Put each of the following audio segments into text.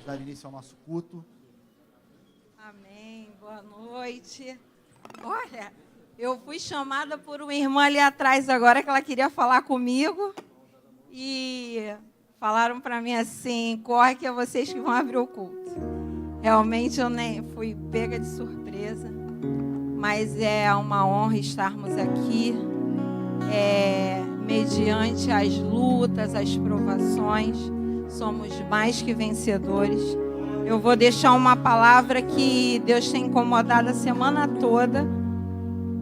dar início ao nosso culto. Amém, boa noite. Olha, eu fui chamada por uma irmã ali atrás agora que ela queria falar comigo e falaram para mim assim, corre que é vocês que vão abrir o culto. Realmente eu nem fui pega de surpresa, mas é uma honra estarmos aqui, mediante as lutas, as provações, somos mais que vencedores. Eu vou deixar uma palavra que Deus tem incomodado a semana toda.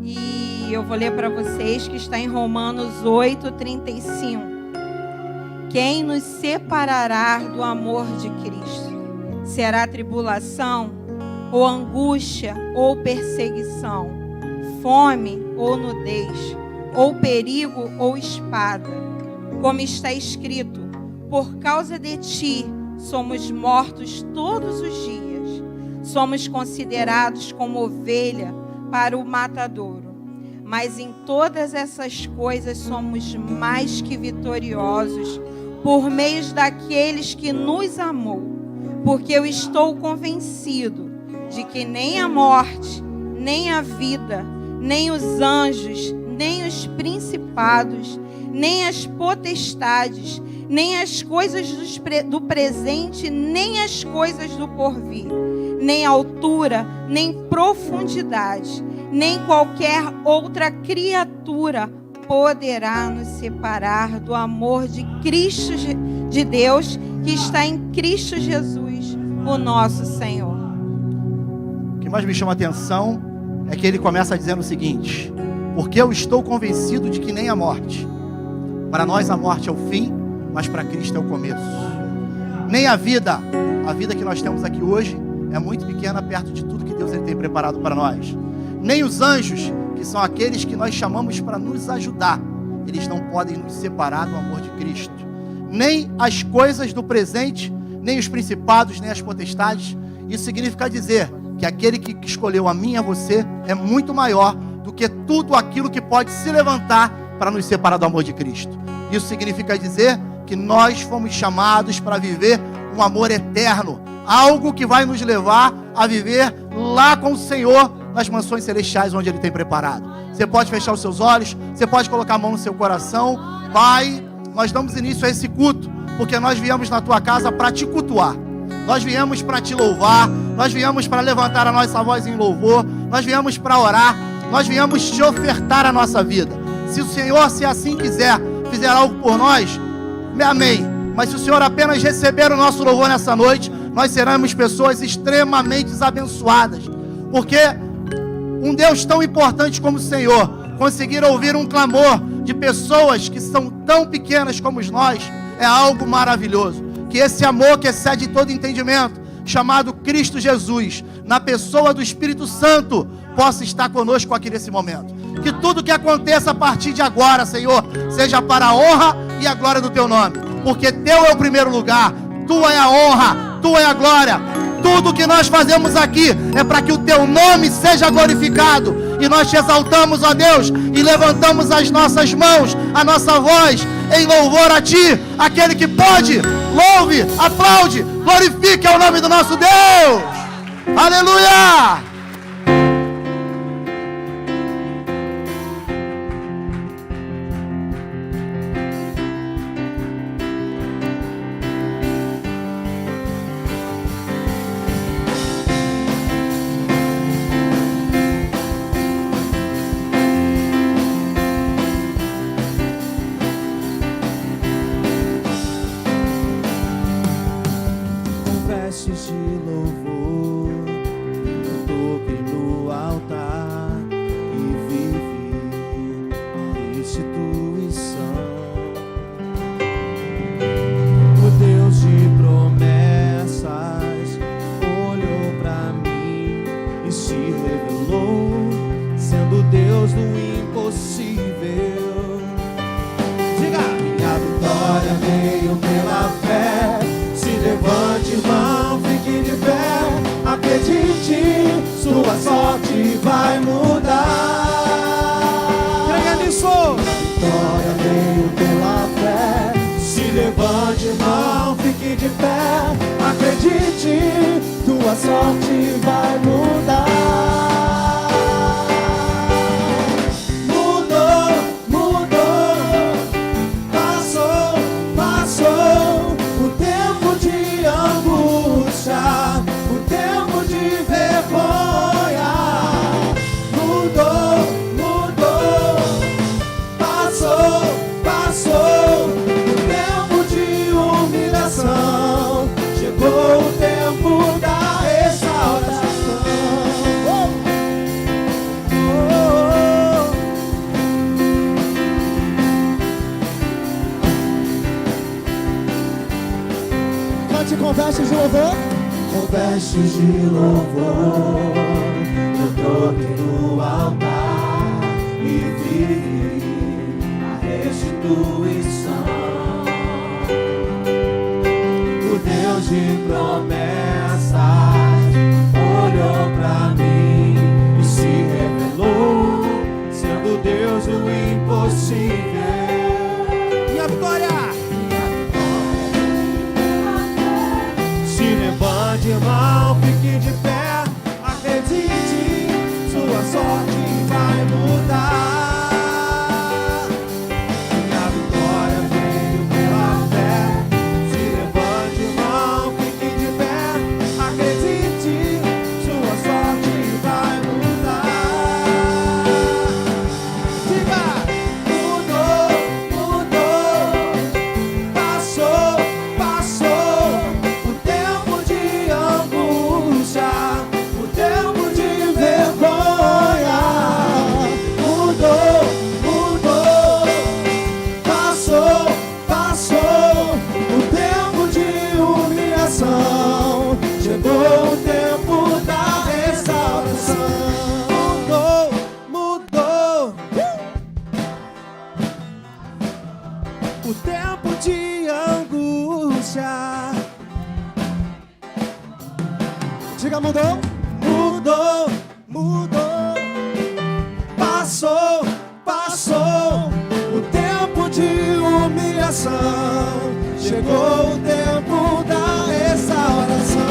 E eu vou ler para vocês que está em Romanos 8:35. Quem nos separará do amor de Cristo? Será tribulação, ou angústia, ou perseguição, fome, ou nudez, ou perigo, ou espada. Como está escrito, por causa de ti, somos mortos todos os dias. Somos considerados como ovelha para o matadouro. Mas em todas essas coisas somos mais que vitoriosos por meio daqueles que nos amou. Porque eu estou convencido de que nem a morte, nem a vida, nem os anjos, nem os principados, nem as potestades, nem as coisas do presente, nem as coisas do porvir, nem altura, nem profundidade, nem qualquer outra criatura poderá nos separar do amor de Cristo, de Deus, que está em Cristo Jesus, o nosso Senhor. O que mais me chama a atenção é que ele começa dizendo o seguinte: porque eu estou convencido de que nem a morte. Para nós a morte é o fim, mas para Cristo é o começo. Nem a vida que nós temos aqui hoje é muito pequena perto de tudo que Deus tem preparado para nós. Nem os anjos, que são aqueles que nós chamamos para nos ajudar, eles não podem nos separar do amor de Cristo. Nem as coisas do presente, nem os principados, nem as potestades. Isso significa dizer que aquele que escolheu a mim e a você é muito maior do que tudo aquilo que pode se levantar para nos separar do amor de Cristo. Isso significa dizer que nós fomos chamados para viver um amor eterno, algo que vai nos levar a viver lá com o Senhor, nas mansões celestiais onde Ele tem preparado. Você pode fechar os seus olhos, você pode colocar a mão no seu coração. Pai, nós damos início a esse culto, porque nós viemos na Tua casa para Te cultuar. Nós viemos para Te louvar, nós viemos para levantar a nossa voz em louvor, nós viemos para orar, nós viemos Te ofertar a nossa vida. Se o Senhor, se assim quiser, fizer algo por nós, amém. Mas se o Senhor apenas receber o nosso louvor nessa noite, nós seremos pessoas extremamente abençoadas. Porque um Deus tão importante como o Senhor conseguir ouvir um clamor de pessoas que são tão pequenas como nós é algo maravilhoso. Que esse amor que excede todo entendimento, chamado Cristo Jesus, na pessoa do Espírito Santo, possa estar conosco aqui nesse momento. Que tudo que aconteça a partir de agora, Senhor, seja para a honra e a glória do Teu nome. Porque Teu é o primeiro lugar, Tua é a honra, Tua é a glória. Tudo que nós fazemos aqui é para que o Teu nome seja glorificado. E nós Te exaltamos, ó Deus, e levantamos as nossas mãos, a nossa voz, em louvor a Ti, aquele que pode. Louve, aplaude, glorifique o nome do nosso Deus. Aleluia! Sua sorte vai mudar. Entrega nisso. Vitória veio pela fé. Se levante, irmão, fique de pé. Acredite, tua sorte vai mudar. Com vestes de louvor, com vestes de louvor, eu toque no altar e vi a restituição. O Deus de promessas olhou pra mim e se revelou, sendo Deus o impossível. Minha vitória! Irmão, fique de pé, acredite, sua sorte vai mudar. Minha vitória veio pela fé. Se levante, irmão, fique de pé, acredite, sua sorte vai mudar. Diga, mudou, passou. O tempo de angústia. Diga, mudou, passou. O tempo de humilhação. Chegou o tempo da restauração.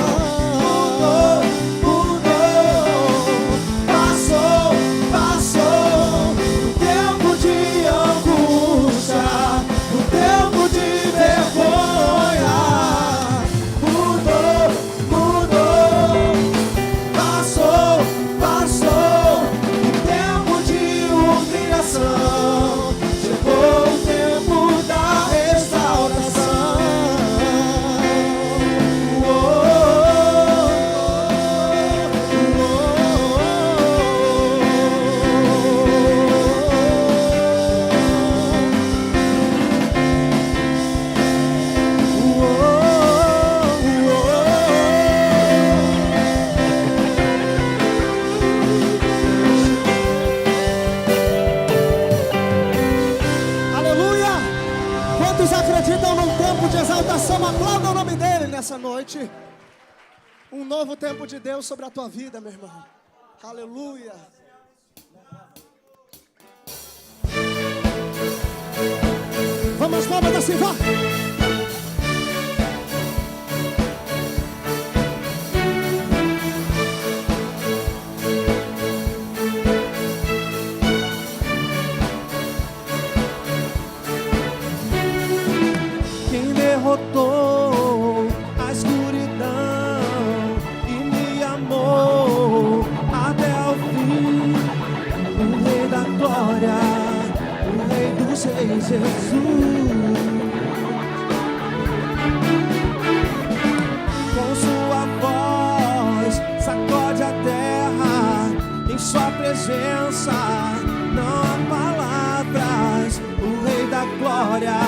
Aplauda o nome dele nessa noite. Um novo tempo de Deus sobre a tua vida, meu irmão. Aleluia. Vamos, palmas assim, vá. Quem derrotou a escuridão e me amou até o fim, o Rei da Glória, o Rei dos Reis, Jesus. Com sua voz sacode a terra, em sua presença não há palavras, o Rei da Glória,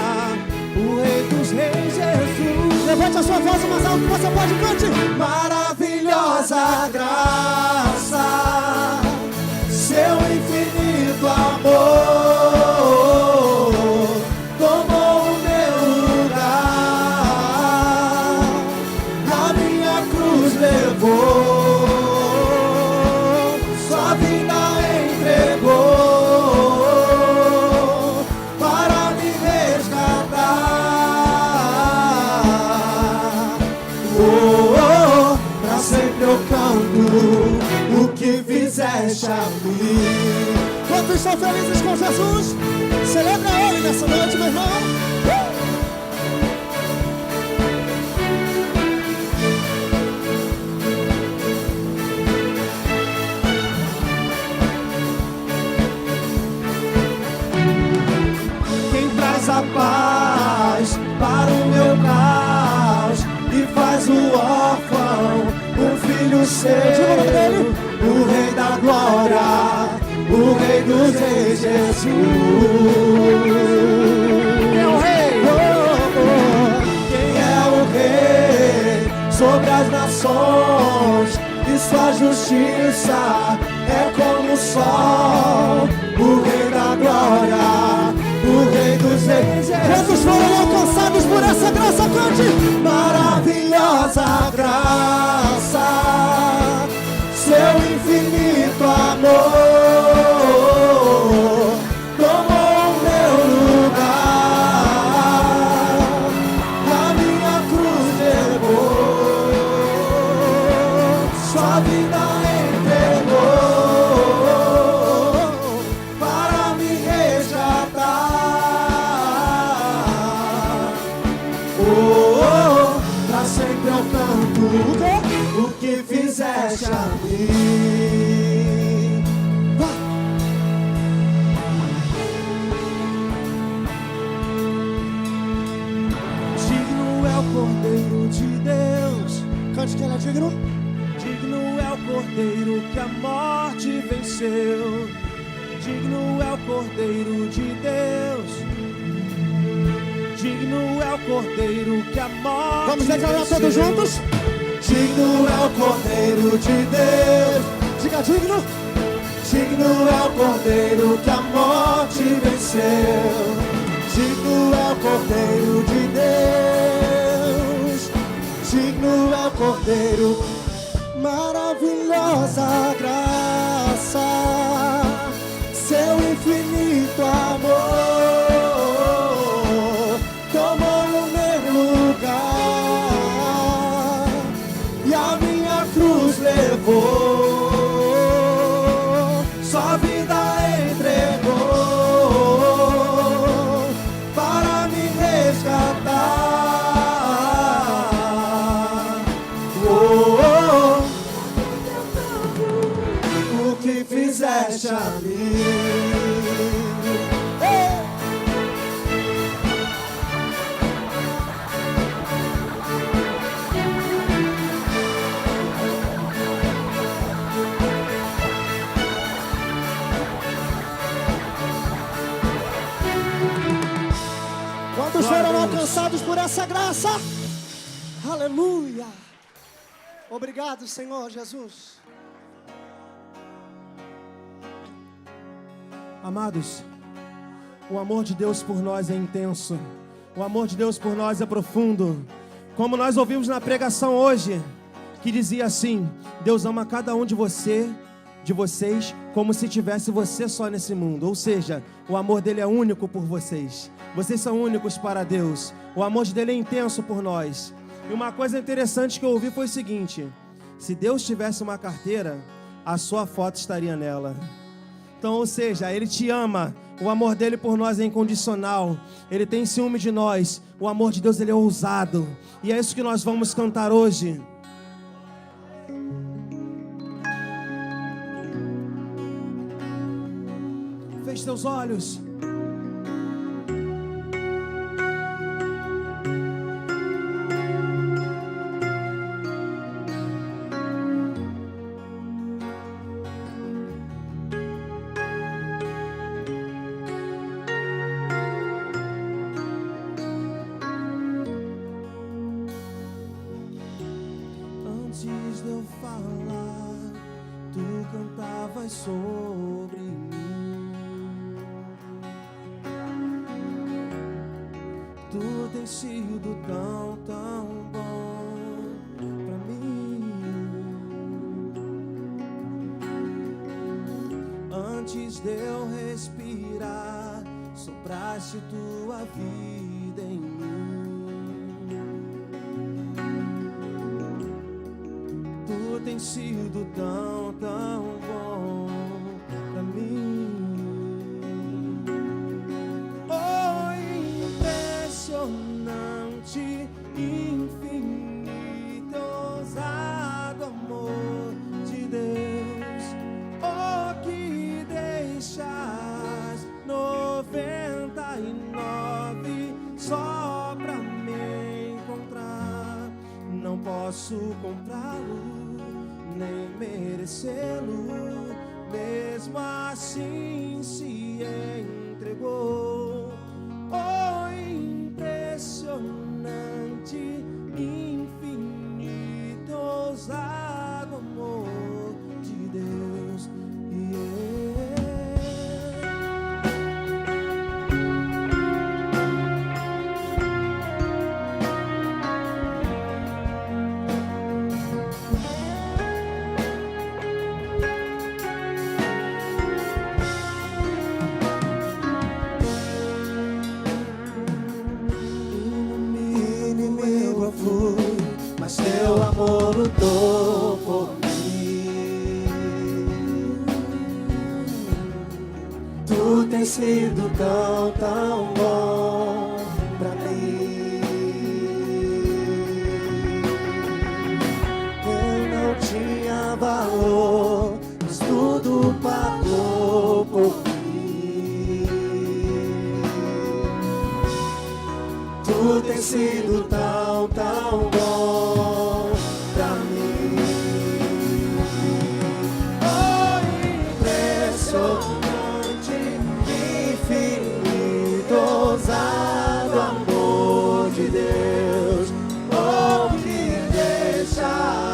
o Rei dos Reis, Jesus. Levante a sua voz o mais alto que você pode, cante. Maravilhosa graça, seu infinito amor tomou o meu lugar, a minha cruz levou, sua vida entregou para me resgatar. Oh, sempre eu canto o que fizeste a mim. Quantos estão felizes com Jesus? Celebra Ele nessa noite, meu irmão. Quem traz a paz para o meu caos e faz o órfão um filho seu, o Rei da Glória, o Rei dos Reis, Jesus. Quem é o Rei? Quem é o Rei sobre as nações? E sua justiça é como o sol, o Rei da Glória, o Rei dos Reis, Jesus. Quantos foram alcançados por essa graça? Cante! Maravilhosa graça, seu infinito amor tomou o meu lugar, a minha cruz levou, sua vida entregou para me resgatar. Pra sempre eu canto o que fizeste a mim. Digno é o Cordeiro de Deus. Cante que ele é digno. Digno é o Cordeiro que a morte venceu. Digno é o Cordeiro de Deus. Digno é o Cordeiro que a morte Vamos declarar venceu. Todos juntos? Digno é o Cordeiro de Deus. Diga digno. Digno é o Cordeiro que a morte venceu. Digno é o Cordeiro de Deus. Digno é o Cordeiro. Maravilhosa graça, seu infinito amor tomou o meu lugar e a minha cruz levou, sua vida entregou para me resgatar. O que fizeste a mim. Quantos foram alcançados por essa graça? Aleluia! Obrigado, Senhor Jesus. Amados, o amor de Deus por nós é intenso. O amor de Deus por nós é profundo. Como nós ouvimos na pregação hoje, que dizia assim: Deus ama cada um de vocês, como se tivesse você só nesse mundo. Ou seja, o amor dele é único por vocês. Vocês são únicos para Deus. O amor dele é intenso por nós. E uma coisa interessante que eu ouvi foi o seguinte: se Deus tivesse uma carteira, a sua foto estaria nela. Então, ou seja, Ele te ama. O amor dele por nós é incondicional. Ele tem ciúme de nós. O amor de Deus, ele é ousado. E é isso que nós vamos cantar hoje. Feche teus olhos. Antes de eu falar, tu cantavas sobre mim. Tu tens sido tão, tão bom pra mim. Antes de eu respirar, sopraste tua vida em mim. tem sido tão, tão bom pra mim. Oh, impressionante, infinito, ousado amor de Deus. Oh, que deixas 99 só pra me encontrar. Não posso comprá-lo, nem merecê-lo, mesmo assim se entregou. Oh, impressionante, infinito, ousado amor de Deus. Mas teu amor lutou por mim. Tu tens sido tão, tão bom pra mim. Eu não tinha valor, mas tudo pagou por mim. Tu tens sido tão, tão bom pra mim. Oh, impressionante, infinito, ousado amor de Deus. Oh, que deixa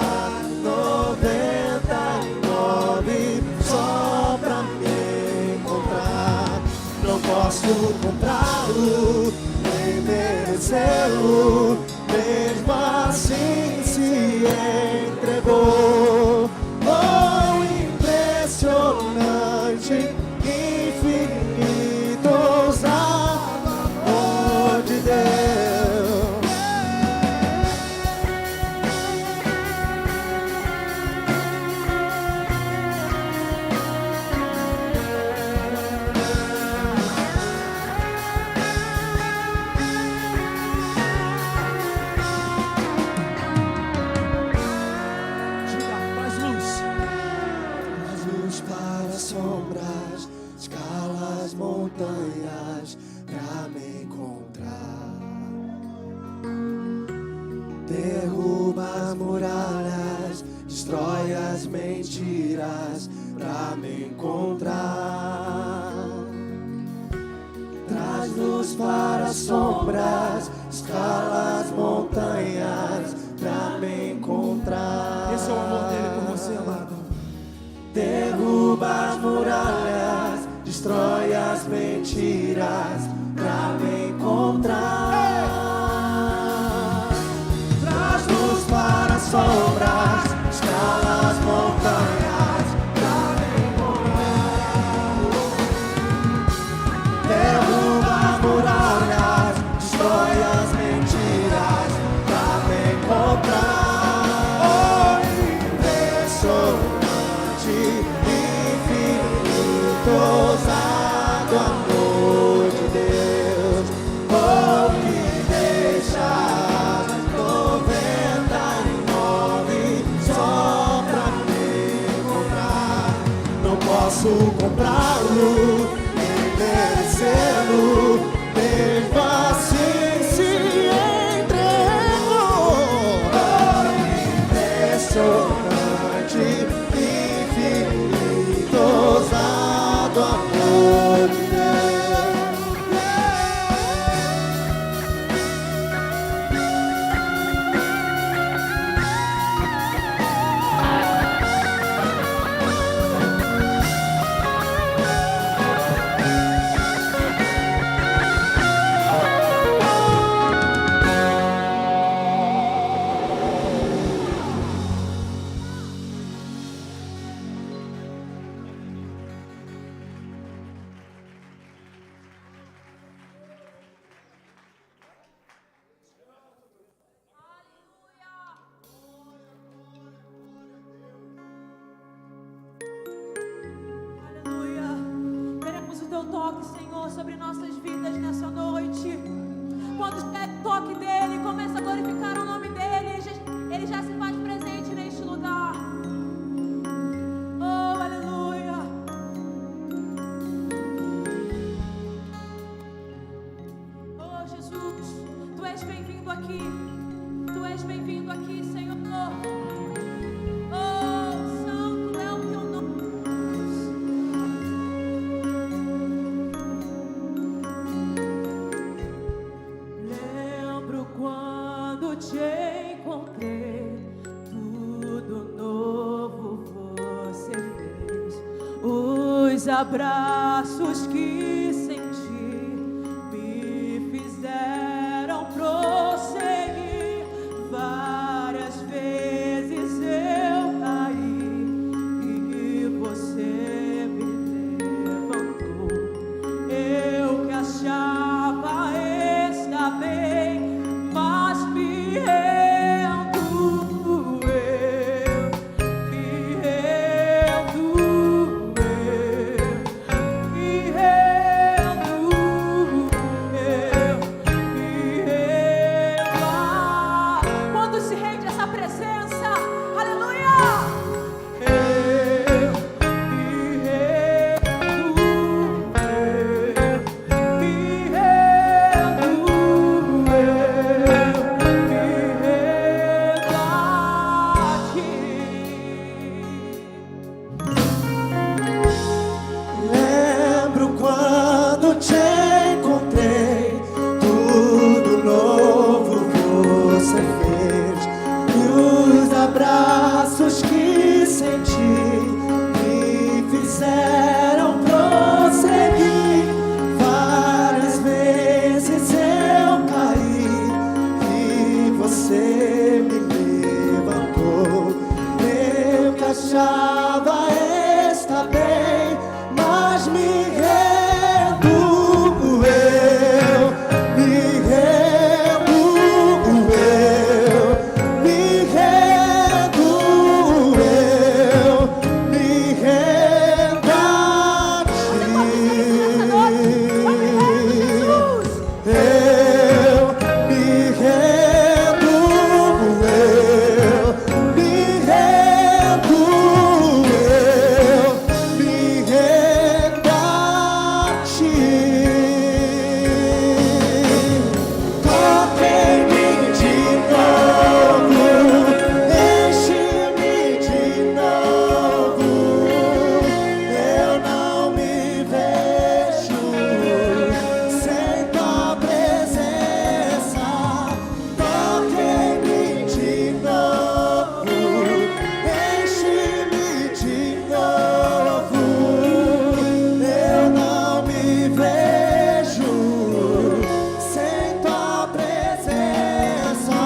99 só pra me encontrar. Não posso comprá-lo, nem merecê-lo, mesmo assim se entregou. Oh, impressionante, infinito, ousado amor de Deus. Sombras, escalas montanhas pra me encontrar. Derruba as muralhas, destrói as mentiras pra me encontrar. Traz luz para as sombras, escala as montanhas pra me encontrar. Esse é o amor dele por você, amado. Derruba as muralhas, destrói as mentiras pra me encontrar. Traz luz para as sombras, escala as montanhas pra me encontrar. Derruba as muralhas, destrói as mentiras pra me encontrar. Infinito, ousado amor de Deus. Oh, que deixa 99 só pra me encontrar. Não posso comprá-lo, nem merecê-lo, mesmo assim se entregou. Oh, impressionante, infinito, ousado amor de Deus. Senhor, sobre nossas vidas nessa noite. Quando der toque dele, começa a glorificar o nome dele, ele já se faz presente neste lugar. Oh, aleluia. Oh, Jesus, tu és bem-vindo aqui. Tu és bem-vindo aqui, Senhor. Oh, santo é o teu nome. Lembro quando te encontrei, tudo novo você fez. Os abraços que senti me fizeram prosseguir. Várias vezes eu caí e você me levantou. Eu que achava estar bem, mas me rendo. Eu me rendo. Eu me rendo. Eu me rendo. Quando se rende essa presença, aleluia! Eu me rendo. Eu me rendo. Eu me rendo a ti. Lembro quando te encontrei, tudo novo você fez. E os abraços que senti me fizeram prosseguir. Várias vezes eu caí e você me levantou. Eu que achava estar bem, mas me rendo. Eu me rendo. Eu me rendo. Eu me rendo a ti. Eu me rendo. Eu me rendo. Eu me rendo a ti. Toque-me de novo, enche-me de novo. Eu não me vejo sem tua presença. Toque-me de novo, enche-me de novo. Eu não me vejo sem tua presença.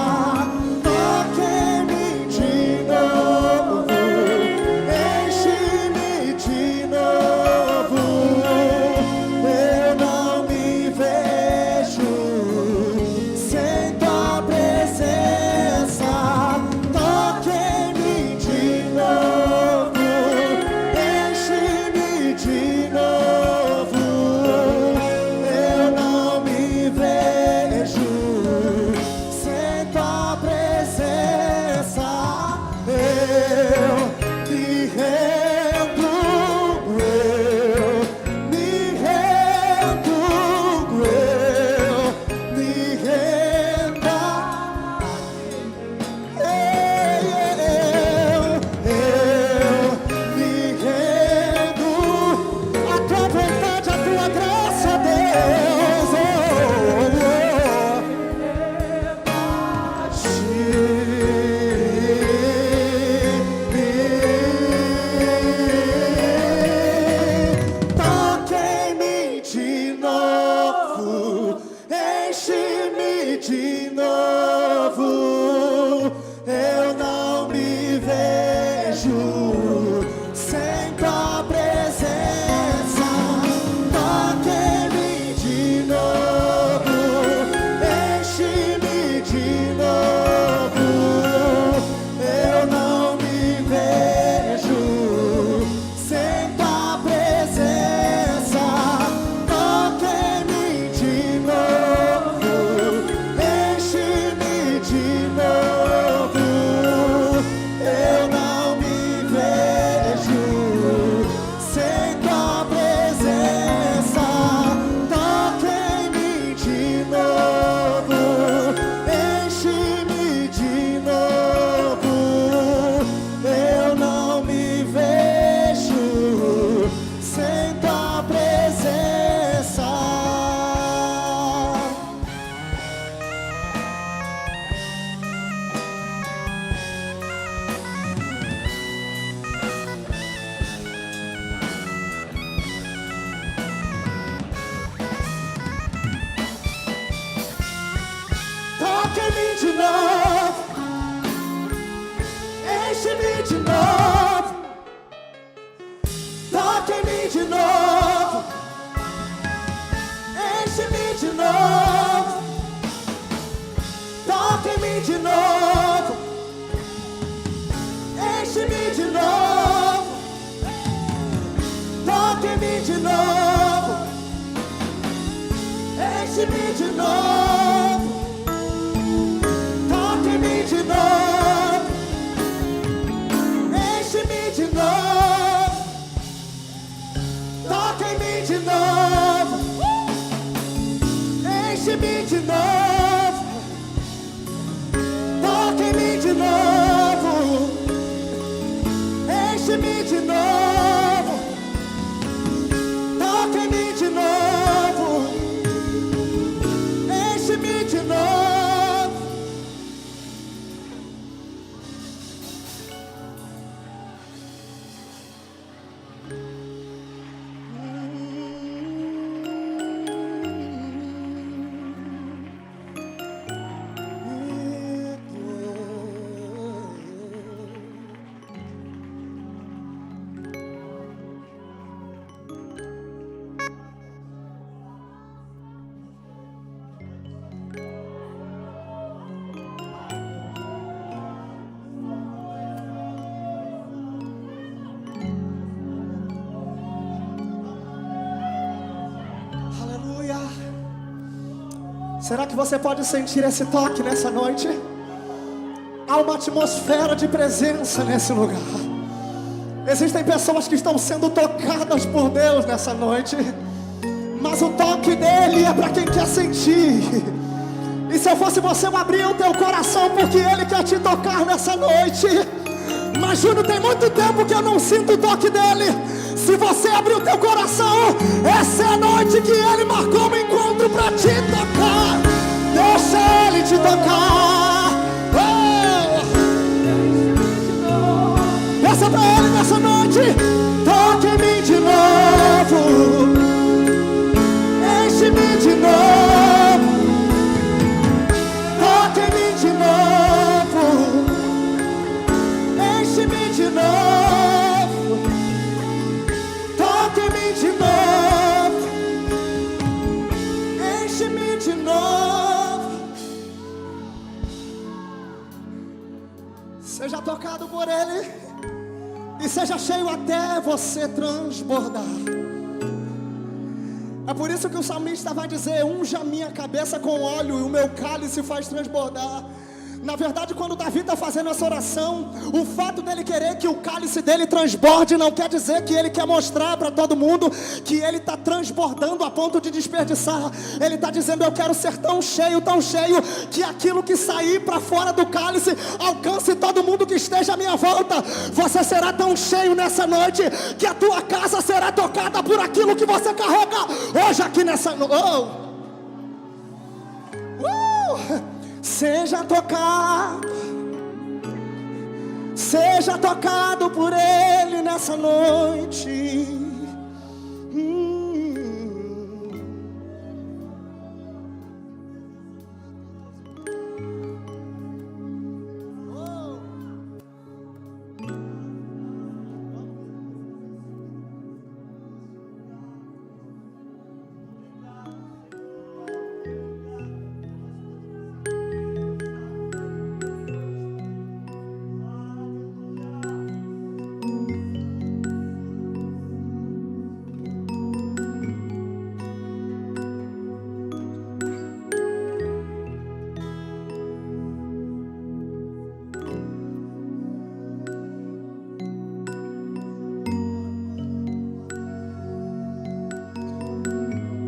Toque-me de novo, enche-me de novo. Eu não me vejo sem tua presença. Toque-me de novo, enche-me de novo. Eu não me vejo sem tua presença. Eu me rendo. Eu me rendo. Eu me rendo. Eu me rendo à tua vontade, à tua graça, Deus. Toque-me de novo, enche-me de novo. Eu não me vejo sem tua presença. Toque-me de novo, enche-me de novo. Eu não me vejo sem tua presença. Toque de novo. Toca em mim de novo. Enche-me de novo. Toca em mim de novo. Enche-me de novo. Toca em mim de novo. Enche-me de novo. Toca em mim de novo. Enche-me de novo. Toca em mim de novo. Enche-me de novo. Toca em mim de novo. Enche-me de novo. Toca em mim de novo. Enche-me de novo. Aleluia. Será que você pode sentir esse toque nessa noite? Há uma atmosfera de presença nesse lugar. Existem pessoas que estão sendo tocadas por Deus nessa noite, mas o toque dele é para quem quer sentir. E se eu fosse você, eu abria o teu coração, porque ele quer te tocar nessa noite. Mas Júnior, tem muito tempo que eu não sinto o toque dele. Se você abrir o teu coração, essa é a noite que ele marcou um encontro para te tocar. Deixa ele te tocar. Peça para ele nessa noite. Toque em mim de novo. Enche-me de novo. Toque em mim de novo. Enche-me de novo. Toque em mim de novo. Enche-me de novo. Seja tocado por ele e seja cheio até você transbordar. É por isso que o salmista vai dizer: unja a minha cabeça com óleo e o meu cálice faz transbordar. Na verdade, quando Davi está fazendo essa oração, o fato dele querer que o cálice dele transborde não quer dizer que ele quer mostrar para todo mundo que ele está transbordando a ponto de desperdiçar. Ele está dizendo: eu quero ser tão cheio, que aquilo que sair para fora do cálice alcance todo mundo que esteja à minha volta. Você será tão cheio nessa noite que a tua casa será tocada por aquilo que você carrega hoje aqui nessa noite. Seja tocado por ele nessa noite.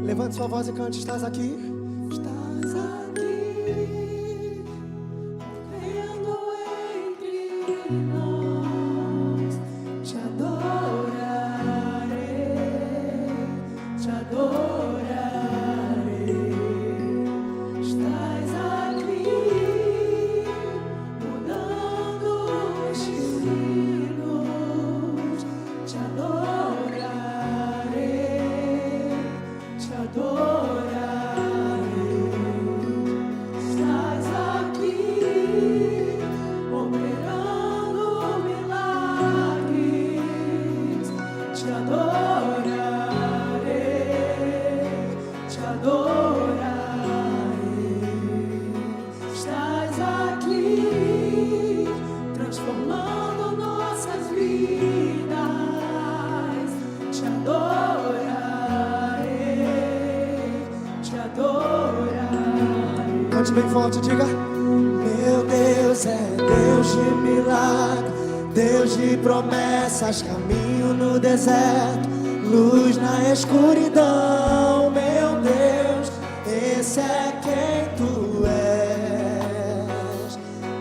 Levante sua voz e cante: estás aqui. Estás aqui, vendo entre nós. Te adorarei, te adorarei. Estás aqui, mudando os destinos. Te adorarei, te adorarei. Estás aqui, operando forte, diga. Meu Deus é Deus de milagre, Deus de promessas, caminho no deserto, luz na escuridão. Meu Deus, esse é quem tu és.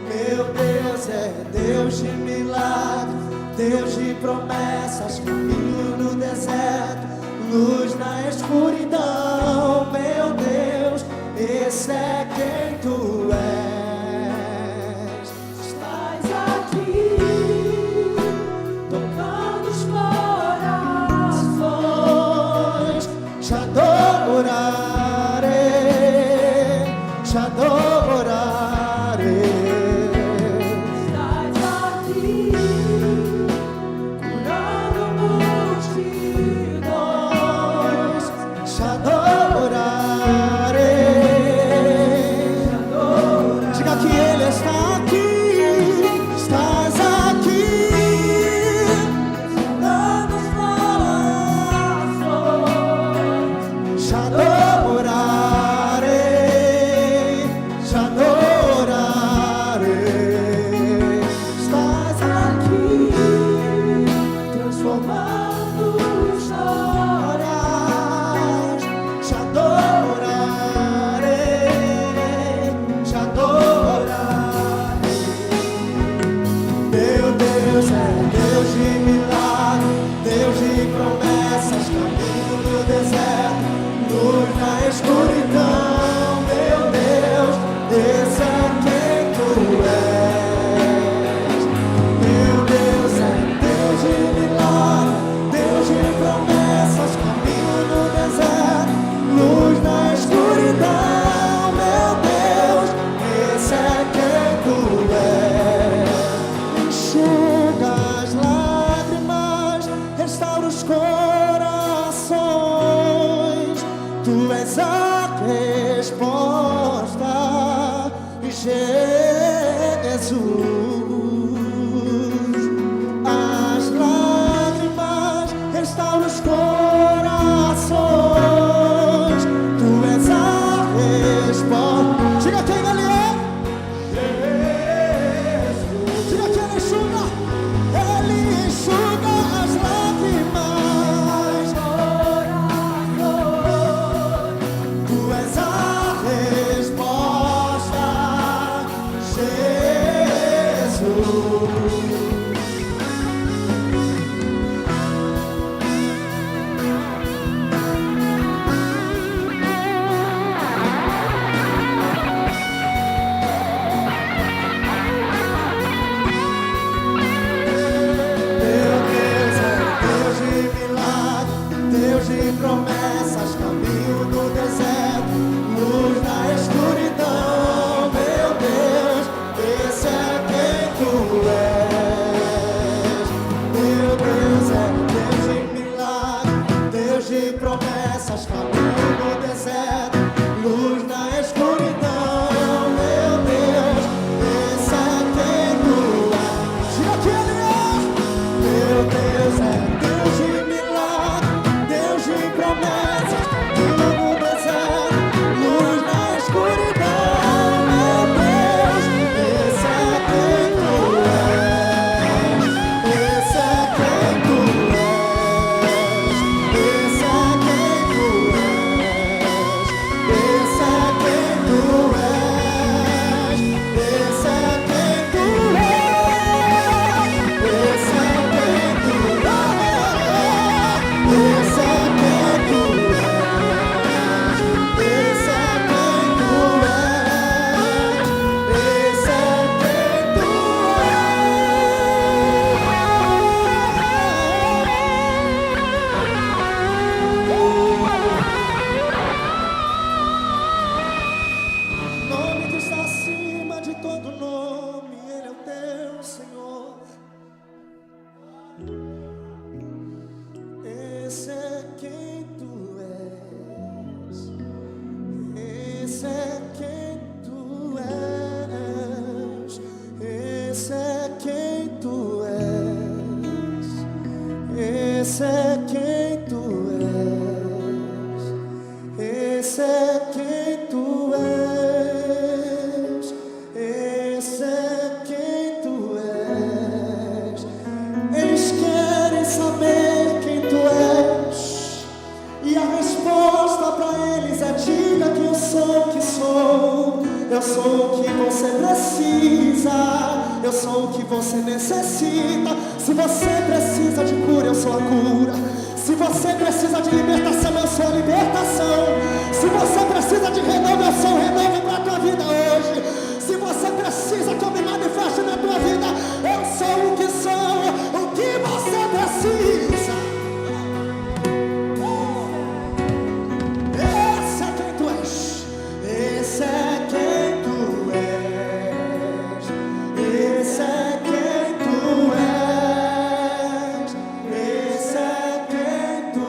Meu Deus é Deus de milagre, Deus de promessas, caminho no deserto, luz na escuridão. Meu Deus, esse é quem tu és. Estás aqui, tocando os corações. Te adorarei, te adorarei. Estás aqui, curando multidões. Te adorarei. Diga que Ele está aqui, estás aqui, dando os corações. Te adorarei, te adorarei. Estás aqui, transformando histórias. Te adorarei, te adorarei. Meu Deus é Deus de milagre, Deus de promessas, caminho no deserto, luz na escuridão. Meu Deus, esse é quem tu és. Meu Deus é Deus de milagre, Deus de promessas, caminho no deserto, luz na escuridão. Meu Deus, esse é quem tu és. Enxuga as lágrimas, restaura os corações. Tu és a resposta, Jesus. As lágrimas restaura os corações. Tu és a resposta. Diga quem Ele é. Diga que Ele enxuga. Ele enxuga as lágrimas. Tu és a resposta, Jesus. Meu Deus é Deus de milagre, Deus de promessas, caminho no deserto, luz na escuridão. Meu Deus, esse é quem tu és. Meu Deus é Deus de milagre, Deus de promessas, caminho no deserto, luz na escuridão. Meu Deus, esse é quem tu és. Diga que Ele é. Meu Deus é Deus de milagre, Deus de promessas, caminho no deserto, luz na escuridão. Meu Deus, esse é quem tu és. Esse é quem tu és. Esse é quem tu és. Esse é quem tu és. Esse é quem tu és. Esse é quem tu és. Esse é quem tu és. Esse é quem tu és. Esse é quem tu és. Nome que está acima de todo nome, Ele é o teu Senhor. Esse é quem tu és. Esse é quem tu és. Esse é quem tu és. Esse é quem tu és. Esse é quem tu és. sou o que você precisa, eu sou o que você necessita. Se você precisa de cura, eu sou a cura. Se você precisa de libertação, eu sou a libertação. Se você precisa de renovo, eu sou o renovo para a tua vida hoje. Se você precisa que eu me manifeste na tua vida, eu sou o que sou, o que você precisa. Esse é quem tu és. Esse é quem tu és. Esse é quem tu és. Esse é quem tu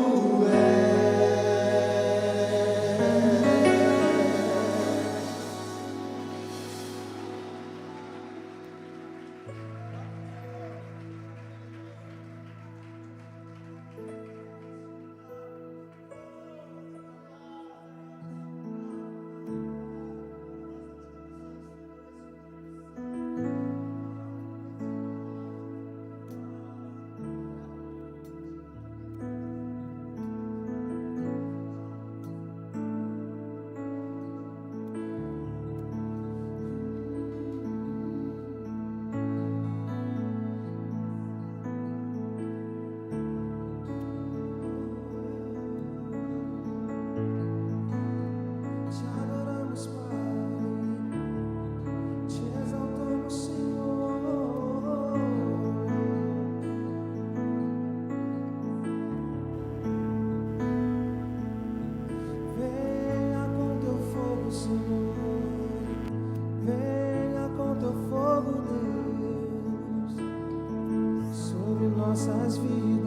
nossas vidas.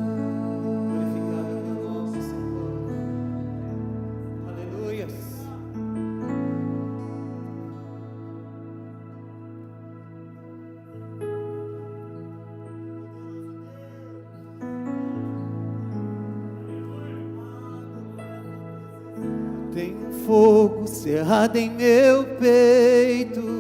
Glorificado é o teu nome, Senhor. Aleluia. Tenho fogo cerrado em meu peito.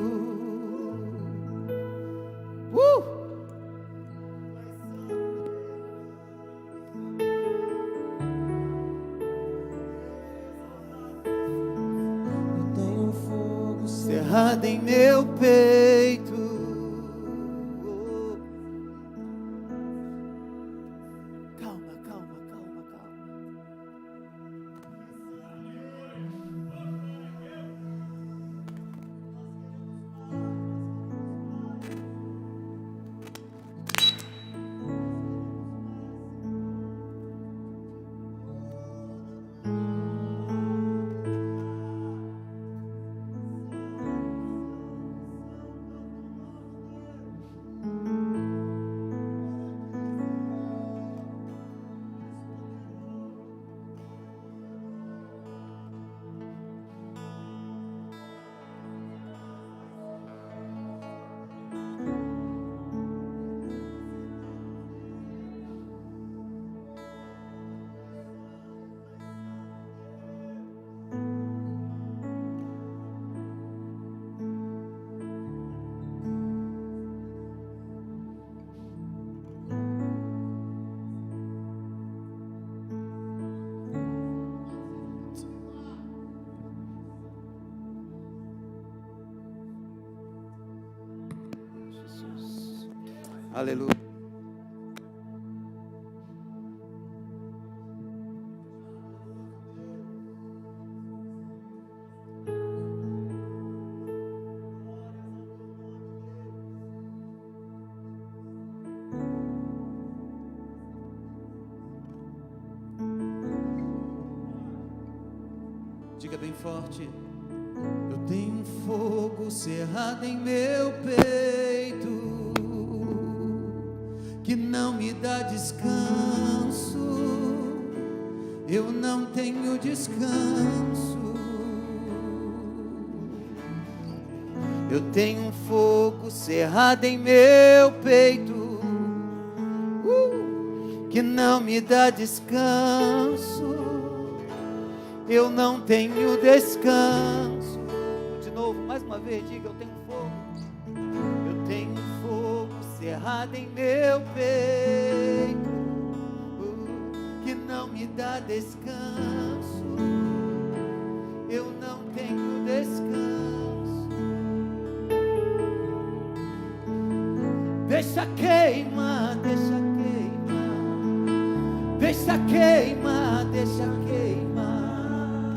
Cerrado em meu peito. Calma, calma, calma, calma. Aleluia. Diga bem forte. Eu tenho fogo cerrado em meu peito, que não me dá descanso. Eu não tenho descanso. Eu tenho um fogo cerrado em meu peito, que não me dá descanso. Eu não tenho descanso. De novo, mais uma vez, diga: eu tenho fogo. Eu tenho fogo cerrado em meu peito, que não me dá descanso. Eu não tenho descanso. Deixa queimar, deixa queimar. Deixa queimar, deixa queimar.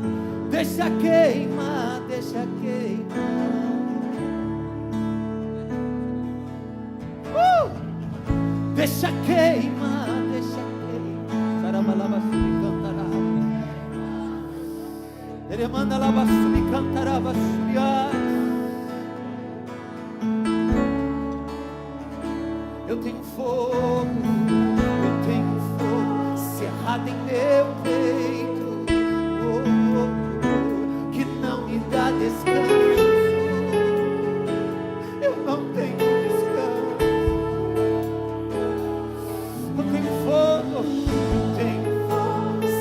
Deixa queimar, deixa queimar. Deixa queimar, deixa queimar. Carabalaba cantará. Ele manda lá subir cantará, eu tenho fogo cerrado em meu peito, que não me dá descanso. Eu não tenho descanso. Eu tenho fogo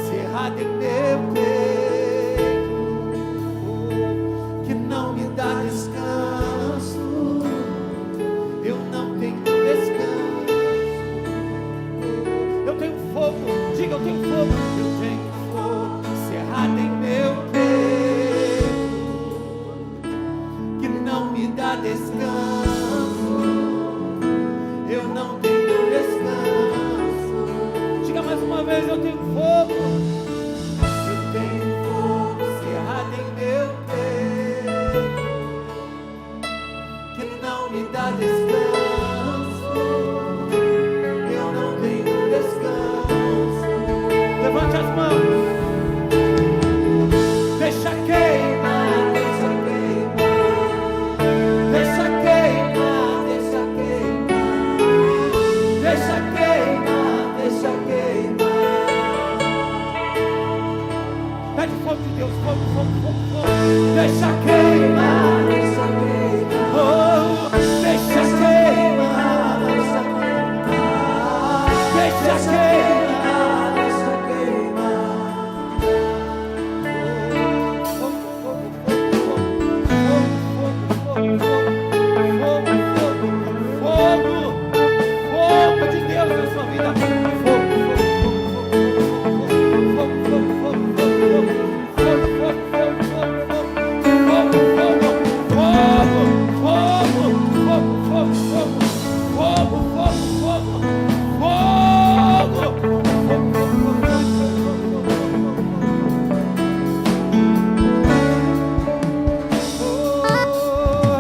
cerrado em meu peito, que não me dá descanso. Eu não tenho descanso. Eu tenho fogo, diga, eu tenho fogo. Eu tenho fogo cerrado em meu peito, que não me dá descanso. Eu não tenho descanso. Diga mais uma vez, eu tenho fogo. Eu tenho fogo cerrado em meu peito, que não me dá descanso. Eu não tenho descanso. Levante as mãos. Deixa queimar, deixa queimar. Deixa queimar, deixa queimar. Deixa queimar, deixa queimar. Pede fogo de Deus, fogo, fogo, fogo, fogo. Deixa queimar, deixa queimar. Oh, deixa queimar, deixa queimar. Deixa queimar, deixa queimar. Fogo, fogo, fogo, fogo, fogo, fogo, fogo, fogo de Deus na sua vida. Fogo, fogo, fogo, fogo, fogo,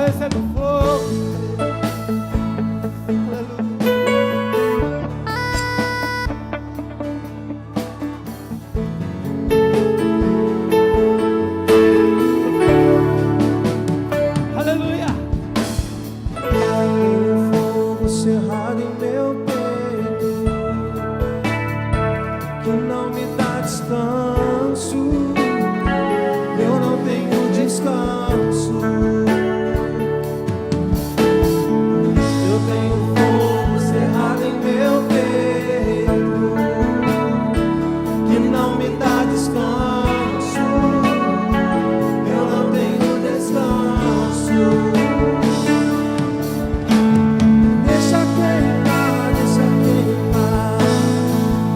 recebe fogo. Aleluia. Fogo cerrado em meu peito, que não me dá descanso. Eu não tenho descanso. Eu tenho fogo cerrado em meu peito, que não me dá descanso. Eu não tenho descanso. Deixa queimar, deixa queimar.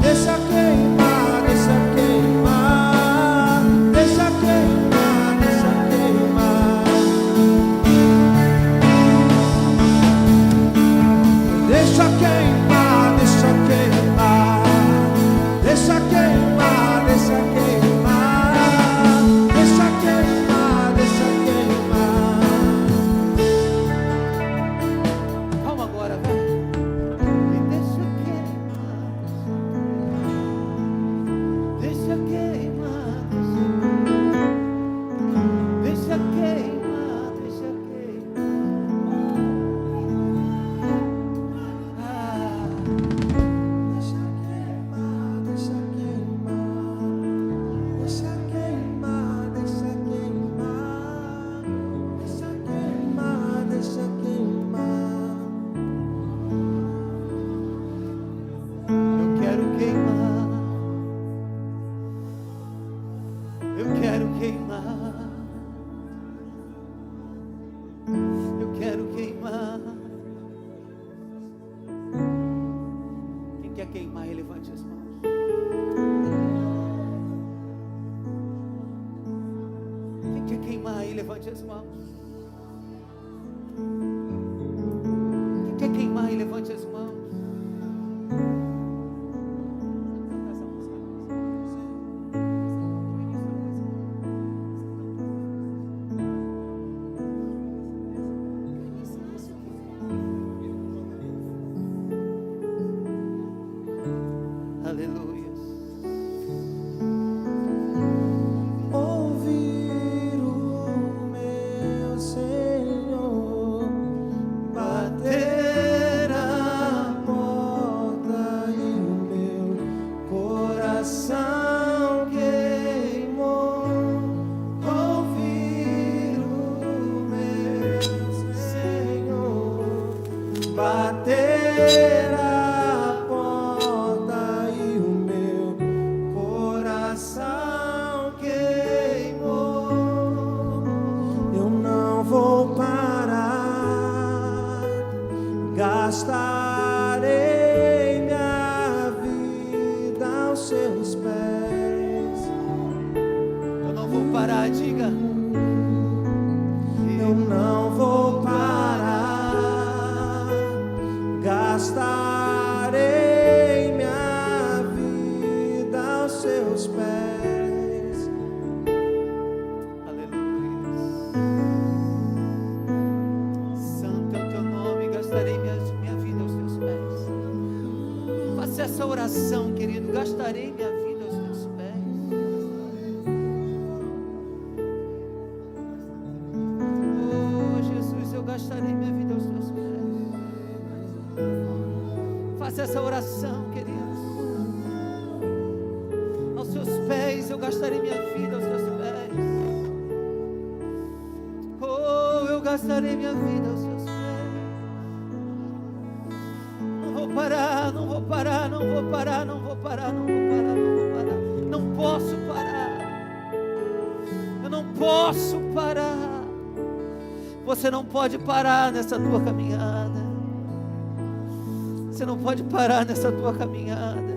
Deixa queimar, deixa queimar. Deixa queimar, deixa queimar. Deixa queimar, deixa queimar. Deixa queimar, deixa queimar. Deixa queimar, deixa queimar. Calma agora, velho. E deixa queimar. Deixa queimar, deixa queimar. Deixa queimar, deixa queimar. Deixa queimar, deixa queimar. Deixa queimar, deixa queimar. Deixa queimar, deixa queimar. Eu quero queimar. Eu quero queimar. Eu quero queimar. Quem quer queimar, levante as mãos. Quem quer queimar aí, levante as mãos. Quem quer queimar aí, levante bater a porta e o meu coração queimou. Eu não vou parar, gastarei minha vida aos seus pés. Eu não vou parar, diga. Eu não vou parar, gastarei minha vida aos seus pés. Aleluia. Santo é o teu nome, gastarei minha vida aos teus pés. Faça essa oração, querido. Gastarei minha vida aos teus pés. Oh, Jesus, eu gastarei minha vida aos teus pés. Faça essa oração, queridos. Aos seus pés, eu gastarei minha vida aos teus pés. Oh, eu gastarei minha vida aos teus pés. Não vou parar, não vou parar, não vou parar, não vou parar, não vou parar, não vou parar. Não posso parar. Eu não posso parar. Você não pode parar nessa tua caminhada. Você não pode parar nessa tua caminhada.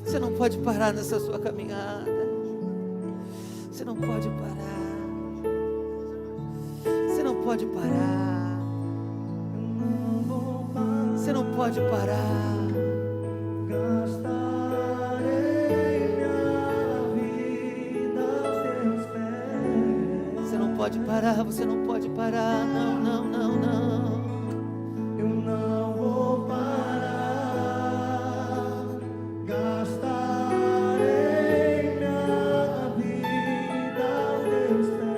Você não pode parar nessa sua caminhada. Você não pode parar. Você não pode parar. Você não pode parar. Gastarei minha vida aos teus pés. Você não pode parar, você não pode parar. Não, não, não, não. Eu não vou parar, gastarei minha vida aos teus pés.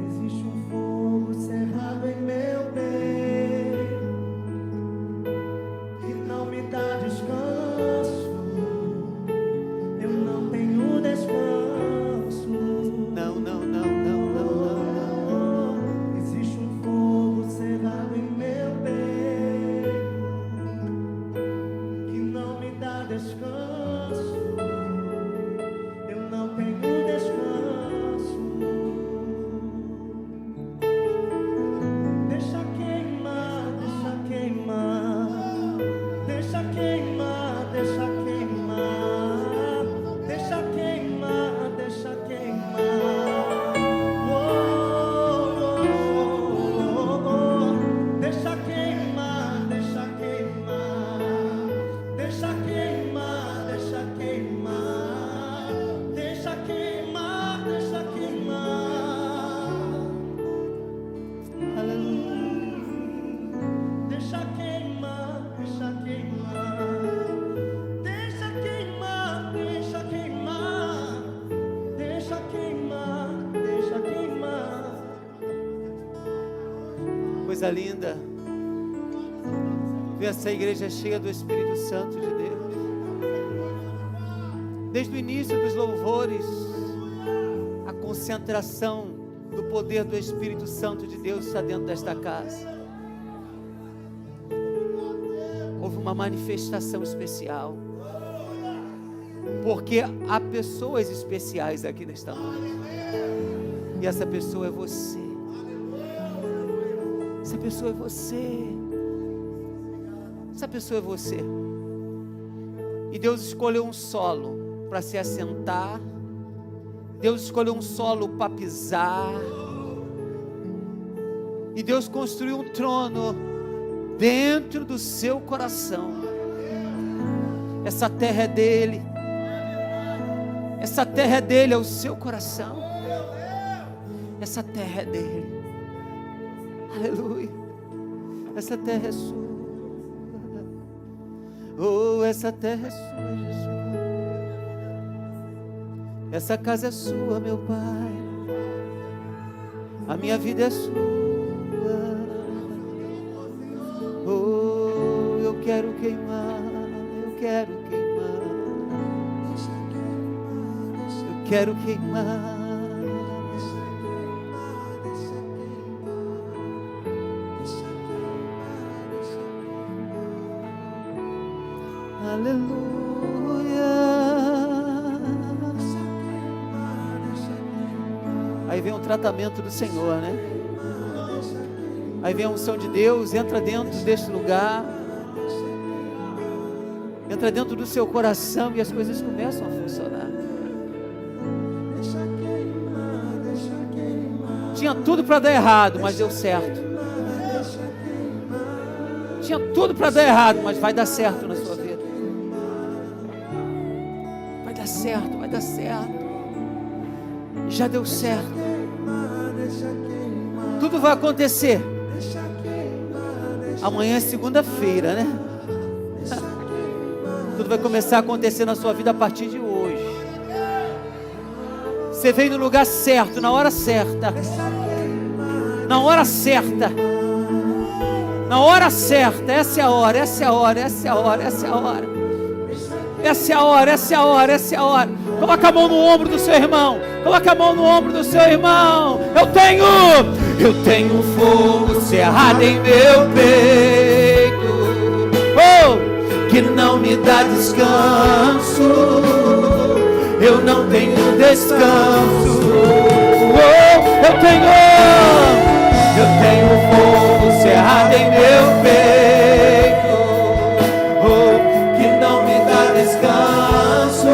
Existe um fogo cerrado em meu peito que não me dá descanso. Eu não tenho descanso. Não, não, não, não, não, não, não. Existe um fogo cerrado em meu peito que não me dá descanso. Eu não tenho descanso. Deixa queimar, deixa queimar. Deixa queimar, deixa queimar. Deixa queimar, deixa queimar. Oh, oh, oh, oh. Deixa queimar, deixa queimar. Deixa queimar, deixa queimar. Deixa queimar, deixa queimar. Aleluia. Deixa queimar, deixa queimar. Deixa queimar, deixa queimar. Deixa queimar, deixa queimar. Coisa linda. Ver essa igreja cheia do Espírito Santo de Deus. Desde o início dos louvores, a concentração do poder do Espírito Santo de Deus está dentro desta casa. Houve uma manifestação especial. Porque há pessoas especiais aqui nesta noite. E essa pessoa é você. Essa pessoa é você. Essa pessoa é você. E Deus escolheu um solo para se assentar. Deus escolheu um solo para pisar. E Deus construiu um trono dentro do seu coração. Essa terra é dele. Essa terra é dele, é o seu coração. Essa terra é dele. Aleluia. Essa terra é sua. Oh, essa terra é sua, Jesus. Essa casa é sua, meu Pai. A minha vida é sua. Oh, eu quero queimar. Eu quero queimar. Eu quero queimar. Aleluia. Aí vem um tratamento do Senhor, né? Aí vem a unção de Deus, entra dentro deste lugar, entra dentro do seu coração e as coisas começam a funcionar. Tinha tudo para dar errado, mas deu certo. Tinha tudo para dar errado, mas vai dar certo na sua vida. Vai dar certo, vai dar certo. Já deu certo. Tudo vai acontecer. Amanhã é segunda-feira, né? Tudo vai começar a acontecer na sua vida a partir de hoje. Você veio no lugar certo, na hora certa. Na hora certa. Na hora certa. Essa é a hora, essa é a hora, essa é a hora, essa é a hora. Essa é a hora, essa é a hora, essa é a hora. Coloca a mão no ombro do seu irmão. Coloca a mão no ombro do seu irmão. Eu tenho fogo cerrado em meu peito, oh, que não me dá descanso. Eu não tenho descanso. Oh, eu tenho fogo cerrado em meu peito, oh, que não me dá descanso.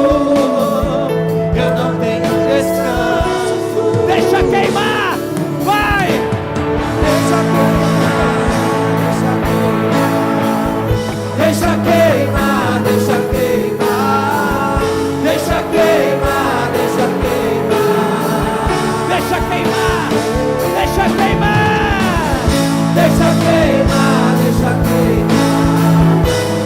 Eu não tenho descanso. Deixa queimar, vai! Deixa queimar, deixa queimar, deixa queimar, deixa queimar, deixa queimar, deixa queimar, deixa queimar, deixa queimar,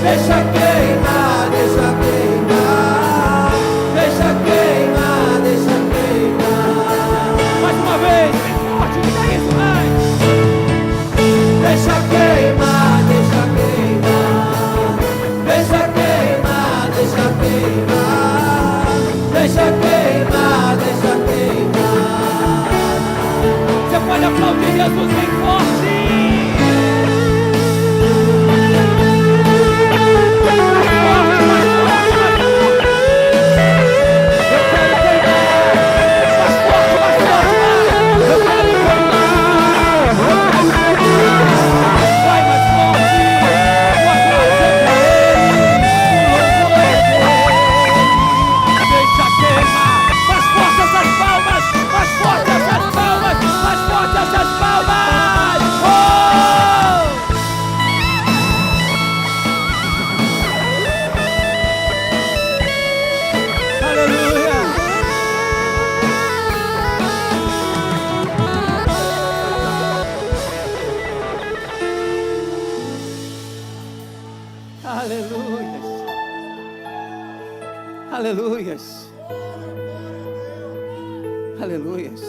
deixa queimar, deixa queimar, deixa queimar, deixa queimar. Mais uma vez, bem forte, diga isso, vai! Deixa queimar, deixa queimar, deixa queimar, deixa queimar, deixa queimar, deixa queimar. Você pode aplaudir Jesus bem forte. Aleluias. Aleluias.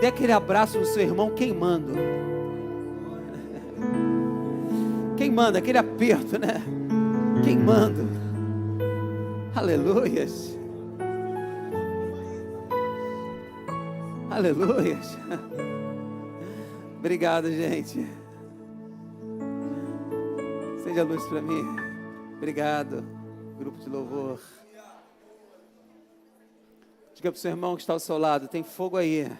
Dê aquele abraço no seu irmão queimando. Queimando, aquele aperto, né? Queimando. Aleluias. Aleluias. Obrigado, gente. Acende a luz para mim. Obrigado, grupo de louvor. Diga para o seu irmão que está ao seu lado, tem fogo aí.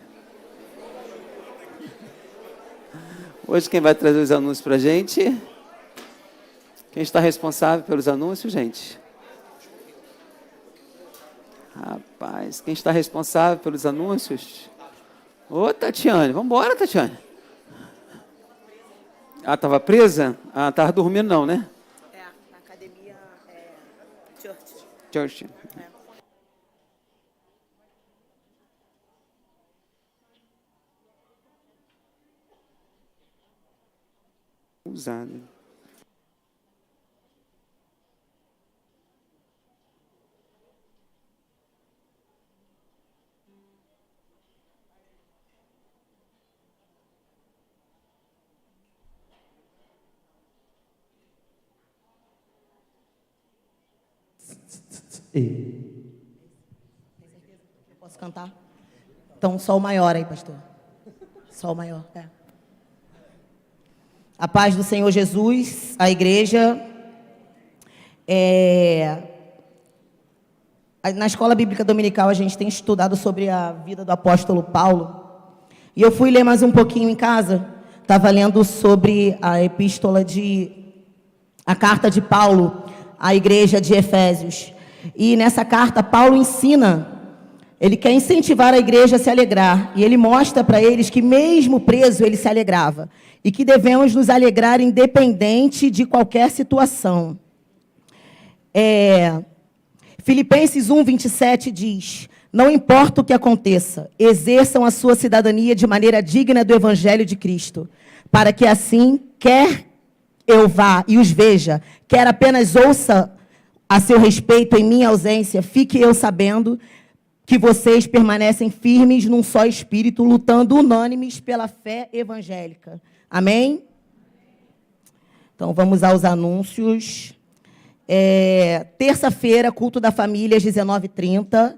Hoje quem vai trazer os anúncios para a gente? Quem está responsável pelos anúncios, gente? Rapaz, quem está responsável pelos anúncios? Ô, Tatiane, vamos embora, Tatiane. Ah, estava presa? Ah, estava dormindo não, né? É, na academia Church. Church. É. Usado. Posso cantar? Então, sol maior aí, pastor. Sol maior, é. A paz do Senhor Jesus, a igreja. Na escola bíblica dominical a gente tem estudado sobre a vida do apóstolo Paulo. E eu fui ler mais um pouquinho em casa. Estava lendo sobre a carta de Paulo à igreja de Efésios. E nessa carta Paulo ensina, ele quer incentivar a igreja a se alegrar. E ele mostra para eles que mesmo preso ele se alegrava. E que devemos nos alegrar independente de qualquer situação. Filipenses 1:27 diz: não importa o que aconteça, exerçam a sua cidadania de maneira digna do Evangelho de Cristo, para que assim, quer eu vá e os veja, quer apenas ouça a seu respeito em minha ausência, fique eu sabendo que vocês permanecem firmes num só espírito, lutando unânimes pela fé evangélica. Amém? Então, vamos aos anúncios. Terça-feira, culto da família, às 19h30.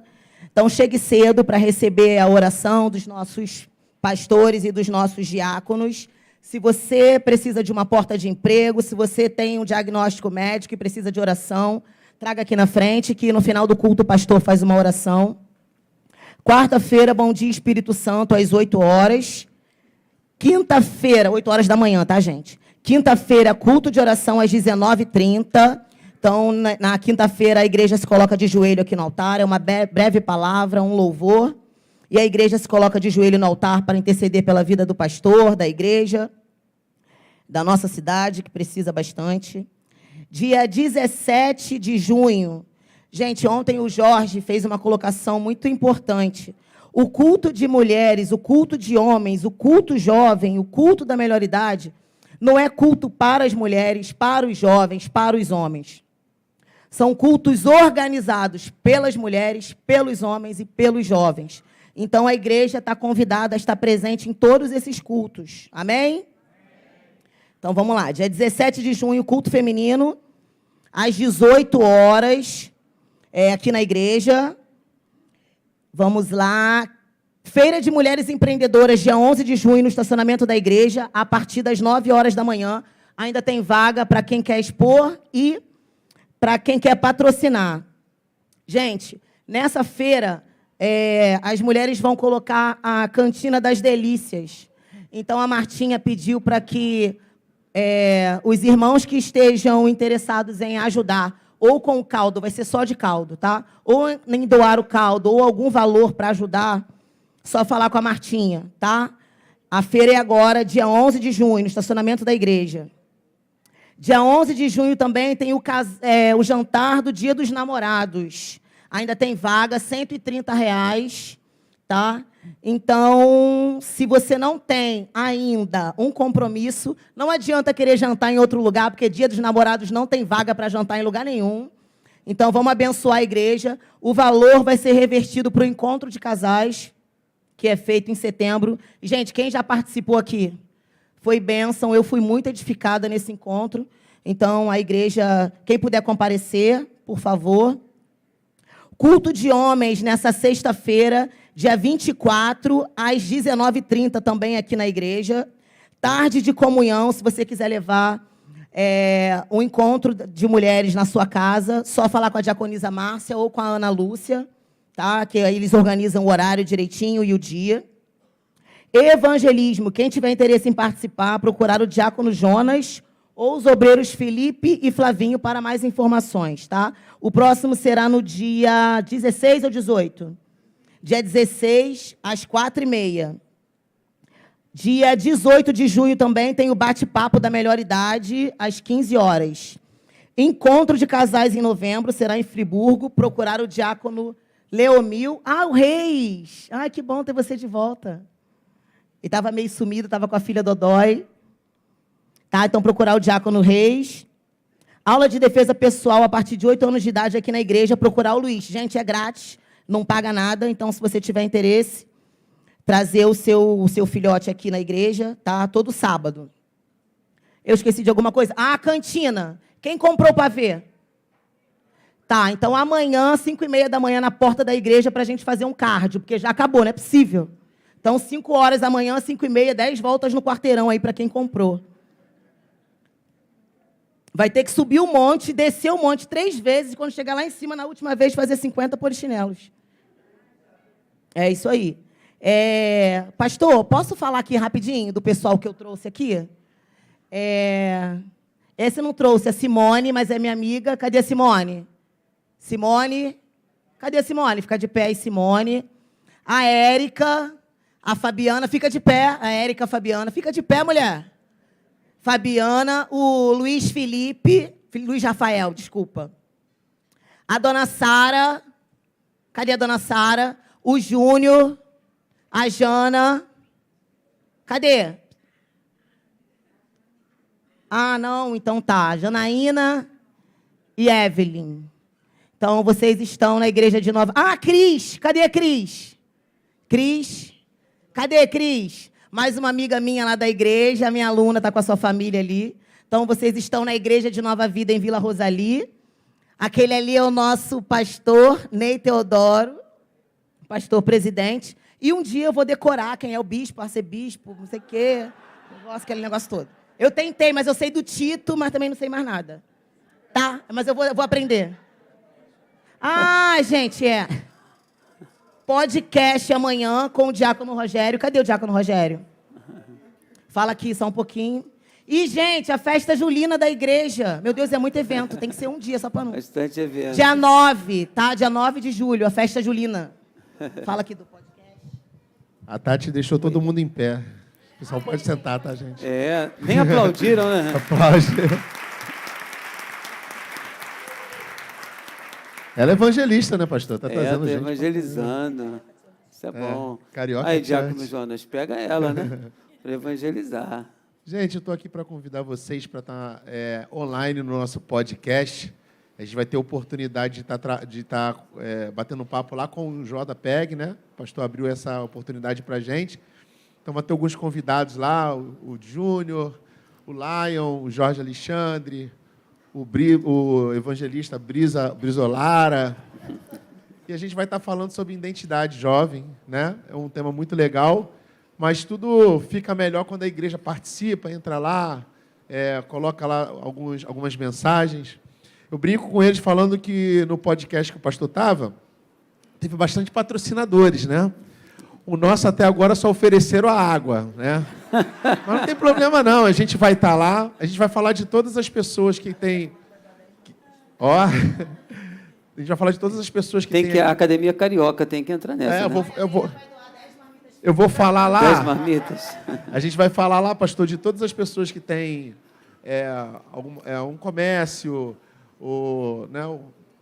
Então, chegue cedo para receber a oração dos nossos pastores e dos nossos diáconos. Se você precisa de uma porta de emprego, se você tem um diagnóstico médico e precisa de oração, traga aqui na frente, que no final do culto o pastor faz uma oração. Quarta-feira, Bom Dia Espírito Santo, às 8h. Quinta-feira, 8h da manhã, tá, gente? Quinta-feira, culto de oração, às 19h30. Então, na quinta-feira, a igreja se coloca de joelho aqui no altar. É uma breve palavra, um louvor. E a igreja se coloca de joelho no altar para interceder pela vida do pastor, da igreja, da nossa cidade, que precisa bastante. Dia 17 de junho. Gente, ontem o Jorge fez uma colocação muito importante. O culto de mulheres, o culto de homens, o culto jovem, o culto da melhor idade, não é culto para as mulheres, para os jovens, para os homens. São cultos organizados pelas mulheres, pelos homens e pelos jovens. Então, a igreja está convidada a estar presente em todos esses cultos. Amém? Então, vamos lá. Dia 17 de junho, culto feminino, às 18h, aqui na igreja. Vamos lá. Feira de Mulheres Empreendedoras, dia 11 de junho, no estacionamento da igreja, a partir das 9h da manhã. Ainda tem vaga para quem quer expor e para quem quer patrocinar. Gente, nessa feira, as mulheres vão colocar a Cantina das Delícias. Então, a Martinha pediu para que os irmãos que estejam interessados em ajudar, ou com o caldo, vai ser só de caldo, tá? Ou em doar o caldo, ou algum valor para ajudar, só falar com a Martinha, tá? A feira é agora, dia 11 de junho, no estacionamento da igreja. Dia 11 de junho também tem o jantar do Dia dos Namorados. Ainda tem vaga, R$ 130, tá? Então, se você não tem ainda um compromisso, não adianta querer jantar em outro lugar, porque Dia dos Namorados não tem vaga para jantar em lugar nenhum. Então, vamos abençoar a igreja. O valor vai ser revertido para o encontro de casais, que é feito em setembro. Gente, quem já participou aqui? Foi bênção, eu fui muito edificada nesse encontro. Então, a igreja, quem puder comparecer, por favor. Culto de homens nessa sexta-feira, dia 24, às 19h30, também aqui na igreja. Tarde de comunhão, se você quiser levar um encontro de mulheres na sua casa, só falar com a diaconisa Márcia ou com a Ana Lúcia, tá? Que aí eles organizam o horário direitinho e o dia. Evangelismo, quem tiver interesse em participar, procurar o diácono Jonas ou os obreiros Felipe e Flavinho para mais informações, tá? O próximo será no dia 16 ou 18? Dia 16, às 4h30. Dia 18 de junho também tem o bate-papo da melhor idade, às 15h. Encontro de casais em novembro será em Friburgo. Procurar o diácono Leomil. O Reis! Ai, que bom ter você de volta. Ele estava meio sumido, estava com a filha Dodói. Tá, então, procurar o diácono Reis. Aula de defesa pessoal a partir de 8 anos de idade aqui na igreja. Procurar o Luiz. Gente, é grátis, não paga nada. Então, se você tiver interesse, trazer o seu filhote aqui na igreja, tá? Todo sábado. Eu esqueci de alguma coisa? A cantina. Quem comprou para ver? Tá, então amanhã, 5h30 da manhã, na porta da igreja, para a gente fazer um cardio, porque já acabou, não é possível. Então, 5h da manhã, 5h30, 10 voltas no quarteirão aí para quem comprou. Vai ter que subir o monte, descer o monte 3 vezes, e quando chegar lá em cima, na última vez, fazer 50 polichinelos. É isso aí. Pastor, posso falar aqui rapidinho do pessoal que eu trouxe aqui? Esse não trouxe a Simone, mas é minha amiga. Cadê a Simone? Simone. Cadê a Simone? Fica de pé aí, Simone. A Érica, a Fabiana, fica de pé. A Érica, a Fabiana, fica de pé, mulher. Fabiana, o Luiz Felipe, Luiz Rafael, desculpa. A dona Sara, cadê a dona Sara? O Júnior, a Jana, cadê? Ah, não, então tá. Janaína e Evelyn. Então, vocês estão na igreja de Nova... Ah, Cris, cadê a Cris? Cris, cadê Cris? Mais uma amiga minha lá da igreja, a minha aluna está com a sua família ali. Então, vocês estão na igreja de Nova Vida, em Vila Rosali. Aquele ali é o nosso pastor, Ney Teodoro, pastor presidente. E um dia eu vou decorar quem é o bispo, arcebispo, não sei o quê. Aquele negócio todo. Eu tentei, mas eu sei do Tito, mas também não sei mais nada. Tá? Mas eu vou aprender. Ah, gente, podcast amanhã com o Diácono Rogério. Cadê o Diácono Rogério? Fala aqui só um pouquinho. E, gente, a festa julina da igreja. Meu Deus, é muito evento. Tem que ser um dia só para nós. Bastante evento. Dia 9, tá? Dia 9 de julho, a festa julina. Fala aqui do podcast. A Tati deixou todo mundo em pé. O pessoal pode sentar, tá, gente? Nem aplaudiram, né? Aplaude. Ela é evangelista, né, pastor? Tá trazendo gente. Evangelizando. Isso é bom. Carioca Aí, Church. Diácono Jonas, pega ela, né? Para evangelizar. Gente, eu estou aqui para convidar vocês para estar online no nosso podcast. A gente vai ter a oportunidade de estar batendo papo lá com o JPEG, né? O pastor abriu essa oportunidade para a gente. Então, vai ter alguns convidados lá, o Júnior, o Lion, o Jorge Alexandre, o evangelista Brizolara. E a gente vai estar falando sobre identidade jovem, né? É um tema muito legal, mas tudo fica melhor quando a igreja participa, entra lá, coloca lá algumas mensagens. Eu brinco com eles falando que no podcast que o pastor estava, teve bastante patrocinadores, né? O nosso até agora só ofereceram a água, né? Mas não tem problema não, a gente vai estar lá, a gente vai falar de todas as pessoas que têm... A gente vai falar de todas as pessoas que têm... A Academia Carioca tem que entrar nessa, né? Eu vou falar lá... 10 marmitas. A gente vai falar lá, pastor, de todas as pessoas que têm um comércio,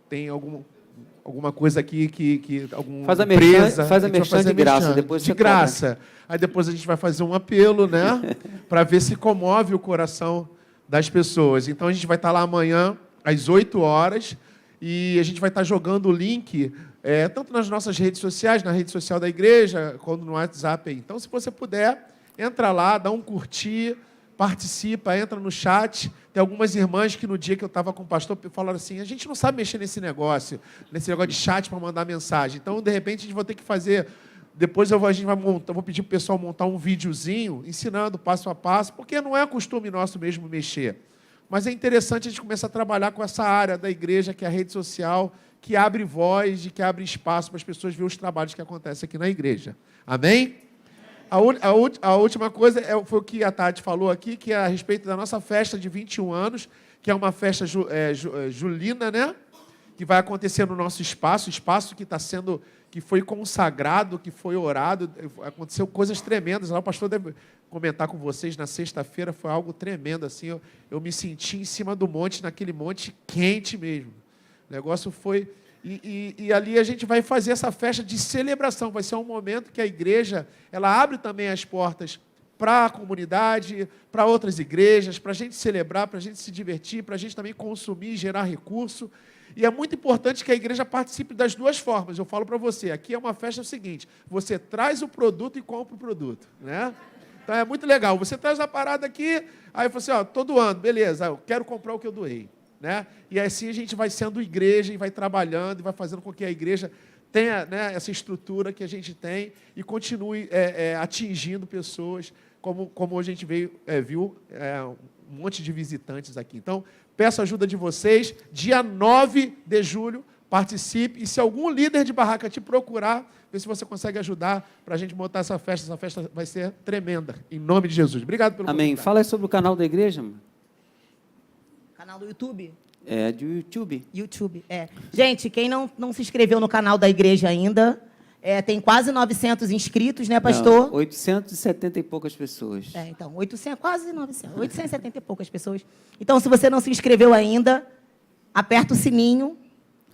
tem alguma coisa aqui que alguma faz a empresa... Faz a merchan de graça. Depois de graça. Aí depois a gente vai fazer um apelo, né? Para ver se comove o coração das pessoas. Então a gente vai estar lá amanhã, às 8 horas, e a gente vai estar jogando o link, tanto nas nossas redes sociais, na rede social da igreja, quanto no WhatsApp. Então, se você puder, entra lá, dá um curtir, participa, entra no chat. Tem algumas irmãs que no dia que eu estava com o pastor falaram assim, a gente não sabe mexer nesse negócio de chat para mandar mensagem. Então, de repente, a gente vai ter que fazer... Depois vou pedir para o pessoal montar um videozinho ensinando passo a passo, porque não é costume nosso mesmo mexer. Mas é interessante a gente começar a trabalhar com essa área da igreja, que é a rede social, que abre voz e que abre espaço para as pessoas verem os trabalhos que acontecem aqui na igreja. Amém? A última coisa foi o que a Tati falou aqui, que é a respeito da nossa festa de 21 anos, que é uma festa julina, né? Que vai acontecer no nosso espaço que foi consagrado, que foi orado, aconteceu coisas tremendas. Lá o pastor deve comentar com vocês, na sexta-feira foi algo tremendo, assim, eu me senti em cima do monte, naquele monte quente mesmo. O negócio foi... E ali a gente vai fazer essa festa de celebração, vai ser um momento que a igreja, ela abre também as portas para a comunidade, para outras igrejas, para a gente celebrar, para a gente se divertir, para a gente também consumir, gerar recurso. E é muito importante que a igreja participe das duas formas. Eu falo para você, aqui é uma festa seguinte, você traz o produto e compra o produto, né? Então é muito legal, você traz a parada aqui, aí você, estou doando, beleza, eu quero comprar o que eu doei, né? E assim a gente vai sendo igreja e vai trabalhando e vai fazendo com que a igreja tenha, né, essa estrutura que a gente tem e continue atingindo pessoas, como a gente viu um monte de visitantes aqui. Então, peço a ajuda de vocês. Dia 9 de julho, participe. E se algum líder de barraca te procurar, vê se você consegue ajudar para a gente montar essa festa. Essa festa vai ser tremenda. Em nome de Jesus. Obrigado pelo Amém. Fala aí sobre o canal da igreja, mano. Canal do YouTube? É, do YouTube. YouTube, é. Gente, quem não se inscreveu no canal da igreja ainda, tem quase 900 inscritos, né, pastor? Não, 870 e poucas pessoas. Então, 800, quase 900, 870 e poucas pessoas. Então, se você não se inscreveu ainda, aperta o sininho,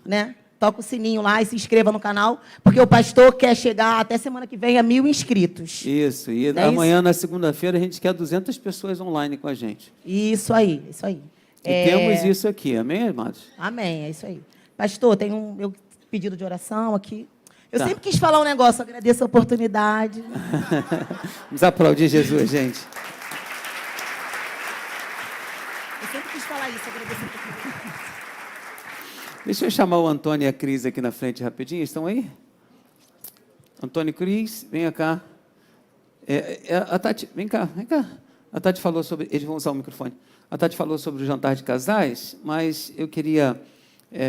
né? Toca o sininho lá e se inscreva no canal, porque o pastor quer chegar até semana que vem a 1000 inscritos. Isso, e amanhã, na segunda-feira, a gente quer 200 pessoas online com a gente. Isso aí, isso aí. E temos isso aqui, amém, amados? Amém, é isso aí. Pastor, tem meu pedido de oração aqui. Eu Tá. sempre quis falar um negócio, agradeço a oportunidade. Vamos aplaudir Jesus, gente. Eu sempre quis falar isso, agradeço a oportunidade. Deixa eu chamar o Antônio e a Cris aqui na frente rapidinho. Estão aí? Antônio e Cris, venha cá. A Tati, vem cá. A Tati falou sobre... Eles vão usar o microfone. A Tati falou sobre o jantar de casais, mas eu queria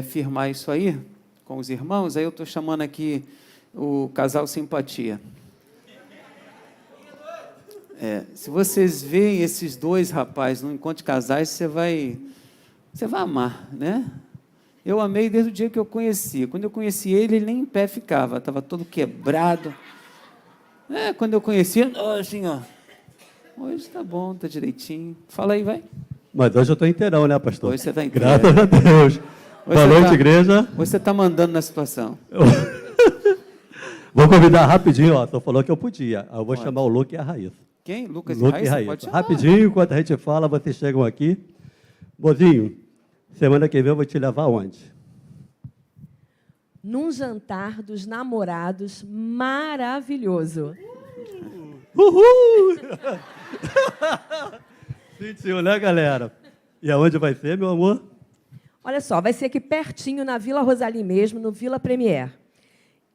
firmar isso aí com os irmãos. Aí eu estou chamando aqui o casal Simpatia. Se vocês veem esses dois rapazes no encontro de casais, você vai amar, né? Eu amei desde o dia que eu conheci. Quando eu conheci ele nem em pé ficava, estava todo quebrado. Quando eu conheci, assim, ó. Hoje está bom, está direitinho. Fala aí, vai. Mas hoje eu estou inteirão, né, pastor? Hoje você está inteiro. Graças a Deus. Boa noite, igreja. Hoje você está mandando na situação. Vou convidar rapidinho, ó. Só falou que eu podia. Eu vou chamar o Luke e a Raíssa. Quem? Lucas Luke e Raíssa? Pode Raíssa. chamar. Rapidinho, enquanto a gente fala, vocês chegam aqui. Bozinho, semana que vem eu vou te levar aonde? Num jantar dos namorados maravilhoso. Uhul! Sentiu, né, galera? E aonde vai ser, meu amor? Olha só, vai ser aqui pertinho, na Vila Rosali mesmo, no Vila Premier.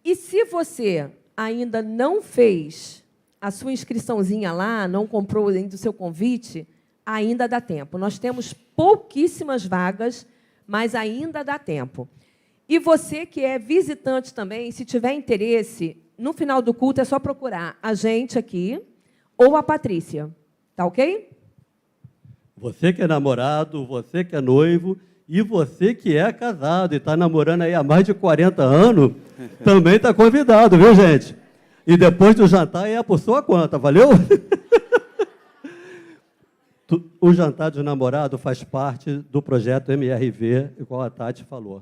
E se você ainda não fez a sua inscriçãozinha lá, não comprou ainda o seu convite, ainda dá tempo. Nós temos pouquíssimas vagas, mas ainda dá tempo. E você que é visitante também, se tiver interesse, no final do culto é só procurar a gente aqui ou a Patrícia. Tá ok? Você que é namorado, você que é noivo e você que é casado e está namorando aí há mais de 40 anos, também está convidado, viu, gente? E depois do jantar é por sua conta, valeu? O jantar de namorado faz parte do projeto MRV, igual a Tati falou.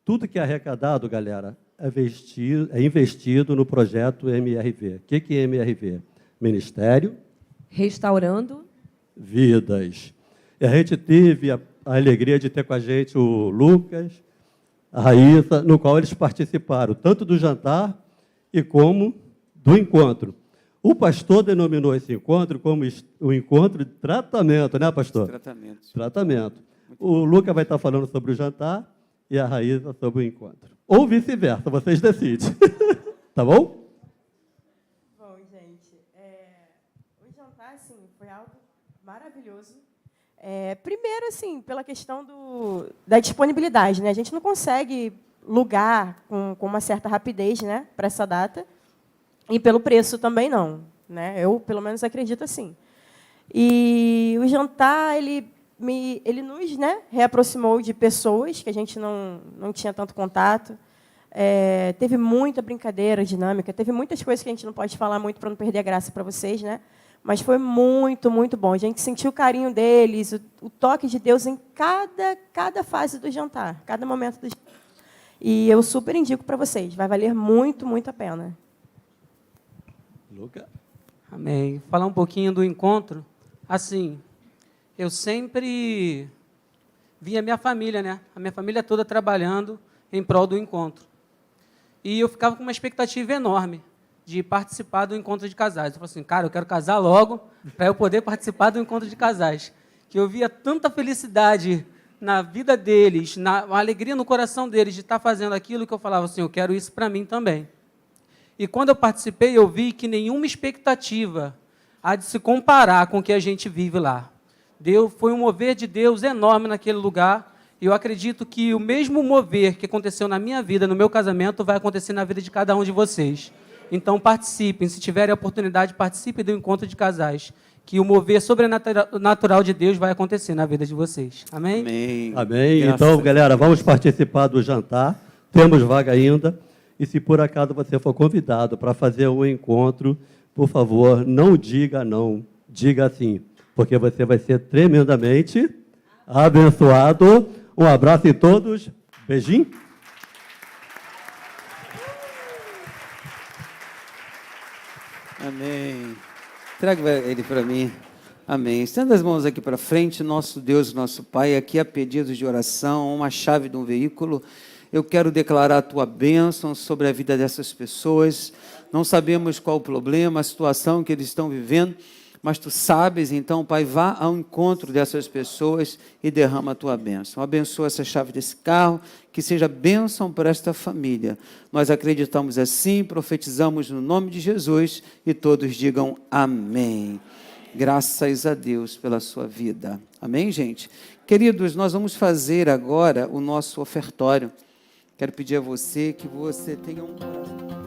Tudo que é arrecadado, galera, é investido no projeto MRV. O que é MRV? Ministério Restaurando Vidas. E a gente teve a alegria de ter com a gente o Lucas, a Raíssa, no qual eles participaram, tanto do jantar e como do encontro. O pastor denominou esse encontro como o encontro de tratamento, né, pastor? Tratamento. O Lucas vai estar falando sobre o jantar e a Raíssa sobre o encontro. Ou vice-versa, vocês decidem. Tá bom? Bom, gente, o jantar, assim, foi algo maravilhoso. Primeiro, assim, pela questão da disponibilidade, né? A gente não consegue lugar com uma certa rapidez, né, para essa data. E pelo preço também não, né? Eu, pelo menos, acredito assim. E o jantar, ele nos, né, reaproximou de pessoas que a gente não tinha tanto contato. Teve muita brincadeira, dinâmica, teve muitas coisas que a gente não pode falar muito para não perder a graça para vocês, né? Mas foi muito, muito bom. A gente sentiu o carinho deles, o toque de Deus em cada fase do jantar, cada momento do jantar. E eu super indico para vocês, vai valer muito, muito a pena. Lucas? Amém. Falar um pouquinho do encontro. Assim, eu sempre vi a minha família, né? A minha família toda trabalhando em prol do encontro. E eu ficava com uma expectativa enorme de participar do encontro de casais. Eu falei assim, cara, eu quero casar logo para eu poder participar do encontro de casais. Que eu via tanta felicidade na vida deles, na alegria no coração deles de estar fazendo aquilo que eu falava assim, eu quero isso para mim também. E quando eu participei, eu vi que nenhuma expectativa há de se comparar com o que a gente vive lá. Foi um mover de Deus enorme naquele lugar. E eu acredito que o mesmo mover que aconteceu na minha vida, no meu casamento, vai acontecer na vida de cada um de vocês. Então participem, se tiverem a oportunidade, participem do encontro de casais, que o mover sobrenatural de Deus vai acontecer na vida de vocês. Amém? Amém. Amém. Graças Então, a Deus. galera, vamos participar do jantar. Temos vaga ainda. E se por acaso você for convidado para fazer um encontro, por favor, não diga não, diga sim, porque você vai ser tremendamente abençoado. Um abraço em todos. Beijinho. Amém. Traga ele para mim. Amém. Estenda as mãos aqui para frente. Nosso Deus, nosso Pai, aqui a pedidos de oração, uma chave de um veículo. Eu quero declarar a tua bênção sobre a vida dessas pessoas. Não sabemos qual o problema, a situação que eles estão vivendo, mas tu sabes, então, Pai, vá ao encontro dessas pessoas e derrama a tua bênção. Abençoa essa chave desse carro, que seja bênção para esta família. Nós acreditamos assim, profetizamos no nome de Jesus e todos digam amém. Graças a Deus pela sua vida. Amém, gente? Queridos, nós vamos fazer agora o nosso ofertório. Quero pedir a você que você tenha um coração.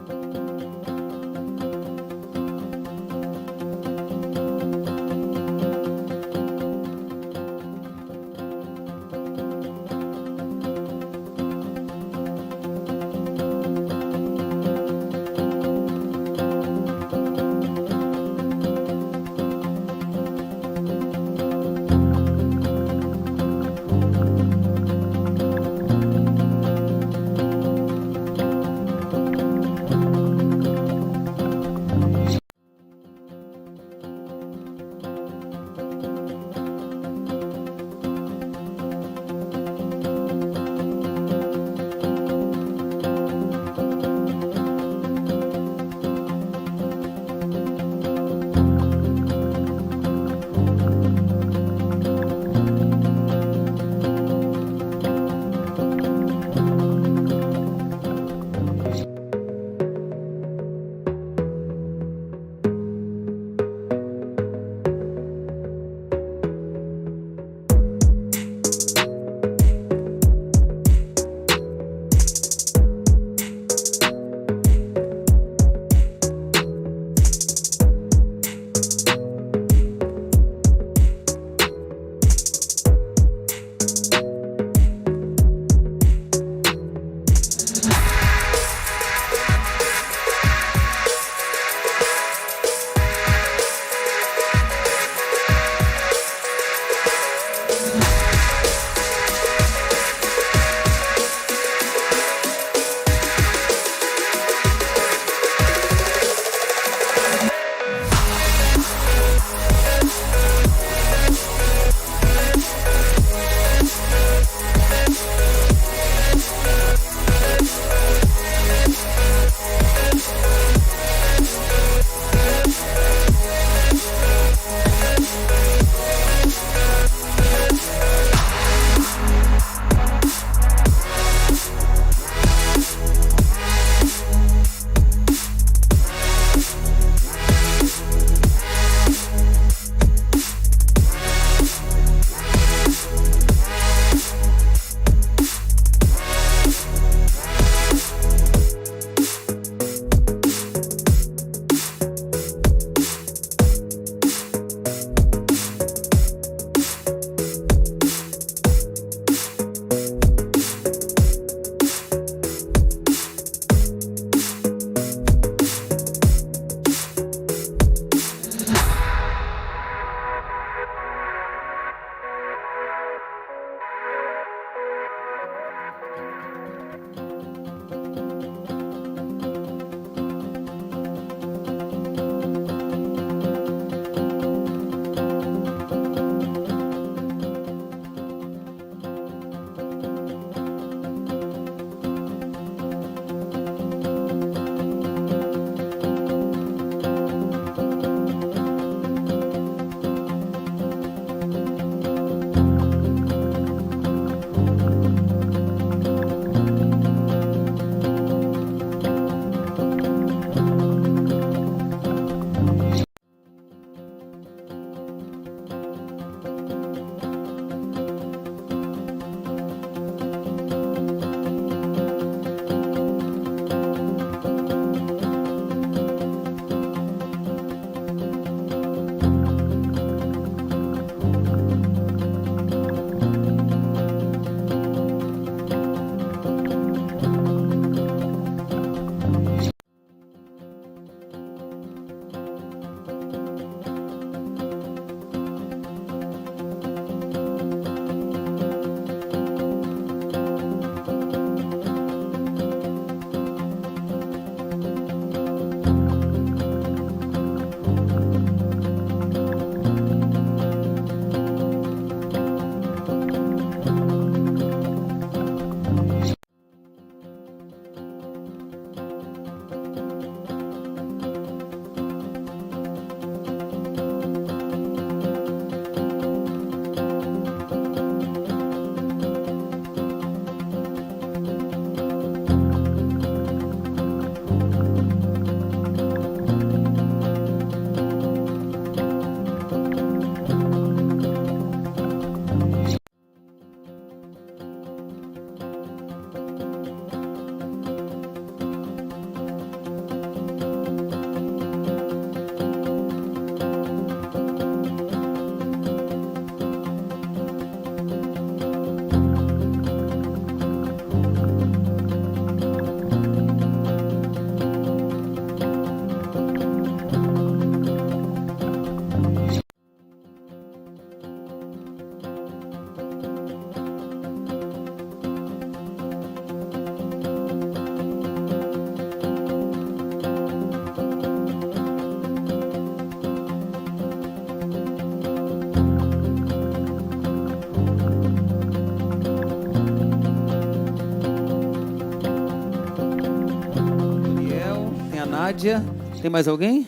Nádia. Tem mais alguém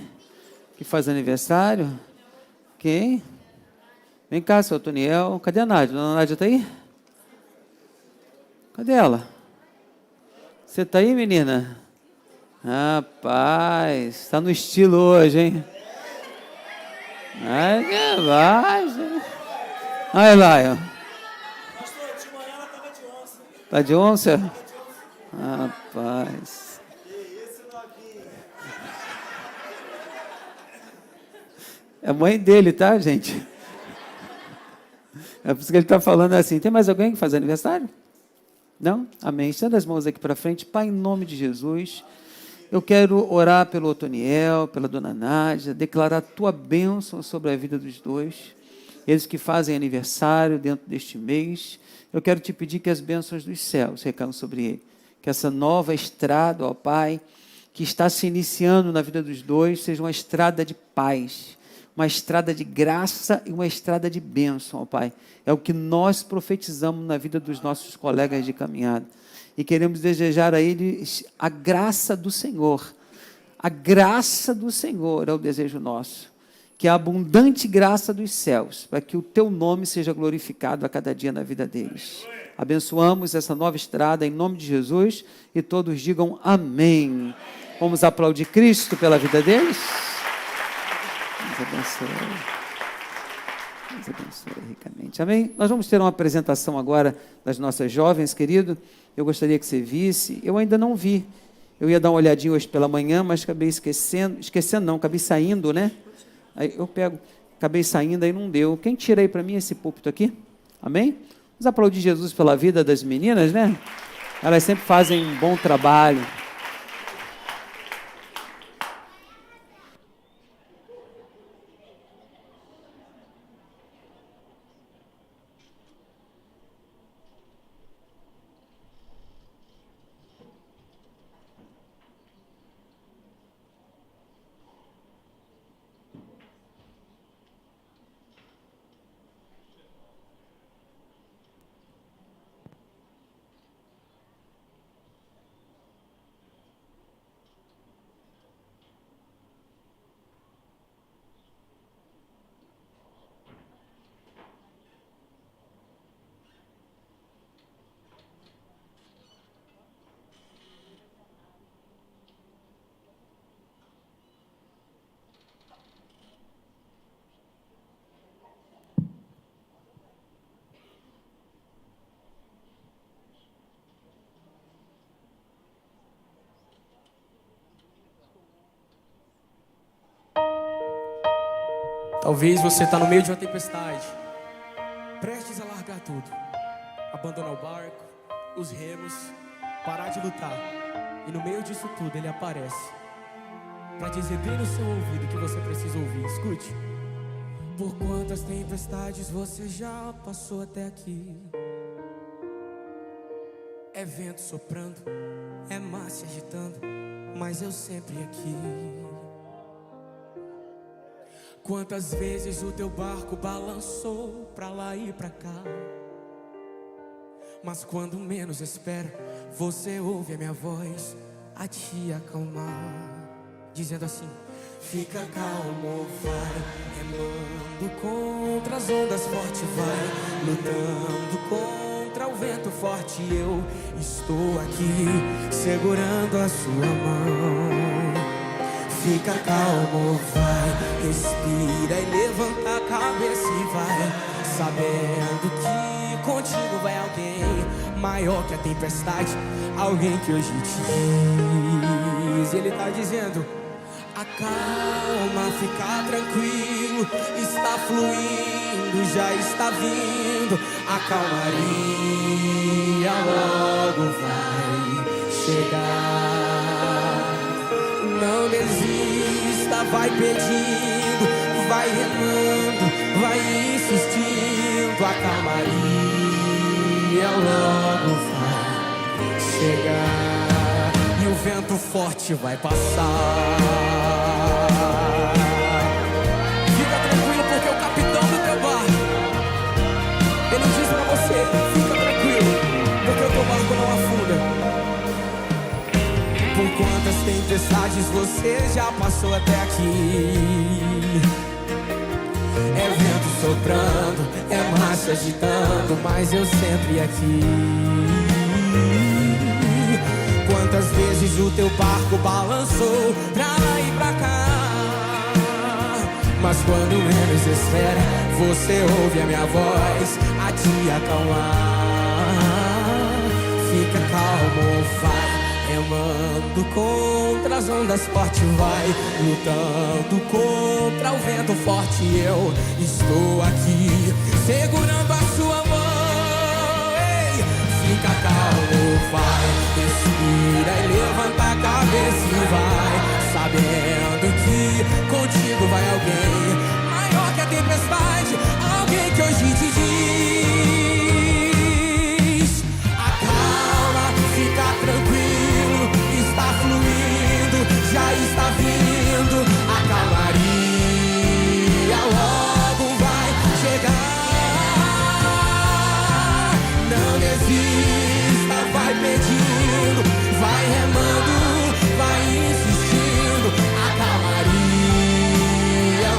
que faz aniversário? Quem? Vem cá, seu Otoniel. Cadê a Nádia? Dona Nádia está aí? Cadê ela? Você está aí, menina? Rapaz, está no estilo hoje, hein? Ai, que vai. Olha lá, ó. Tá de onça? Rapaz. É a mãe dele, tá, gente? É por isso que ele está falando assim. Tem mais alguém que faz aniversário? Não? Amém. Estenda as mãos aqui para frente. Pai, em nome de Jesus, eu quero orar pelo Otoniel, pela Dona Nádia, declarar a tua bênção sobre a vida dos dois, eles que fazem aniversário dentro deste mês. Eu quero te pedir que as bênçãos dos céus recaiam sobre ele, que essa nova estrada, ó Pai, que está se iniciando na vida dos dois, seja uma estrada de paz, uma estrada de graça e uma estrada de bênção, ó Pai. É o que nós profetizamos na vida dos nossos colegas de caminhada. E queremos desejar a eles a graça do Senhor. A graça do Senhor é o desejo nosso. Que a abundante graça dos céus, para que o teu nome seja glorificado a cada dia na vida deles. Abençoamos essa nova estrada em nome de Jesus e todos digam amém. Vamos aplaudir Cristo pela vida deles? Deus abençoe. Deus abençoe ricamente. Amém? Nós vamos ter uma apresentação agora das nossas jovens, querido. Eu gostaria que você visse. Eu ainda não vi. Eu ia dar uma olhadinha hoje pela manhã, mas acabei acabei saindo, né? Aí eu acabei saindo, aí não deu. Quem tira aí para mim esse púlpito aqui? Amém? Vamos aplaudir Jesus pela vida das meninas, né? Elas sempre fazem um bom trabalho. Talvez você está no meio de uma tempestade, prestes a largar tudo, abandonar o barco, os remos, parar de lutar. E no meio disso tudo ele aparece para dizer bem no seu ouvido que você precisa ouvir. Escute. Por quantas tempestades você já passou até aqui? É vento soprando, é mar se agitando, mas eu sempre aqui. Quantas vezes o teu barco balançou pra lá e pra cá, mas quando menos espera, você ouve a minha voz a te acalmar, dizendo assim: fica calmo, vai remando contra as ondas forte, vai lutando contra o vento forte. Eu estou aqui segurando a sua mão. Fica calmo, vai, respira e levanta a cabeça e vai, sabendo que contigo vai alguém maior que a tempestade, alguém que hoje te diz. Ele tá dizendo: acalma, fica tranquilo, está fluindo, já está vindo, a calmaria logo vai chegar. Não desista, vai pedindo, vai remando, vai insistindo, a calmaria logo vai chegar e o vento forte vai passar. Fica tranquilo, porque o capitão do teu barco, ele diz pra você: fica tranquilo, porque o teu barco não afunda. Por quantas tempestades vezes você já passou até aqui. É vento soprando, é marcha agitando, mas eu sempre aqui. Quantas vezes o teu barco balançou pra lá e pra cá, mas quando menos espera, você ouve a minha voz a te acalmar. Fica calmo, vai remando contra as ondas forte, vai lutando contra o vento forte. Eu estou aqui segurando a sua mão. Ei, fica calmo, vai, respira e levanta a cabeça e vai, sabendo que contigo vai alguém maior que a tempestade, alguém que hoje te diz: acalma, fica tranquilo, está fluindo, já está vindo, a calmaria logo vai chegar. Não desista, vai pedindo, vai remando, vai insistindo, a calmaria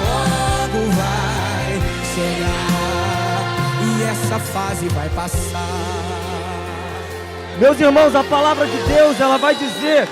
logo vai chegar e essa fase vai passar. Meus irmãos, a palavra de Deus, ela vai dizer,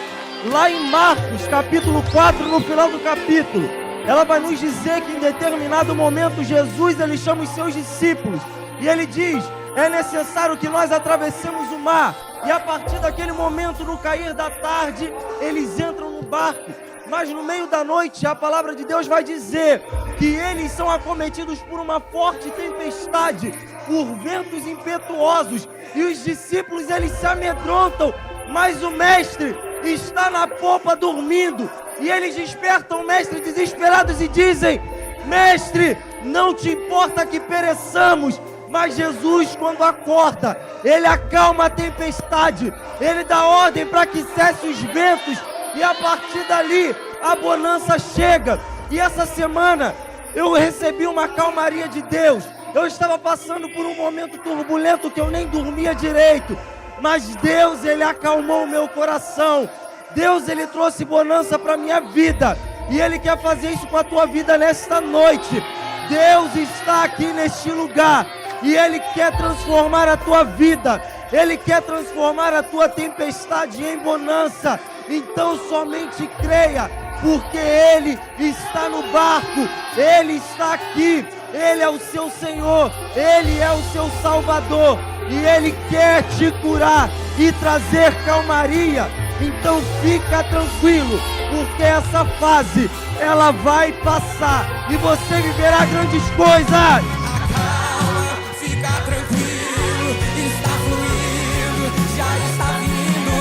lá em Marcos, capítulo 4, no final do capítulo, ela vai nos dizer que em determinado momento Jesus, ele chama os seus discípulos e ele diz: é necessário que nós atravessemos o mar. E a partir daquele momento, no cair da tarde, eles entram no barco. Mas no meio da noite, a palavra de Deus vai dizer que eles são acometidos por uma forte tempestade, por ventos impetuosos. E os discípulos, eles se amedrontam, mas o mestre está na popa dormindo. E eles despertam o mestre desesperados e dizem: mestre, não te importa que pereçamos. Mas Jesus, quando acorda, ele acalma a tempestade, ele dá ordem para que cesse os ventos, e a partir dali a bonança chega. E essa semana eu recebi uma calmaria de Deus. Eu estava passando por um momento turbulento que eu nem dormia direito, mas Deus, ele acalmou o meu coração. Deus, ele trouxe bonança para minha vida, e ele quer fazer isso com a tua vida nesta noite. Deus está aqui neste lugar e ele quer transformar a tua vida. Ele quer transformar a tua tempestade em bonança. Então somente creia, porque ele está no barco, ele está aqui, ele é o seu Senhor, ele é o seu Salvador, e ele quer te curar e trazer calmaria. Então fica tranquilo, porque essa fase ela vai passar e você viverá grandes coisas. Acalma, fica tranquilo, está fluindo, já está vindo,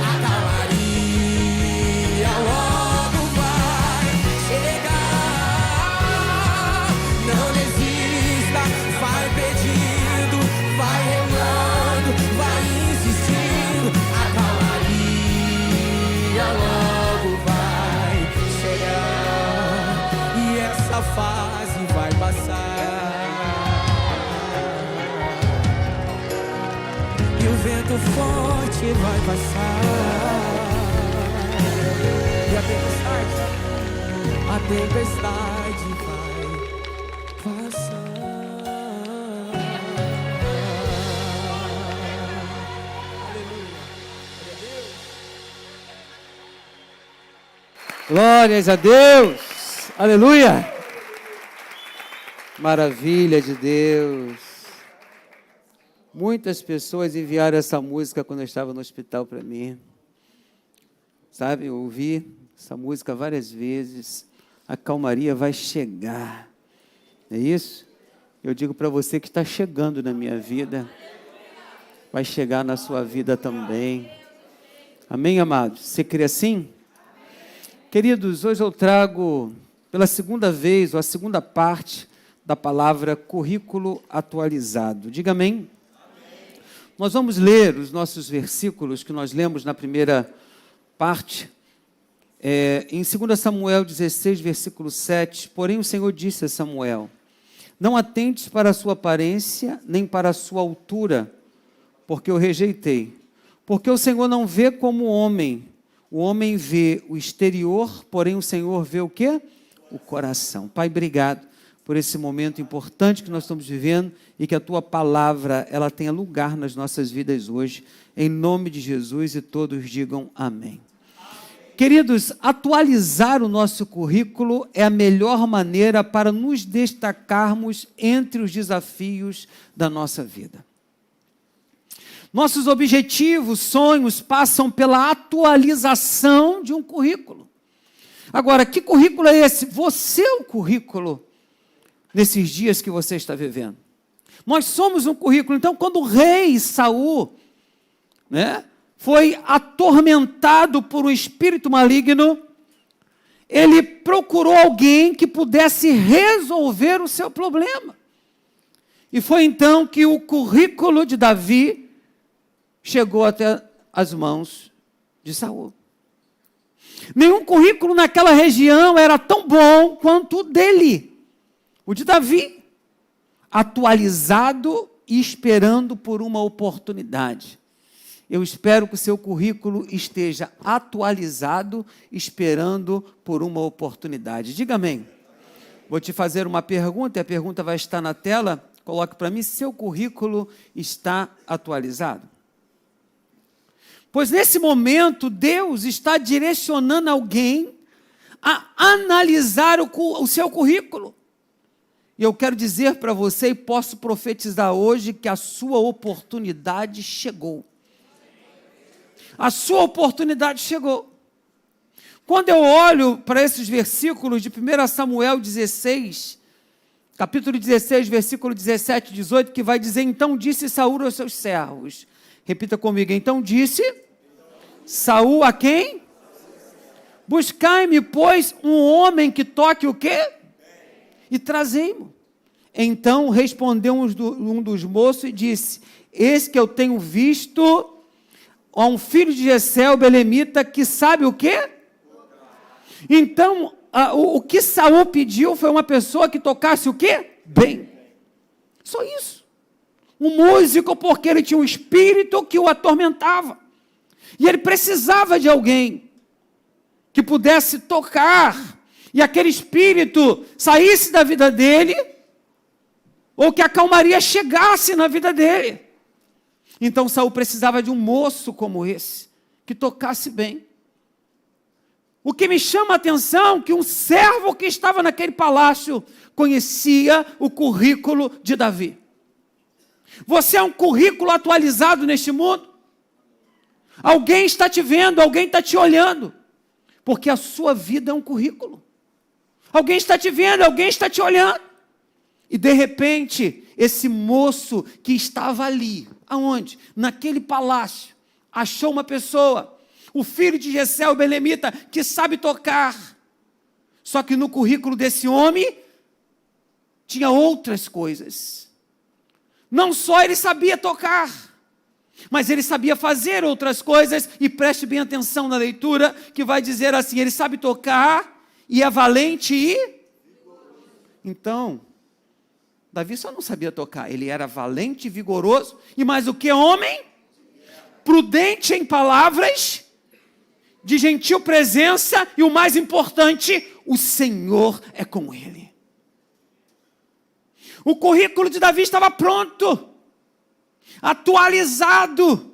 a calmaria logo vai chegar. Não desista, vai pedindo, vai remando, vai insistindo, a calmaria logo vai chegar e essa fase vai passar. E o vento forte vai passar. E a tempestade vai passar. Glórias a Deus! Aleluia! Maravilha de Deus! Muitas pessoas enviaram essa música quando eu estava no hospital para mim. Sabe, eu ouvi essa música várias vezes. A calmaria vai chegar. É isso? Eu digo para você que está chegando na minha vida. Vai chegar na sua vida também. Amém, amados? Você crê assim? Queridos, hoje eu trago pela segunda vez, ou a segunda parte da palavra currículo atualizado. Diga amém. Nós vamos ler os nossos versículos que nós lemos na primeira parte, em 2 Samuel 16, versículo 7. Porém o Senhor disse a Samuel: não atentes para a sua aparência, nem para a sua altura, porque eu rejeitei. Porque o Senhor não vê como homem, O homem vê o exterior, porém o Senhor vê o quê? O coração. Pai, obrigado por esse momento importante que nós estamos vivendo e que a Tua palavra, ela tenha lugar nas nossas vidas hoje. Em nome de Jesus, e todos digam amém. Queridos, atualizar o nosso currículo é a melhor maneira para nos destacarmos entre os desafios da nossa vida. Nossos objetivos, sonhos passam pela atualização de um currículo. Agora, que currículo é esse? Você é o currículo nesses dias que você está vivendo. Nós somos um currículo. Então, quando o rei Saul, foi atormentado por um espírito maligno, ele procurou alguém que pudesse resolver o seu problema. E foi então que o currículo de Davi chegou até as mãos de Saul. Nenhum currículo naquela região era tão bom quanto o dele, o de Davi, atualizado e esperando por uma oportunidade. Eu espero que o seu currículo esteja atualizado, esperando por uma oportunidade. Diga amém. Vou te fazer uma pergunta, e a pergunta vai estar na tela. Coloque para mim, seu currículo está atualizado? Pois nesse momento, Deus está direcionando alguém a analisar o seu currículo. E eu quero dizer para você, e posso profetizar hoje, que a sua oportunidade chegou. A sua oportunidade chegou. Quando eu olho para esses versículos de 1 Samuel 16, capítulo 16, versículo 17 e 18, que vai dizer, então disse Saul aos seus servos. Repita comigo, então disse Saul a quem? Buscai-me, pois, um homem que toque o quê? E trazei-mo. Então respondeu um dos moços e disse, eis que eu tenho visto a um filho de Jessé, o belemita, que sabe o quê? Então, o que Saul pediu foi uma pessoa que tocasse o quê? Bem. Só isso. Um músico, porque ele tinha um espírito que o atormentava. E ele precisava de alguém que pudesse tocar, e aquele espírito saísse da vida dele, ou que a calmaria chegasse na vida dele. Então Saul precisava de um moço como esse, que tocasse bem. O que me chama a atenção é que um servo que estava naquele palácio conhecia o currículo de Davi. Você é um currículo atualizado neste mundo? Alguém está te vendo, alguém está te olhando, porque a sua vida é um currículo. Alguém está te vendo, alguém está te olhando. E de repente, esse moço que estava ali, aonde? Naquele palácio, achou uma pessoa, o filho de Jessé, o belemita, que sabe tocar. Só que no currículo desse homem, tinha outras coisas. Não só ele sabia tocar, mas ele sabia fazer outras coisas, e preste bem atenção na leitura, que vai dizer assim, ele sabe tocar, e é valente e... Então, Davi só não sabia tocar, ele era valente e vigoroso, e mais o que homem? Prudente em palavras, de gentil presença, e o mais importante, o Senhor é com ele. O currículo de Davi estava pronto, atualizado.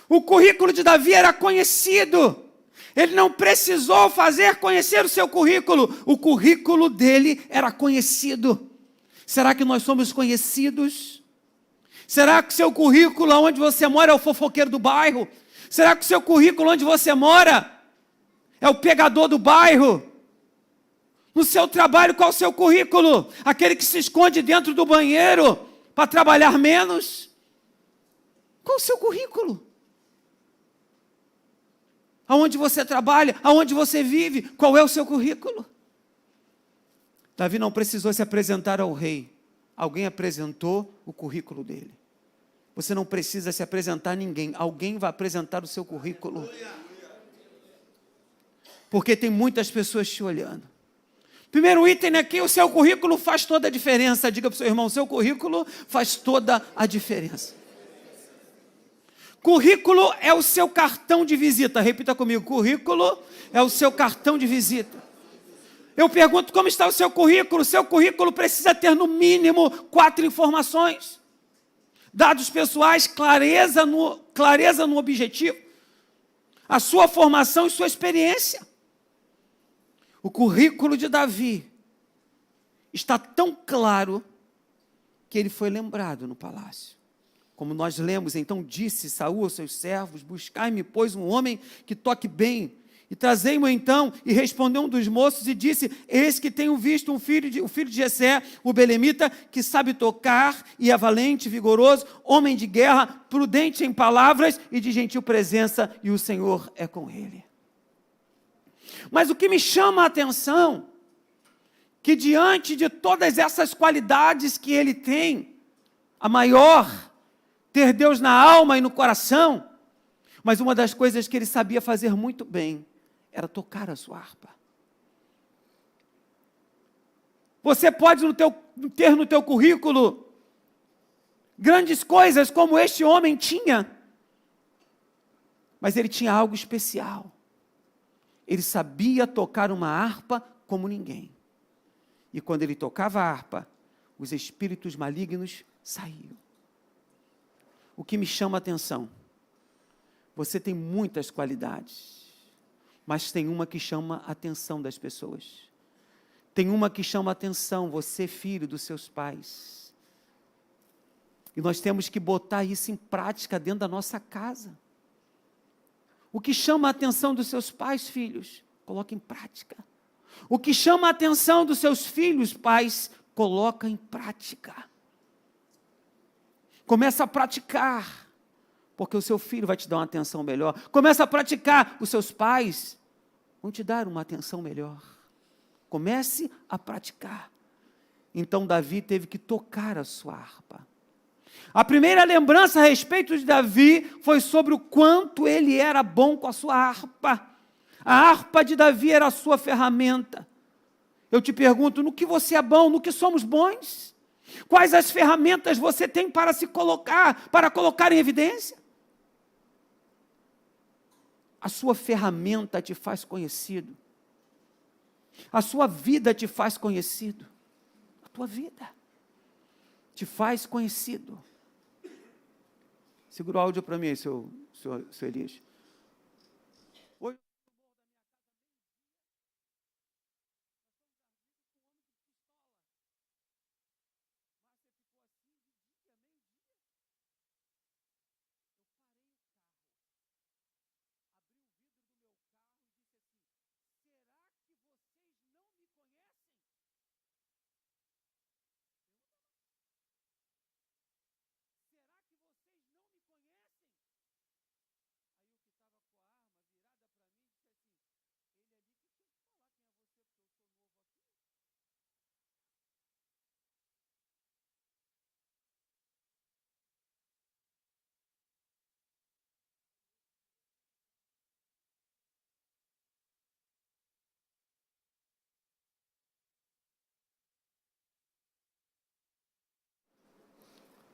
O currículo de Davi era conhecido. Ele não precisou fazer conhecer o seu currículo. O currículo dele era conhecido. Será que nós somos conhecidos? Será que o seu currículo onde você mora é o fofoqueiro do bairro? Será que o seu currículo onde você mora é o pegador do bairro? No seu trabalho, qual é o seu currículo? Aquele que se esconde dentro do banheiro para trabalhar menos? Qual é o seu currículo? Aonde você trabalha? Aonde você vive? Qual é o seu currículo? Davi não precisou se apresentar ao rei. Alguém apresentou o currículo dele. Você não precisa se apresentar a ninguém. Alguém vai apresentar o seu currículo. Porque tem muitas pessoas te olhando. Primeiro item aqui, o seu currículo faz toda a diferença. Diga para o seu irmão, o seu currículo faz toda a diferença. Currículo é o seu cartão de visita. Repita comigo, currículo é o seu cartão de visita. Eu pergunto, como está o seu currículo? O seu currículo precisa ter no mínimo 4 informações. Dados pessoais, clareza no objetivo, a sua formação e sua experiência. O currículo de Davi está tão claro que ele foi lembrado no palácio. Como nós lemos, então disse Saul aos seus servos, buscai-me, pois, um homem que toque bem. E trazei-mo então, e respondeu um dos moços e disse, eis que tenho visto o filho de Jessé, o belemita, que sabe tocar, e é valente, vigoroso, homem de guerra, prudente em palavras e de gentil presença, e o Senhor é com ele. Mas o que me chama a atenção, que diante de todas essas qualidades que ele tem, a maior, ter Deus na alma e no coração, mas uma das coisas que ele sabia fazer muito bem, era tocar a sua harpa. Você pode ter no teu currículo grandes coisas como este homem tinha, mas ele tinha algo especial. Ele sabia tocar uma harpa como ninguém. E quando ele tocava a harpa, os espíritos malignos saíam. O que me chama a atenção, você tem muitas qualidades, mas tem uma que chama a atenção das pessoas. Tem uma que chama a atenção, você, filho dos seus pais. E nós temos que botar isso em prática dentro da nossa casa. O que chama a atenção dos seus pais, filhos, coloca em prática. O que chama a atenção dos seus filhos, pais, coloca em prática. Começa a praticar, porque o seu filho vai te dar uma atenção melhor. Começa a praticar, os seus pais vão te dar uma atenção melhor. Comece a praticar. Então Davi teve que tocar a sua harpa. A primeira lembrança a respeito de Davi foi sobre o quanto ele era bom com a sua harpa. A harpa de Davi era a sua ferramenta. Eu te pergunto, no que você é bom, no que somos bons? Quais as ferramentas você tem para se colocar, para colocar em evidência? A sua ferramenta te faz conhecido. A sua vida te faz conhecido. A tua vida te faz conhecido. Segura o áudio para mim, seu Elias. Hoje...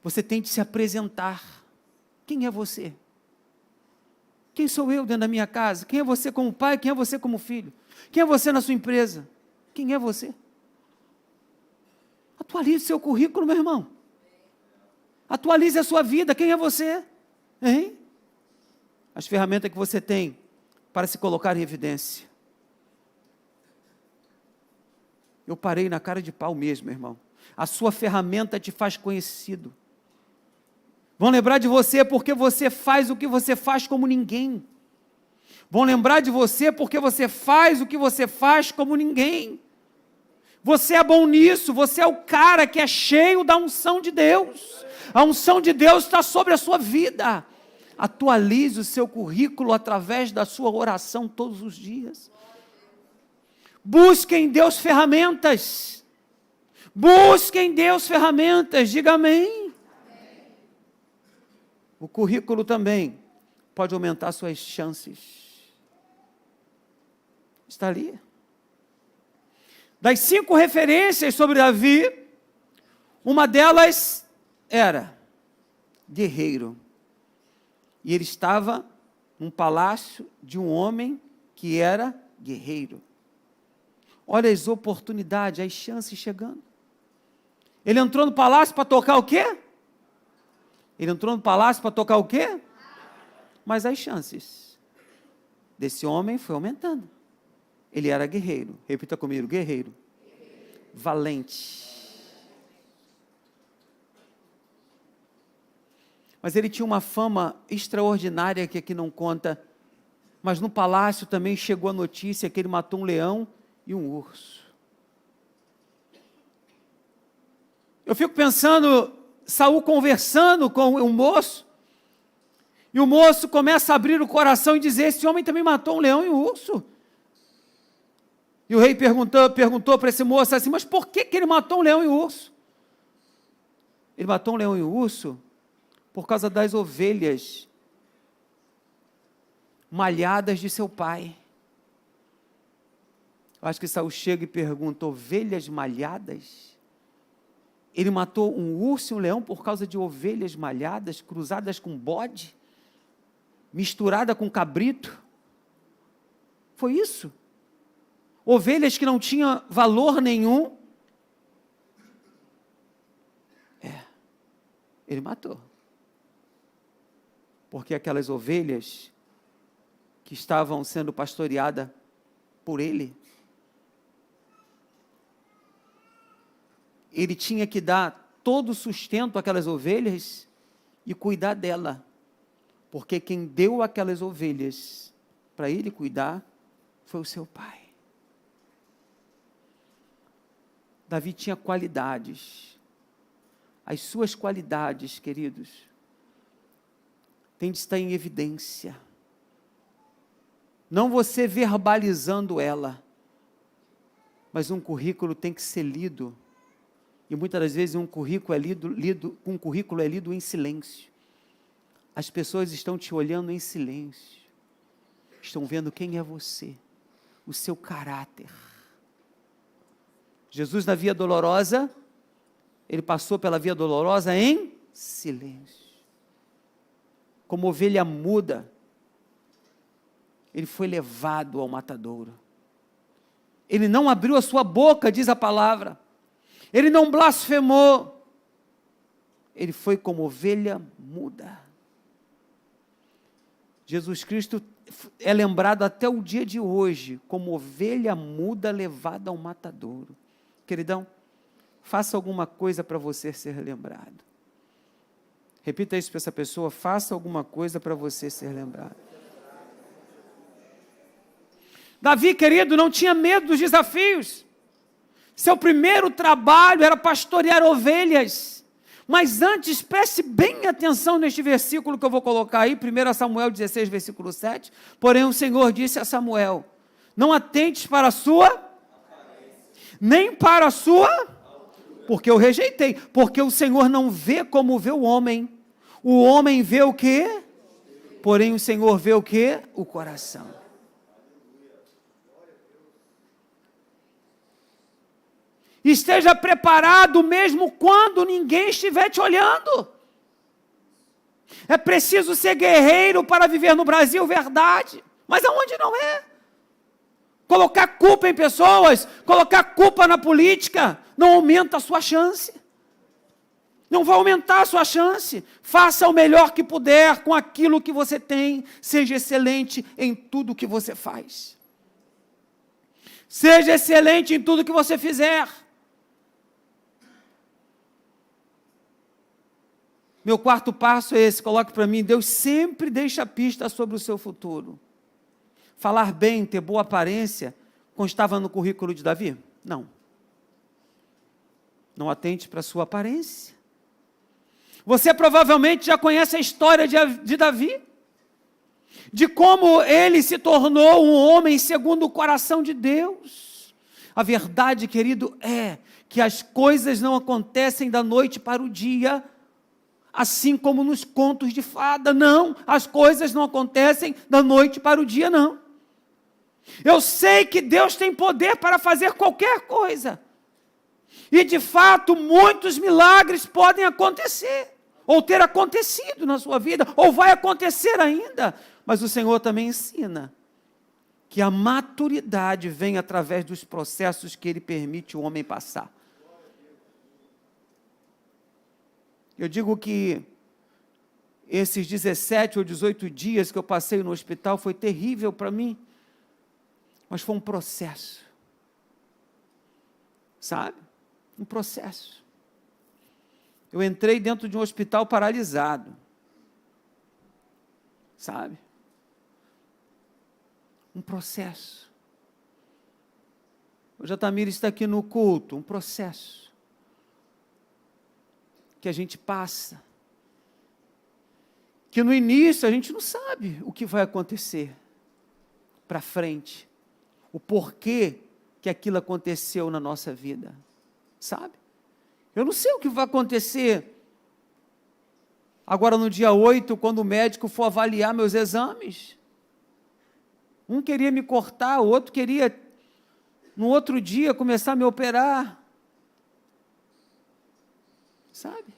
Você tem de se apresentar. Quem é você? Quem sou eu dentro da minha casa? Quem é você como pai? Quem é você como filho? Quem é você na sua empresa? Quem é você? Atualize seu currículo, meu irmão. Atualize a sua vida. Quem é você? Hein? As ferramentas que você tem para se colocar em evidência. Eu parei na cara de pau mesmo, meu irmão. A sua ferramenta te faz conhecido. Vão lembrar de você porque você faz o que você faz como ninguém. Vão lembrar de você porque você faz o que você faz como ninguém. Você é bom nisso, você é o cara que é cheio da unção de Deus. A unção de Deus está sobre a sua vida. Atualize o seu currículo através da sua oração todos os dias. Busque em Deus ferramentas. Busque em Deus ferramentas. Diga amém. O currículo também pode aumentar suas chances. Está ali. Das 5 referências sobre Davi, uma delas era guerreiro. E ele estava num palácio de um homem que era guerreiro. Olha as oportunidades, as chances chegando. Ele entrou no palácio para tocar o quê? Ele entrou no palácio para tocar o quê? Mas as chances desse homem foi aumentando. Ele era guerreiro. Repita comigo, guerreiro. Valente. Mas ele tinha uma fama extraordinária que aqui não conta. Mas no palácio também chegou a notícia que ele matou um leão e um urso. Eu fico pensando, Saul conversando com o moço, e o moço começa a abrir o coração e dizer, esse homem também matou um leão e um urso. E o rei perguntou para esse moço assim, mas por que ele matou um leão e um urso? Ele matou um leão e um urso por causa das ovelhas malhadas de seu pai. Eu acho que Saul chega e pergunta, ovelhas malhadas? Ele matou um urso e um leão por causa de ovelhas malhadas, cruzadas com bode, misturada com cabrito? Foi isso? Ovelhas que não tinham valor nenhum? Ele matou. Porque aquelas ovelhas que estavam sendo pastoreadas por ele, ele tinha que dar todo o sustento àquelas ovelhas e cuidar dela, porque quem deu aquelas ovelhas para ele cuidar foi o seu pai. Davi tinha qualidades. As suas qualidades, queridos, têm de estar em evidência. Não você verbalizando ela, mas um currículo tem que ser lido. E muitas das vezes um currículo é lido em silêncio. As pessoas estão te olhando em silêncio. Estão vendo quem é você, o seu caráter. Jesus na Via Dolorosa, ele passou pela Via Dolorosa em silêncio. Como ovelha muda, ele foi levado ao matadouro. Ele não abriu a sua boca, diz a palavra. Ele não blasfemou. Ele foi como ovelha muda. Jesus Cristo é lembrado até o dia de hoje como ovelha muda levada ao matadouro. Queridão, faça alguma coisa para você ser lembrado. Repita isso para essa pessoa, faça alguma coisa para você ser lembrado. Davi, querido, não tinha medo dos desafios. Seu primeiro trabalho era pastorear ovelhas. Mas antes, preste bem atenção neste versículo que eu vou colocar aí, 1 Samuel 16, versículo 7. Porém, o Senhor disse a Samuel, não atentes para a sua, nem para a sua, porque eu rejeitei. Porque o Senhor não vê como vê o homem vê o quê? Porém, o Senhor vê o quê? O coração. Esteja preparado mesmo quando ninguém estiver te olhando. É preciso ser guerreiro para viver no Brasil, verdade. Mas aonde não é? Colocar culpa em pessoas, colocar culpa na política, não aumenta a sua chance. Não vai aumentar a sua chance. Faça o melhor que puder com aquilo que você tem. Seja excelente em tudo que você faz. Seja excelente em tudo que você fizer. Meu quarto passo é esse, coloque para mim, Deus sempre deixa pista sobre o seu futuro. Falar bem, ter boa aparência, constava no currículo de Davi? Não. Não atente para a sua aparência. Você provavelmente já conhece a história de Davi, de como ele se tornou um homem segundo o coração de Deus. A verdade, querido, é que as coisas não acontecem da noite para o dia, assim como nos contos de fada. Não, as coisas não acontecem da noite para o dia, não. Eu sei que Deus tem poder para fazer qualquer coisa. E de fato, muitos milagres podem acontecer. ou ter acontecido na sua vida, ou vai acontecer ainda. Mas o Senhor também ensina que a maturidade vem através dos processos que Ele permite o homem passar. Eu digo que esses 17 ou 18 dias que eu passei no hospital foi terrível para mim, mas foi um processo, sabe? Um processo. Eu entrei dentro de um hospital paralisado, sabe? Um processo. O Jatamir está aqui no culto, um processo que a gente passa, que no início a gente não sabe o que vai acontecer para frente, o porquê que aquilo aconteceu na nossa vida, sabe? Eu não sei o que vai acontecer agora no dia 8, quando o médico for avaliar meus exames. Um queria me cortar, o outro queria, no outro dia, começar a me operar. Sabe?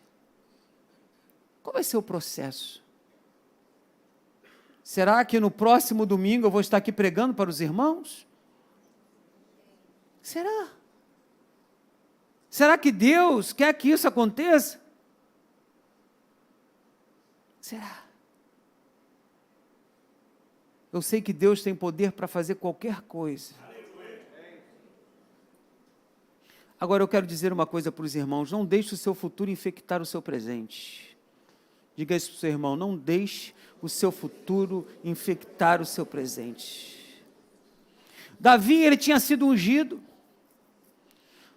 Qual vai ser o processo? Será que no próximo domingo eu vou estar aqui pregando para os irmãos? Será? Será que Deus quer que isso aconteça? Será? Eu sei que Deus tem poder para fazer qualquer coisa. Agora eu quero dizer uma coisa para os irmãos: não deixe o seu futuro infectar o seu presente. Diga isso para o seu irmão: não deixe o seu futuro infectar o seu presente. Davi, ele tinha sido ungido,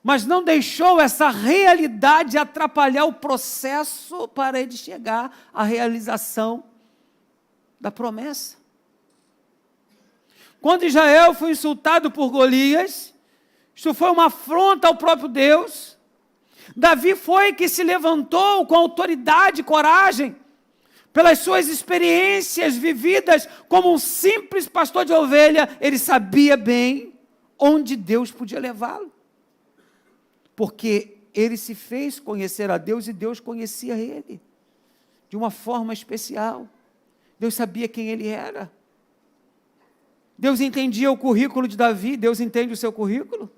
mas não deixou essa realidade atrapalhar o processo para ele chegar à realização da promessa. Quando Israel foi insultado por Golias, isso foi uma afronta ao próprio Deus. Davi foi que se levantou com autoridade e coragem, pelas suas experiências vividas como um simples pastor de ovelha. Ele sabia bem onde Deus podia levá-lo, porque ele se fez conhecer a Deus e Deus conhecia ele de uma forma especial. Deus sabia quem ele era. Deus entendia o currículo de Davi. Deus entende o seu currículo?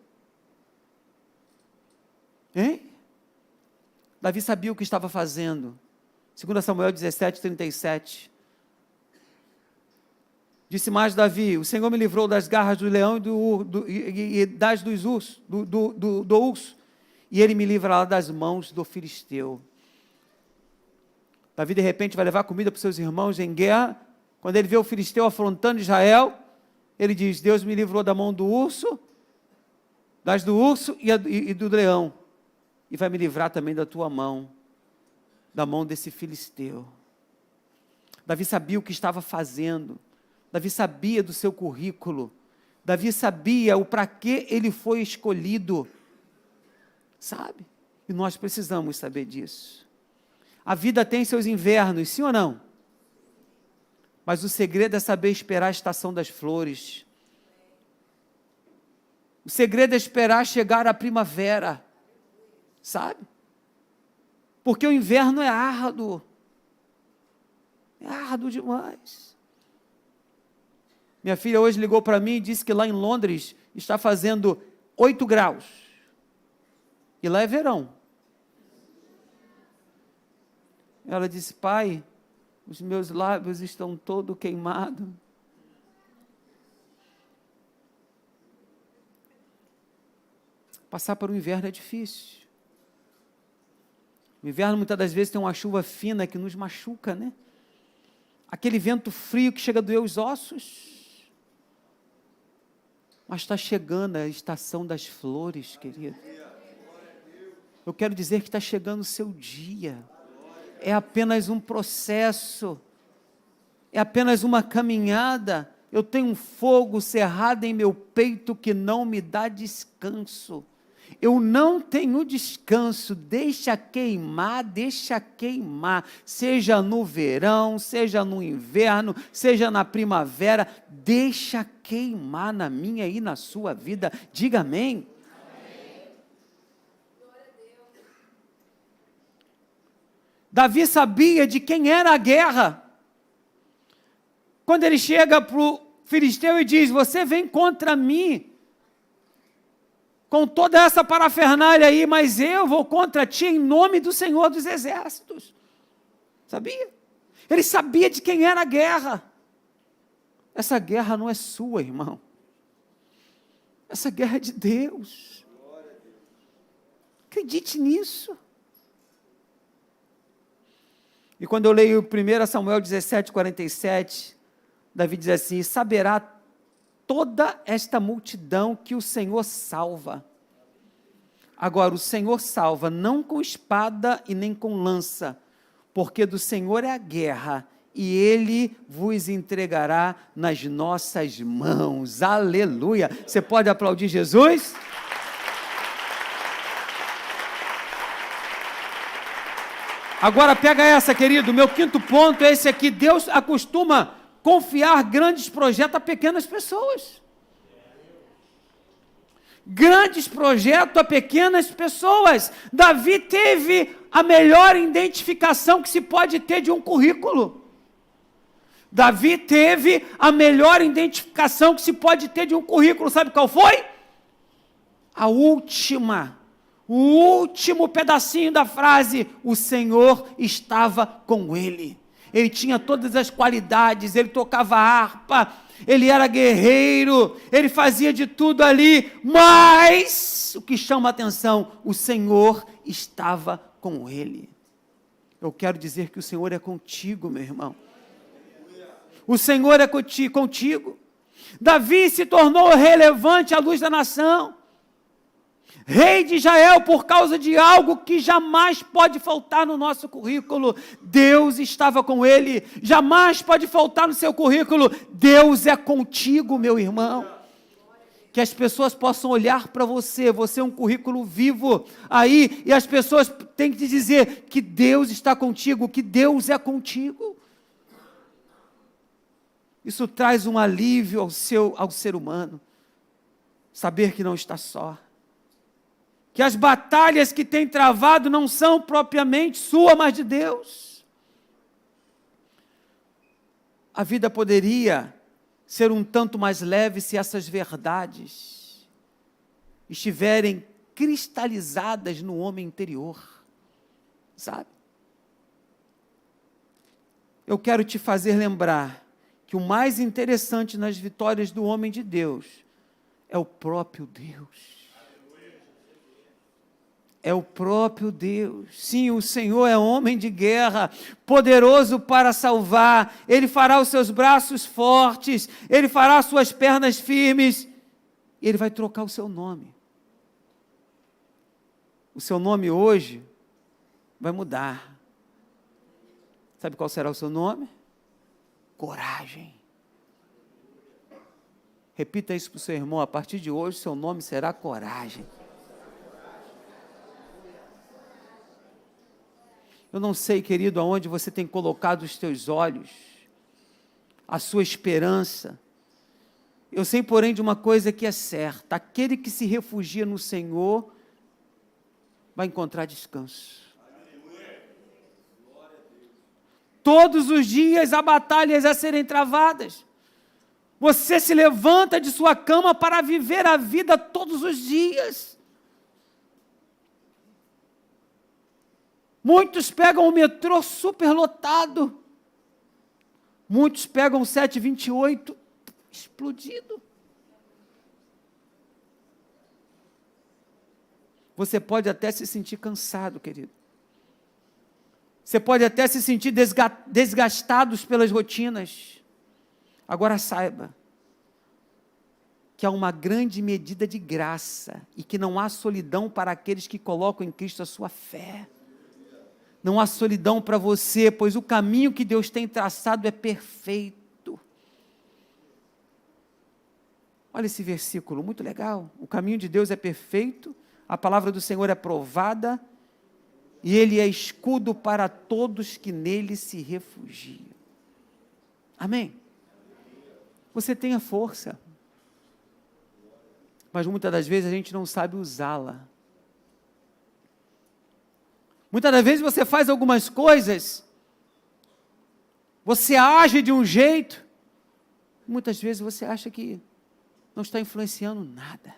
Hein? Davi sabia o que estava fazendo. 2 Samuel 17:37. Disse mais Davi: o Senhor me livrou das garras do leão e das do urso, e ele me livrará das mãos do filisteu. Davi de repente vai levar comida para os seus irmãos em guerra. Quando ele vê o filisteu afrontando Israel, ele diz: Deus me livrou da mão do urso, das do urso e do leão, e vai me livrar também da tua mão, da mão desse filisteu. Davi sabia o que estava fazendo. Davi sabia do seu currículo. Davi sabia o para que ele foi escolhido. Sabe? E nós precisamos saber disso. A vida tem seus invernos, sim ou não? Mas o segredo é saber esperar a estação das flores. O segredo é esperar chegar a primavera. Sabe? Porque o inverno é árduo. É árduo demais. Minha filha hoje ligou para mim e disse que lá em Londres está fazendo 8 graus. E lá é verão. Ela disse: pai, os meus lábios estão todos queimados. Passar por um inverno é difícil. O inverno muitas das vezes tem uma chuva fina que nos machuca, né? Aquele vento frio que chega a doer os ossos. Mas está chegando a estação das flores, querido. Eu quero dizer que está chegando o seu dia. É apenas um processo. É apenas uma caminhada. Eu tenho um fogo cerrado em meu peito que não me dá descanso. Eu não tenho descanso, deixa queimar, seja no verão, seja no inverno, seja na primavera, deixa queimar na minha e na sua vida. Diga amém. Davi sabia de quem era a guerra. Quando ele chega para o filisteu e diz: você vem contra mim, com toda essa parafernália aí, mas eu vou contra ti em nome do Senhor dos Exércitos. Sabia? Ele sabia de quem era a guerra. Essa guerra não é sua, irmão. Essa guerra é de Deus. Acredite nisso. E quando eu leio 1 Samuel 17:47, Davi diz assim: saberá toda esta multidão que o Senhor salva. Agora, o Senhor salva não com espada e nem com lança, porque do Senhor é a guerra, e Ele vos entregará nas nossas mãos. Aleluia! Você pode aplaudir Jesus? Agora pega essa, querido, meu quinto ponto é esse aqui: Deus acostuma confiar grandes projetos a pequenas pessoas. Grandes projetos a pequenas pessoas. Davi teve a melhor identificação que se pode ter de um currículo. Davi teve a melhor identificação que se pode ter de um currículo. Sabe qual foi? O último pedacinho da frase: o Senhor estava com ele. Ele tinha todas as qualidades, ele tocava harpa, ele era guerreiro, ele fazia de tudo ali, mas o que chama a atenção, o Senhor estava com ele. Eu quero dizer que o Senhor é contigo, meu irmão. O Senhor é contigo. Davi se tornou relevante à luz da nação. Rei de Israel, por causa de algo que jamais pode faltar no nosso currículo: Deus estava com ele. Jamais pode faltar no seu currículo: Deus é contigo, meu irmão. Que as pessoas possam olhar para você, você é um currículo vivo aí, e as pessoas têm que te dizer que Deus está contigo, que Deus é contigo. Isso traz um alívio ao ser humano, saber que não está só. Que as batalhas que tem travado não são propriamente sua, mas de Deus. A vida poderia ser um tanto mais leve se essas verdades estiverem cristalizadas no homem interior, sabe? Eu quero te fazer lembrar que o mais interessante nas vitórias do homem de Deus é o próprio Deus. É o próprio Deus. Sim, o Senhor é homem de guerra, poderoso para salvar. Ele fará os seus braços fortes, Ele fará as suas pernas firmes. Ele vai trocar o seu nome. O seu nome hoje vai mudar. Sabe qual será o seu nome? Coragem. Repita isso para o seu irmão: a partir de hoje, seu nome será coragem. Eu não sei, querido, aonde você tem colocado os teus olhos, a sua esperança. Eu sei, porém, de uma coisa que é certa: aquele que se refugia no Senhor vai encontrar descanso. Todos os dias há batalhas a serem travadas. Você se levanta de sua cama para viver a vida todos os dias. Muitos pegam o metrô superlotado. Muitos pegam o 728 explodido. Você pode até se sentir cansado, querido. Você pode até se sentir desgastados pelas rotinas. Agora saiba que há uma grande medida de graça e que não há solidão para aqueles que colocam em Cristo a sua fé. Não há solidão para você, pois o caminho que Deus tem traçado é perfeito. Olha esse versículo, muito legal. O caminho de Deus é perfeito, a palavra do Senhor é provada, e Ele é escudo para todos que nele se refugiam. Amém? Você tem a força, mas muitas das vezes a gente não sabe usá-la. Muitas das vezes você faz algumas coisas, você age de um jeito, muitas vezes você acha que não está influenciando nada.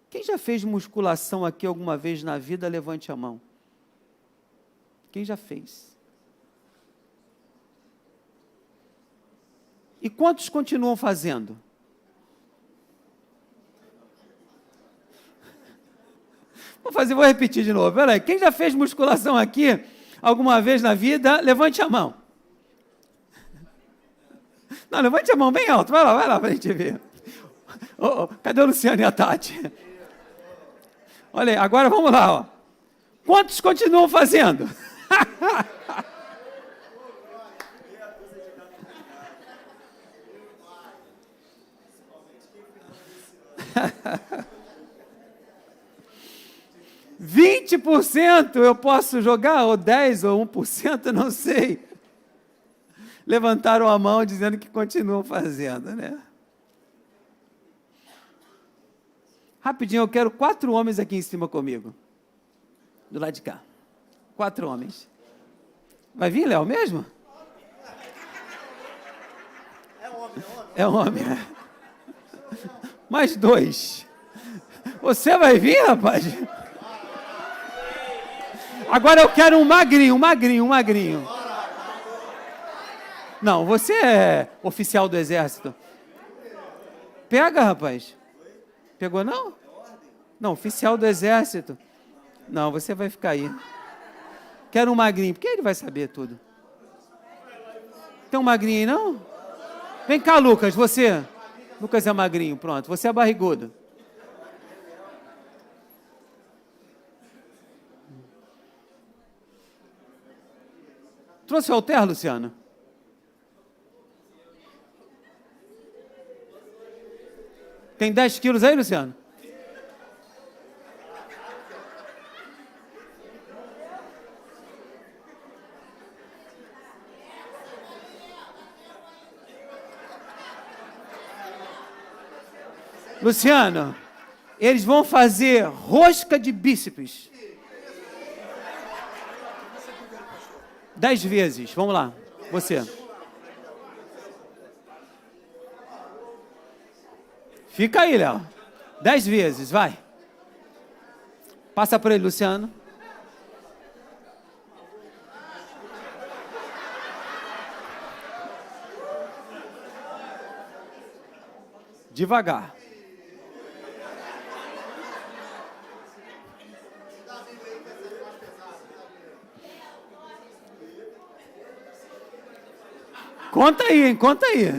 Quem já fez musculação aqui alguma vez na vida, levante a mão. Quem já fez? E quantos continuam fazendo? Vou repetir de novo. Peraí, quem já fez musculação aqui alguma vez na vida, levante a mão. Não, levante a mão bem alto. Vai lá, para a gente ver. Cadê o Luciano e a Tati? Olha aí, agora vamos lá. Ó. Quantos continuam fazendo? %, eu posso jogar, ou 10% ou 1%, não sei. Levantaram a mão dizendo que continuam fazendo, né? Rapidinho, eu quero 4 homens aqui em cima comigo. Do lado de cá. 4 homens. Vai vir, Léo, mesmo? É homem. Mais 2. Você vai vir, rapaz? Agora eu quero um magrinho. Não, você é oficial do exército. Pega, rapaz. Pegou, não? Não, oficial do exército. Não, você vai ficar aí. Quero um magrinho, porque ele vai saber tudo. Tem um magrinho aí, não? Vem cá, Lucas, você. Lucas é magrinho, pronto. Você é barrigudo. Trouxe o halter, Luciano? Tem 10 quilos aí, Luciano? Luciano, eles vão fazer rosca de bíceps. 10 vezes, vamos lá, você. Fica aí, Léo. 10 vezes, vai. Passa para ele, Luciano. Devagar. Conta aí, hein? Conta aí.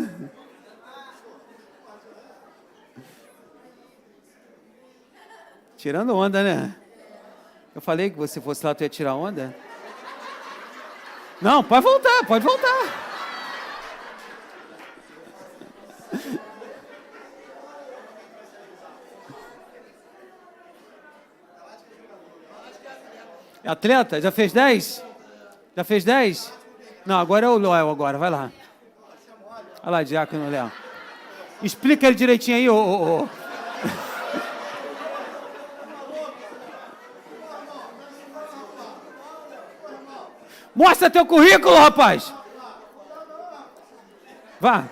Tirando onda, né? Eu falei que você fosse lá, tu ia tirar onda? Não, pode voltar, pode voltar. Atleta, já fez 10? Já fez 10? Não, agora é o Léo, agora, vai lá. Olha lá, diácono Léo. Explica ele direitinho aí, ô. Mostra teu currículo, rapaz. Vá.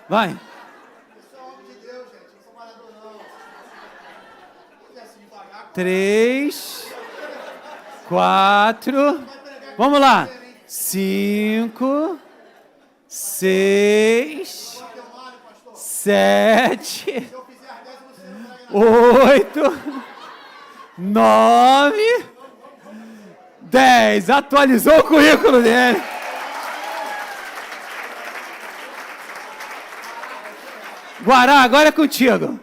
Vai. 3, 4, vamos lá. 5, 6, 7, 8, 9, 10. Atualizou o currículo dele. Guará, agora é contigo.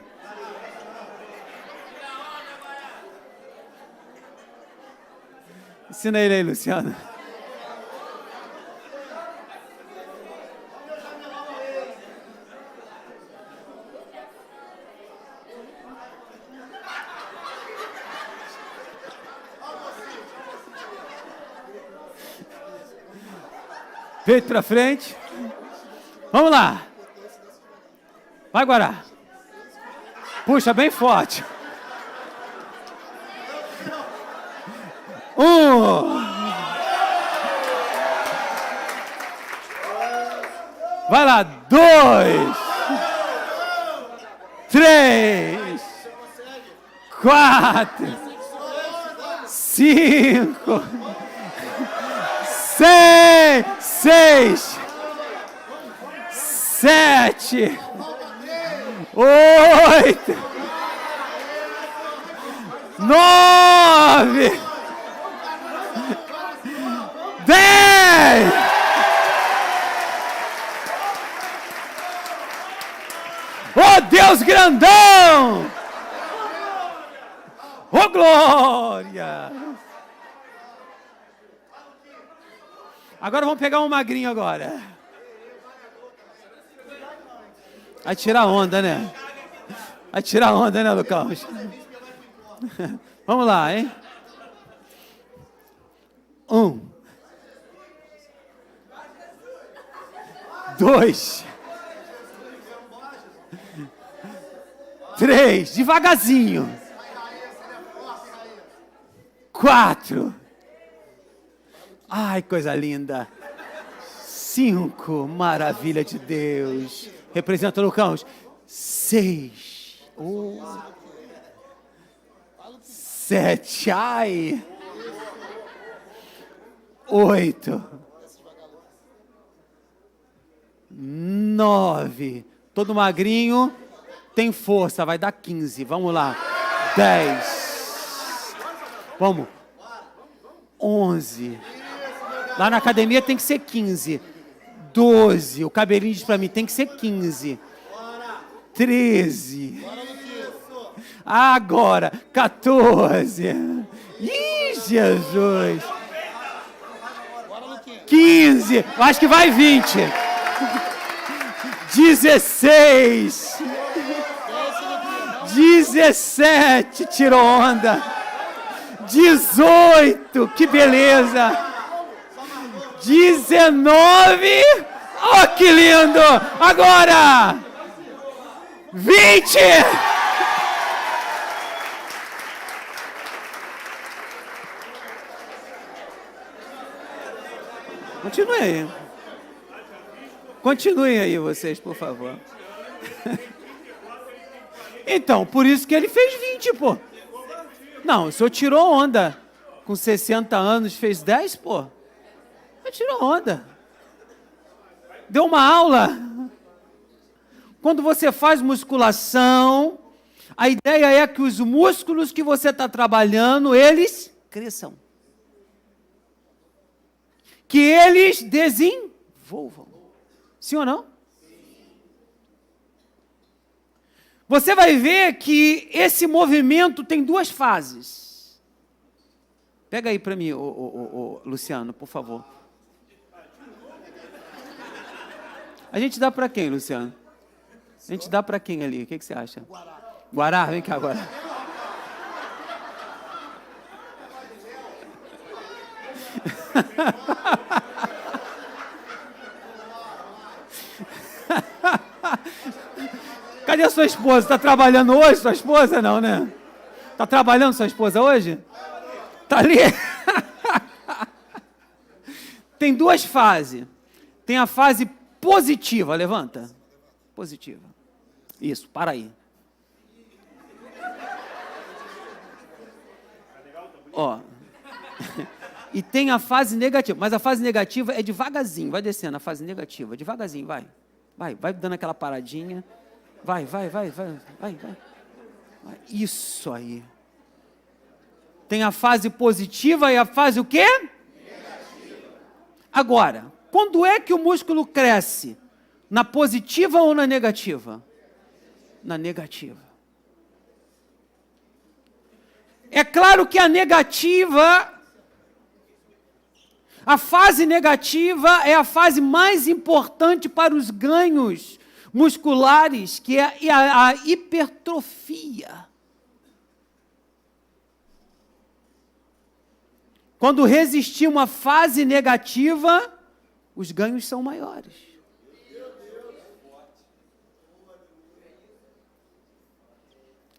Ensina ele aí, Luciano. Peito para frente. Vamos lá. Vai, Guará. Puxa bem forte. 1. Vai lá. 2. 3. 4. 5. 6. 7. 8. 9. 10. Oh, Deus grandão! Oh, glória! Agora vamos pegar um magrinho agora. Vai tirar onda, né? Vai tirar onda, né, Lucas? Vamos lá, hein? 1. 2. 3. Devagarzinho. 4. Ai, coisa linda. 5. Maravilha de Deus. Representa Lucas. 6. 7. Ai. 8. 9. Todo magrinho tem força. Vai dar 15. Vamos lá. 10. Vamos. 11. Lá na academia tem que ser 15. 12. O cabelinho diz pra mim, tem que ser 15. 13. Agora, 14. Ih, Jesus. 15. Acho que vai 20. 16. 17. Tirou onda. 18. Que beleza. 19. Oh, que lindo. Agora. 20. Continue aí. Continuem aí vocês, por favor. Então, por isso que ele fez 20, pô. Não, o senhor tirou onda. Com 60 anos, fez 10, pô. Ele tirou onda. Deu uma aula. Quando você faz musculação, a ideia é que os músculos que você está trabalhando, eles cresçam. Que eles desenvolvam. Sim ou não? Você vai ver que esse movimento tem duas fases. Pega aí para mim, Luciano, por favor. A gente dá para quem, Luciano? A gente dá para quem ali? O que você acha? Guará, vem cá agora. Cadê a sua esposa? Está trabalhando hoje, sua esposa? Não, né? Está trabalhando sua esposa hoje? Está ali? Tem duas fases. Tem a fase positiva, levanta. Positiva. Isso, para aí. Ó. E tem a fase negativa, mas a fase negativa é devagarzinho, vai descendo a fase negativa, devagarzinho, vai. Vai dando aquela paradinha. Vai. Isso aí. Tem a fase positiva e a fase o quê? Negativa. Agora, quando é que o músculo cresce? Na positiva ou na negativa? Na negativa. É claro que a fase negativa é a fase mais importante para os ganhos musculares, que é a hipertrofia. Quando resistir uma fase negativa, os ganhos são maiores.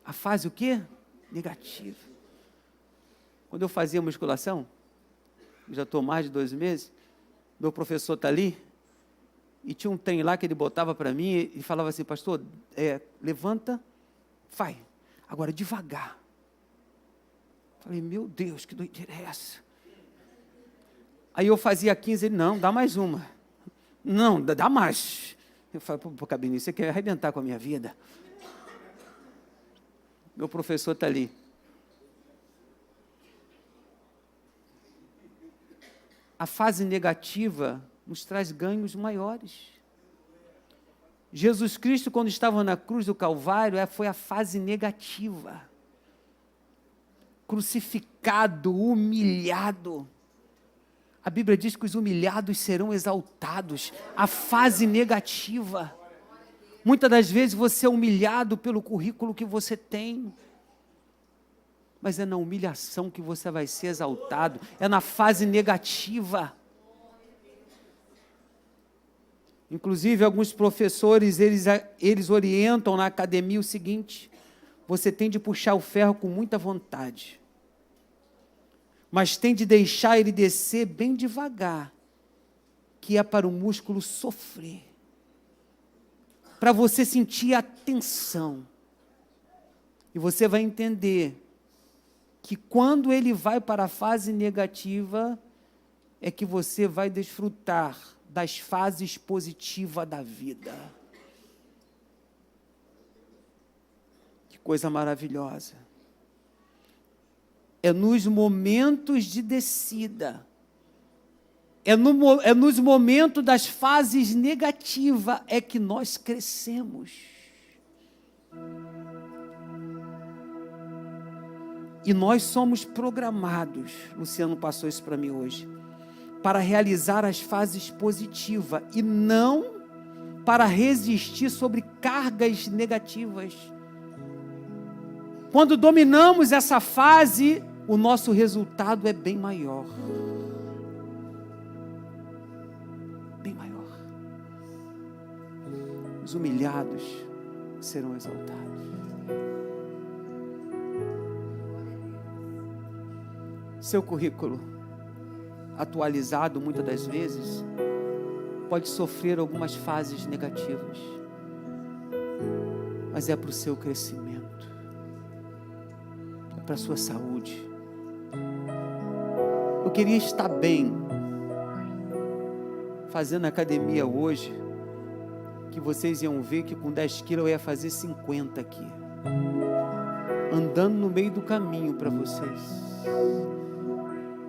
A fase o quê? Negativa. Quando eu fazia musculação, já estou mais de 2 meses, meu professor está ali, e tinha um trem lá que ele botava para mim e falava assim, pastor, levanta, vai, agora devagar. Falei, meu Deus, que doideira é essa? Aí eu fazia 15, ele, não, dá mais uma. Não, dá mais. Eu falei, pô, Cabrini, você quer arrebentar com a minha vida? Meu professor está ali. A fase negativa nos traz ganhos maiores. Jesus Cristo, quando estava na cruz do Calvário, foi a fase negativa. Crucificado, humilhado. A Bíblia diz que os humilhados serão exaltados. A fase negativa. Muitas das vezes você é humilhado pelo currículo que você tem. Mas é na humilhação que você vai ser exaltado. É na fase negativa. Inclusive, alguns professores, eles orientam na academia o seguinte: você tem de puxar o ferro com muita vontade, mas tem de deixar ele descer bem devagar, que é para o músculo sofrer, para você sentir a tensão. E você vai entender que quando ele vai para a fase negativa, é que você vai desfrutar das fases positivas da vida. Que coisa maravilhosa. É nos momentos de descida, é nos momentos das fases negativas é que nós crescemos. E nós somos programados, Luciano passou isso para mim hoje, para realizar as fases positivas e não para resistir sobre cargas negativas. Quando dominamos essa fase, o nosso resultado é bem maior. Bem maior. Os humilhados serão exaltados. Seu currículo atualizado, muitas das vezes, pode sofrer algumas fases negativas, mas é para o seu crescimento, é para a sua saúde. Eu queria estar bem, fazendo academia hoje, que vocês iam ver que com 10 quilos eu ia fazer 50 aqui, andando no meio do caminho para vocês.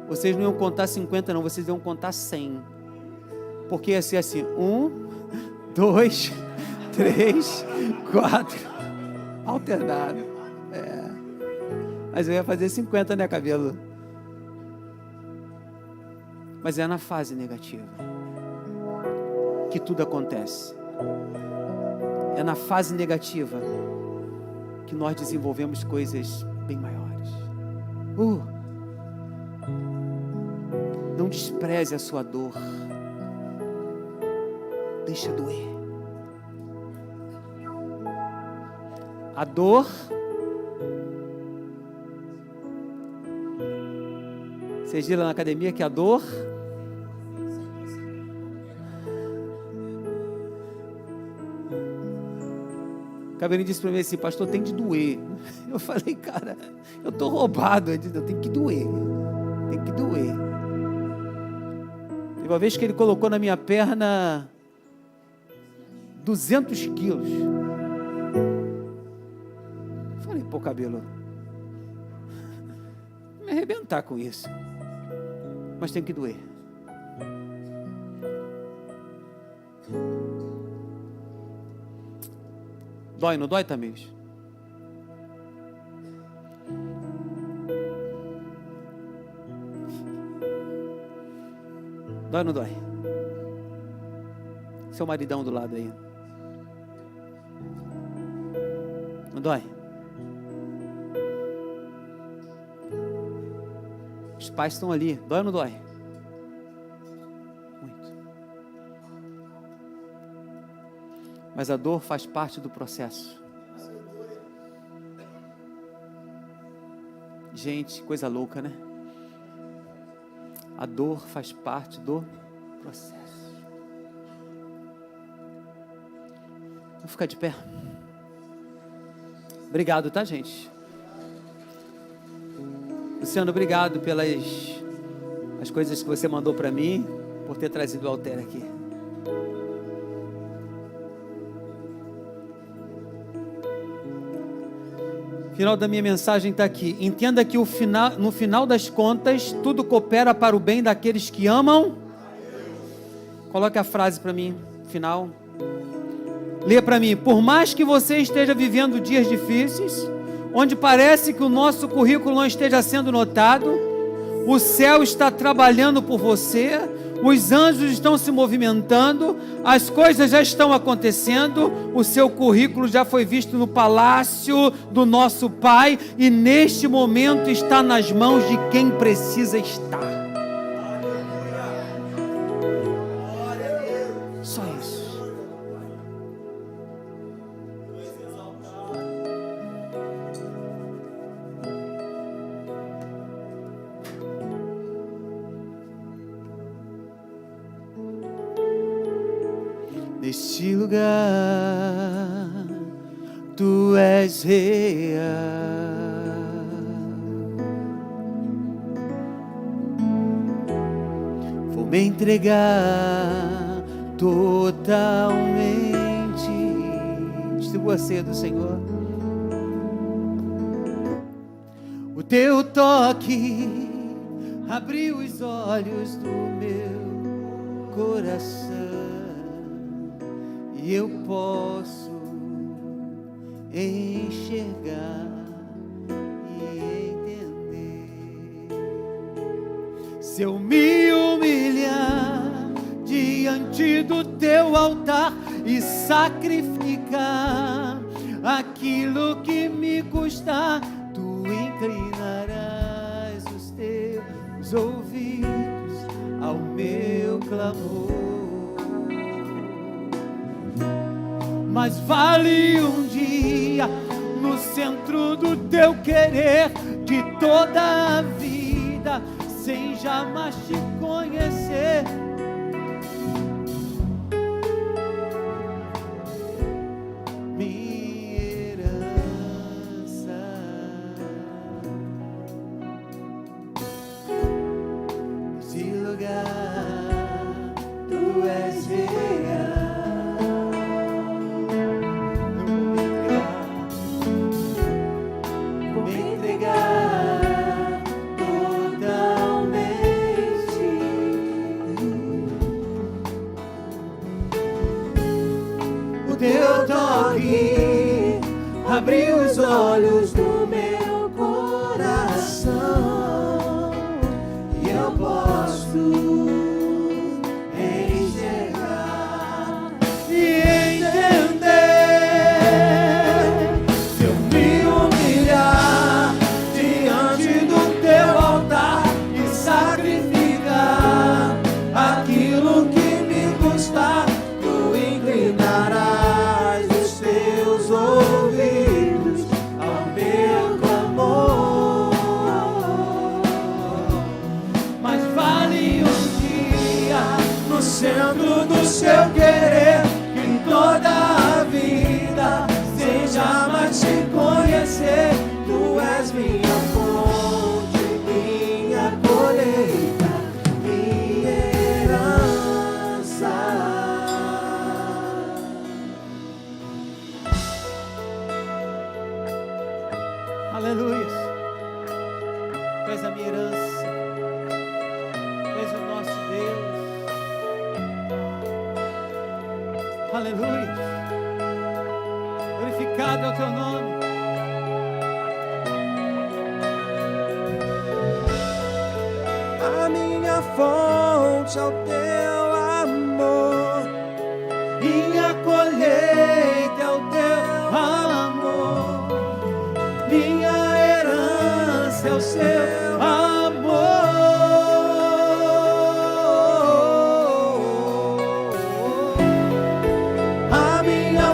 Vocês não iam contar 50 não, vocês iam contar 100. Porque ia ser assim, 1, 2, 3, 4, alternado. Mas eu ia fazer 50, né, cabelo? Mas é na fase negativa que tudo acontece. É na fase negativa que nós desenvolvemos coisas bem maiores. Não despreze a sua dor. Deixa doer. A dor vocês viram na academia que a dor o cabelinho disse para mim assim, pastor, tem de doer. Eu falei, cara, eu estou roubado. Eu disse, tem que doer. Tem que doer. Teve uma vez que ele colocou na minha perna 200 quilos. Falei, pô, cabelo, vou me arrebentar com isso. Mas tem que doer. Dói, não dói, Tamires? Dói ou não dói? Seu maridão do lado aí. Não dói? Os pais estão ali. Dói ou não dói? Muito. mas a dor faz parte do processo. Gente, coisa louca, né? A dor faz parte do processo. Vou ficar de pé. Obrigado, tá, gente? Luciano, obrigado pelas as coisas que você mandou para mim, por ter trazido o altar aqui. O final da minha mensagem está aqui. Entenda que no final das contas, tudo coopera para o bem daqueles que amam. Coloque a frase para mim, final. Lê para mim. Por mais que você esteja vivendo dias difíceis, onde parece que o nosso currículo não esteja sendo notado, o céu está trabalhando por você, os anjos estão se movimentando, as coisas já estão acontecendo, o seu currículo já foi visto no palácio do nosso Pai e neste momento está nas mãos de quem precisa estar. Só isso. Neste lugar, tu és real. Vou me entregar totalmente. Distribua a ceia do Senhor. O teu toque abriu os olhos do meu coração. E eu posso enxergar e entender. Se eu me humilhar diante do teu altar e sacrificar aquilo que me custar, tu inclinarás os teus ouvidos ao meu clamor. Mas vale um dia no centro do teu querer de toda a vida, sem jamais te conhecer. Minha herança, esse lugar, tu és real. Teu toque abriu os olhos do meu coração e eu posso enxergar e entender. Se eu me humilhar diante do teu altar e sacrificar aquilo que me custar, tu inclinarás ouvidos ao meu clamor. Mas vale um dia no centro do seu querer, em toda a vida, sem jamais te conhecer. Tu és minha fonte, minha colheita, minha herança. Aleluia. Tu és a minha herança. Tu és o nosso Deus. Aleluia. Glorificado é o teu nome. A minha fonte é o teu amor, Minha colheita é o teu amor. Minha herança é o seu amor. a minha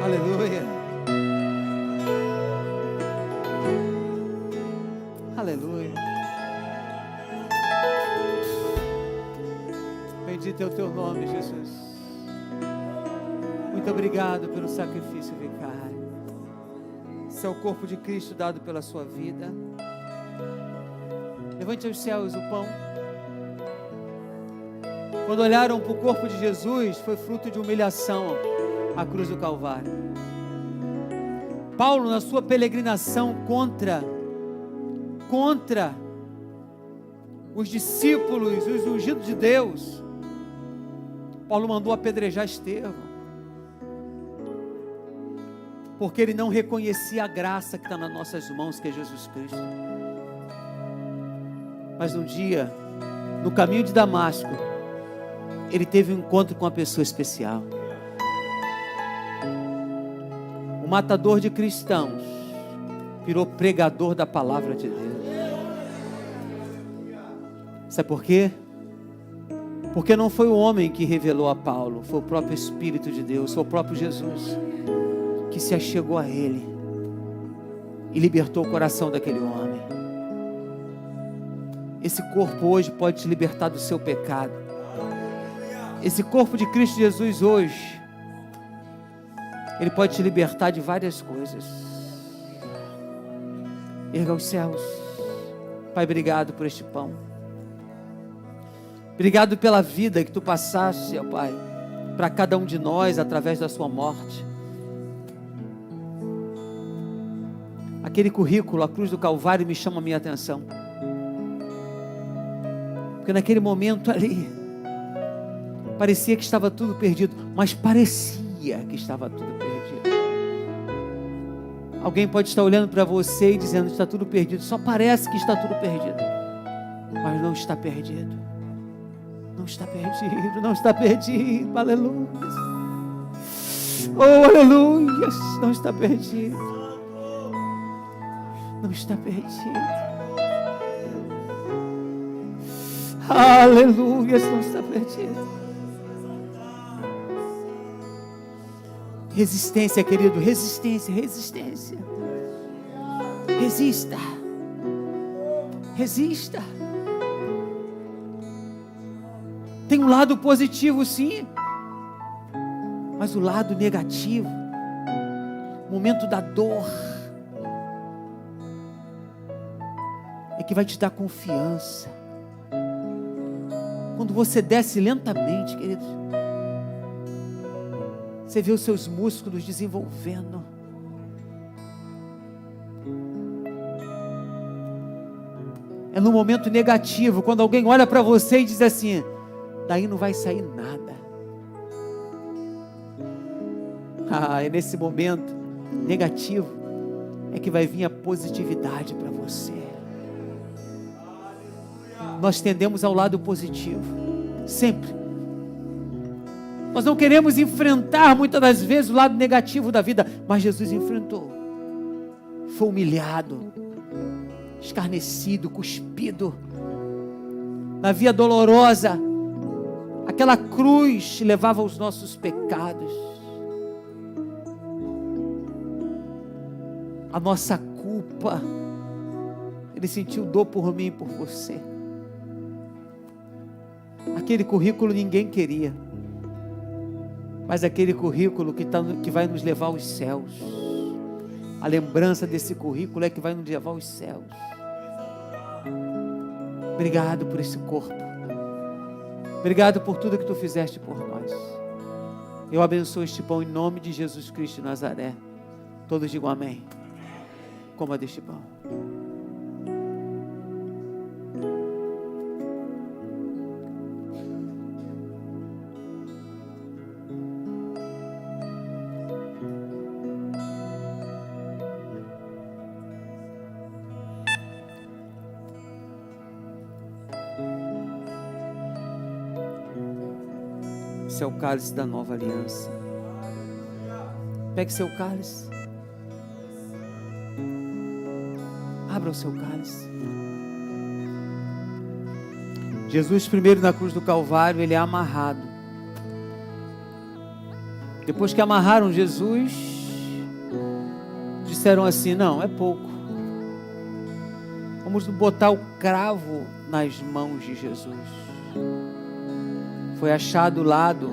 Aleluia. Aleluia. Bendito é o teu nome, Jesus. Muito obrigado pelo sacrifício vicário. Esse é o corpo de Cristo dado pela sua vida. Levante aos céus o pão. Quando olharam para o corpo de Jesus, foi fruto de humilhação a cruz do Calvário. Paulo, na sua peregrinação contra os discípulos, os ungidos de Deus, Paulo mandou apedrejar Estevão, porque ele não reconhecia a graça que está nas nossas mãos, que é Jesus Cristo. Mas um dia, no caminho de Damasco, ele teve um encontro com uma pessoa especial. O matador de cristãos virou pregador da palavra de Deus. Sabe por quê? Porque não foi o homem que revelou a Paulo, foi o próprio Espírito de Deus, foi o próprio Jesus que se achegou a ele e libertou o coração daquele homem. Esse corpo hoje pode te libertar do seu pecado. Esse corpo de Cristo Jesus hoje, ele pode te libertar de várias coisas. Erga os céus. Pai, obrigado por este pão. Obrigado pela vida que tu passaste, ó Pai, para cada um de nós através da sua morte. Aquele currículo, a cruz do Calvário, me chama a minha atenção. Porque naquele momento ali, parecia que estava tudo perdido, mas parecia que estava tudo perdido. Alguém pode estar olhando para você e dizendo que está tudo perdido, só parece que está tudo perdido, mas não está perdido. Não está perdido, não está perdido, aleluia. Oh, aleluia, não está perdido. Não está perdido. Aleluia, não está perdido. Resistência, querido, resistência, resistência. Resista. Resista. Tem um lado positivo, sim, mas o lado negativo, o momento da dor, é que vai te dar confiança. Quando você desce lentamente, queridos, você vê os seus músculos desenvolvendo. É no momento negativo, quando alguém olha para você e diz assim: daí não vai sair nada. É nesse momento negativo é que vai vir a positividade para você. Nós tendemos ao lado positivo, sempre. Nós não queremos enfrentar muitas das vezes o lado negativo da vida, mas Jesus enfrentou. Foi humilhado, escarnecido, cuspido, na via dolorosa. Aquela cruz levava os nossos pecados, a nossa culpa. Ele sentiu dor por mim e por você. Aquele currículo ninguém queria, mas aquele currículo que vai nos levar aos céus. A lembrança desse currículo é que vai nos levar aos céus. Obrigado por esse corpo. Obrigado por tudo que tu fizeste por nós. Eu abençoo este pão em nome de Jesus Cristo de Nazaré. Todos digam amém. Coma deste pão. Esse é o cálice da nova aliança. Pegue seu cálice. Abra o seu cálice. Jesus, primeiro na cruz do Calvário, ele é amarrado. Depois que amarraram Jesus, disseram assim: não, é pouco. Vamos botar o cravo nas mãos de Jesus. Foi achado o lado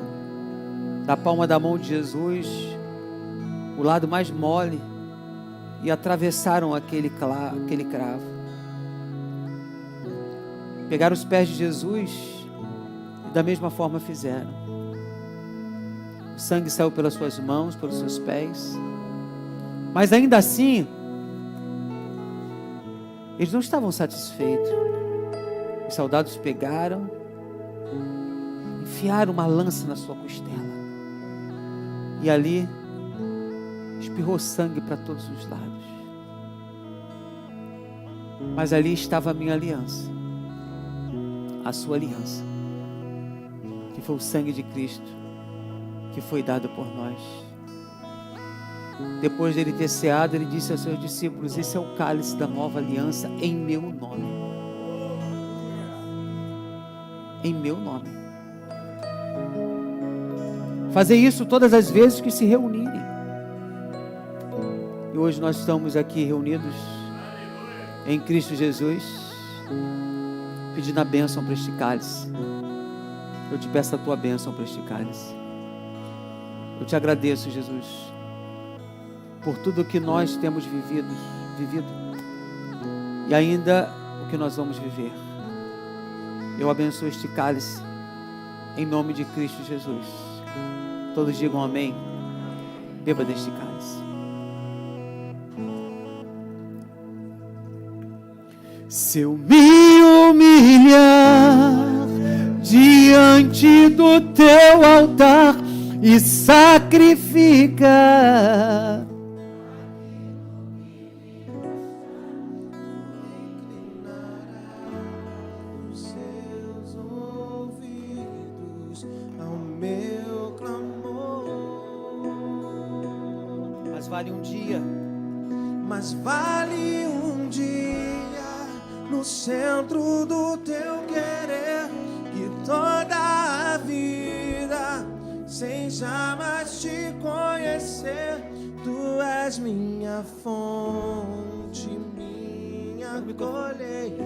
da palma da mão de Jesus, o lado mais mole, e atravessaram aquele cravo. Pegaram os pés de Jesus e da mesma forma fizeram. O sangue saiu pelas suas mãos, pelos seus pés. Mas ainda assim, eles não estavam satisfeitos. Os soldados pegaram, enfiaram uma lança na sua costela. E ali espirrou sangue para todos os lados. Mas ali estava a minha aliança, a sua aliança, que foi o sangue de Cristo, que foi dado por nós. Depois dele ter ceado, ele disse aos seus discípulos: esse é o cálice da nova aliança em meu nome. Em meu nome. Fazer isso todas as vezes que se reunirem. E hoje nós estamos aqui reunidos em Cristo Jesus, pedindo a bênção para este cálice. Eu te peço a tua bênção para este cálice. Eu te agradeço, Jesus, por tudo que nós temos vivido e ainda o que nós vamos viver. Eu abençoo este cálice em nome de Cristo Jesus. Todos digam amém. Beba deste cálice. Se eu me humilhar diante do teu altar e sacrificar os seus ouvidos ao meu clamor. Mas vale um dia, no centro do teu querer, que toda a vida, sem jamais te conhecer, tu és minha fonte, minha colheita,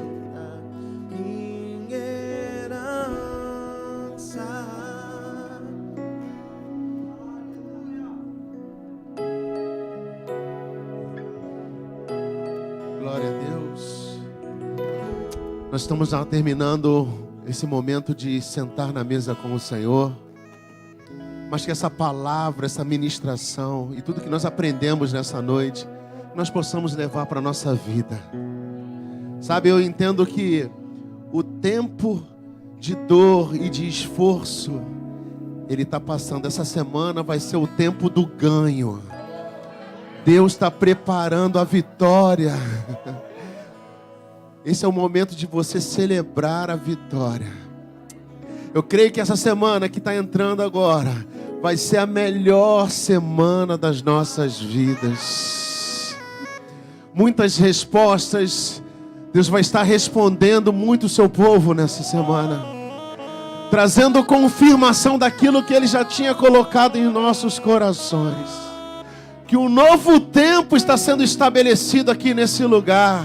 minha herança. Glória a Deus. Nós estamos terminando esse momento de sentar na mesa com o Senhor. Mas que essa palavra, essa ministração e tudo que nós aprendemos nessa noite, nós possamos levar para a nossa vida. Sabe, eu entendo que o tempo de dor e de esforço, ele está passando. Essa semana vai ser o tempo do ganho. Deus está preparando a vitória. Esse é o momento de você celebrar a vitória. Eu creio que essa semana que está entrando agora vai ser a melhor semana das nossas vidas. Muitas respostas, Deus vai estar respondendo muito o seu povo nessa semana, trazendo confirmação daquilo que Ele já tinha colocado em nossos corações. Que um novo tempo está sendo estabelecido aqui nesse lugar.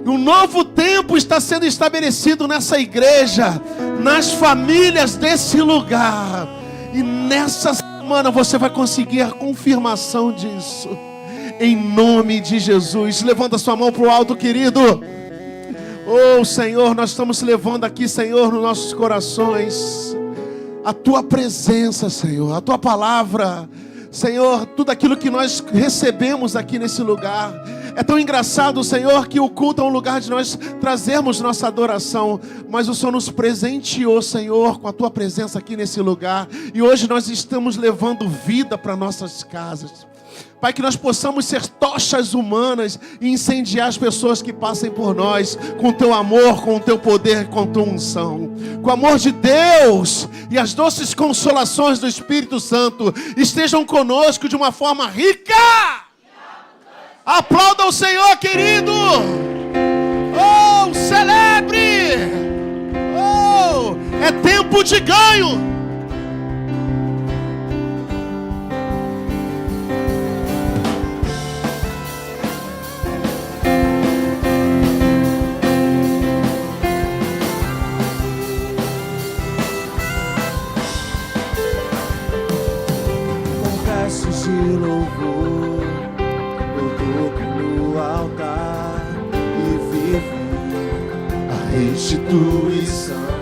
Um novo tempo está sendo estabelecido nessa igreja, nas famílias desse lugar. E nessa semana você vai conseguir a confirmação disso. Em nome de Jesus. Levanta sua mão para o alto, querido. Oh, Senhor, nós estamos levando aqui, Senhor, nos nossos corações a Tua presença, Senhor, a Tua palavra. Senhor, tudo aquilo que nós recebemos aqui nesse lugar. É tão engraçado, Senhor, que o culto é um lugar de nós trazermos nossa adoração. Mas o Senhor nos presenteou, Senhor, com a Tua presença aqui nesse lugar. E hoje nós estamos levando vida para nossas casas. Pai, que nós possamos ser tochas humanas e incendiar as pessoas que passem por nós com o Teu amor, com o Teu poder, com a Tua unção. Com o amor de Deus e as doces consolações do Espírito Santo estejam conosco de uma forma rica. Aplauda o Senhor, querido. Oh, celebre. Oh, é tempo de ganho. instituição.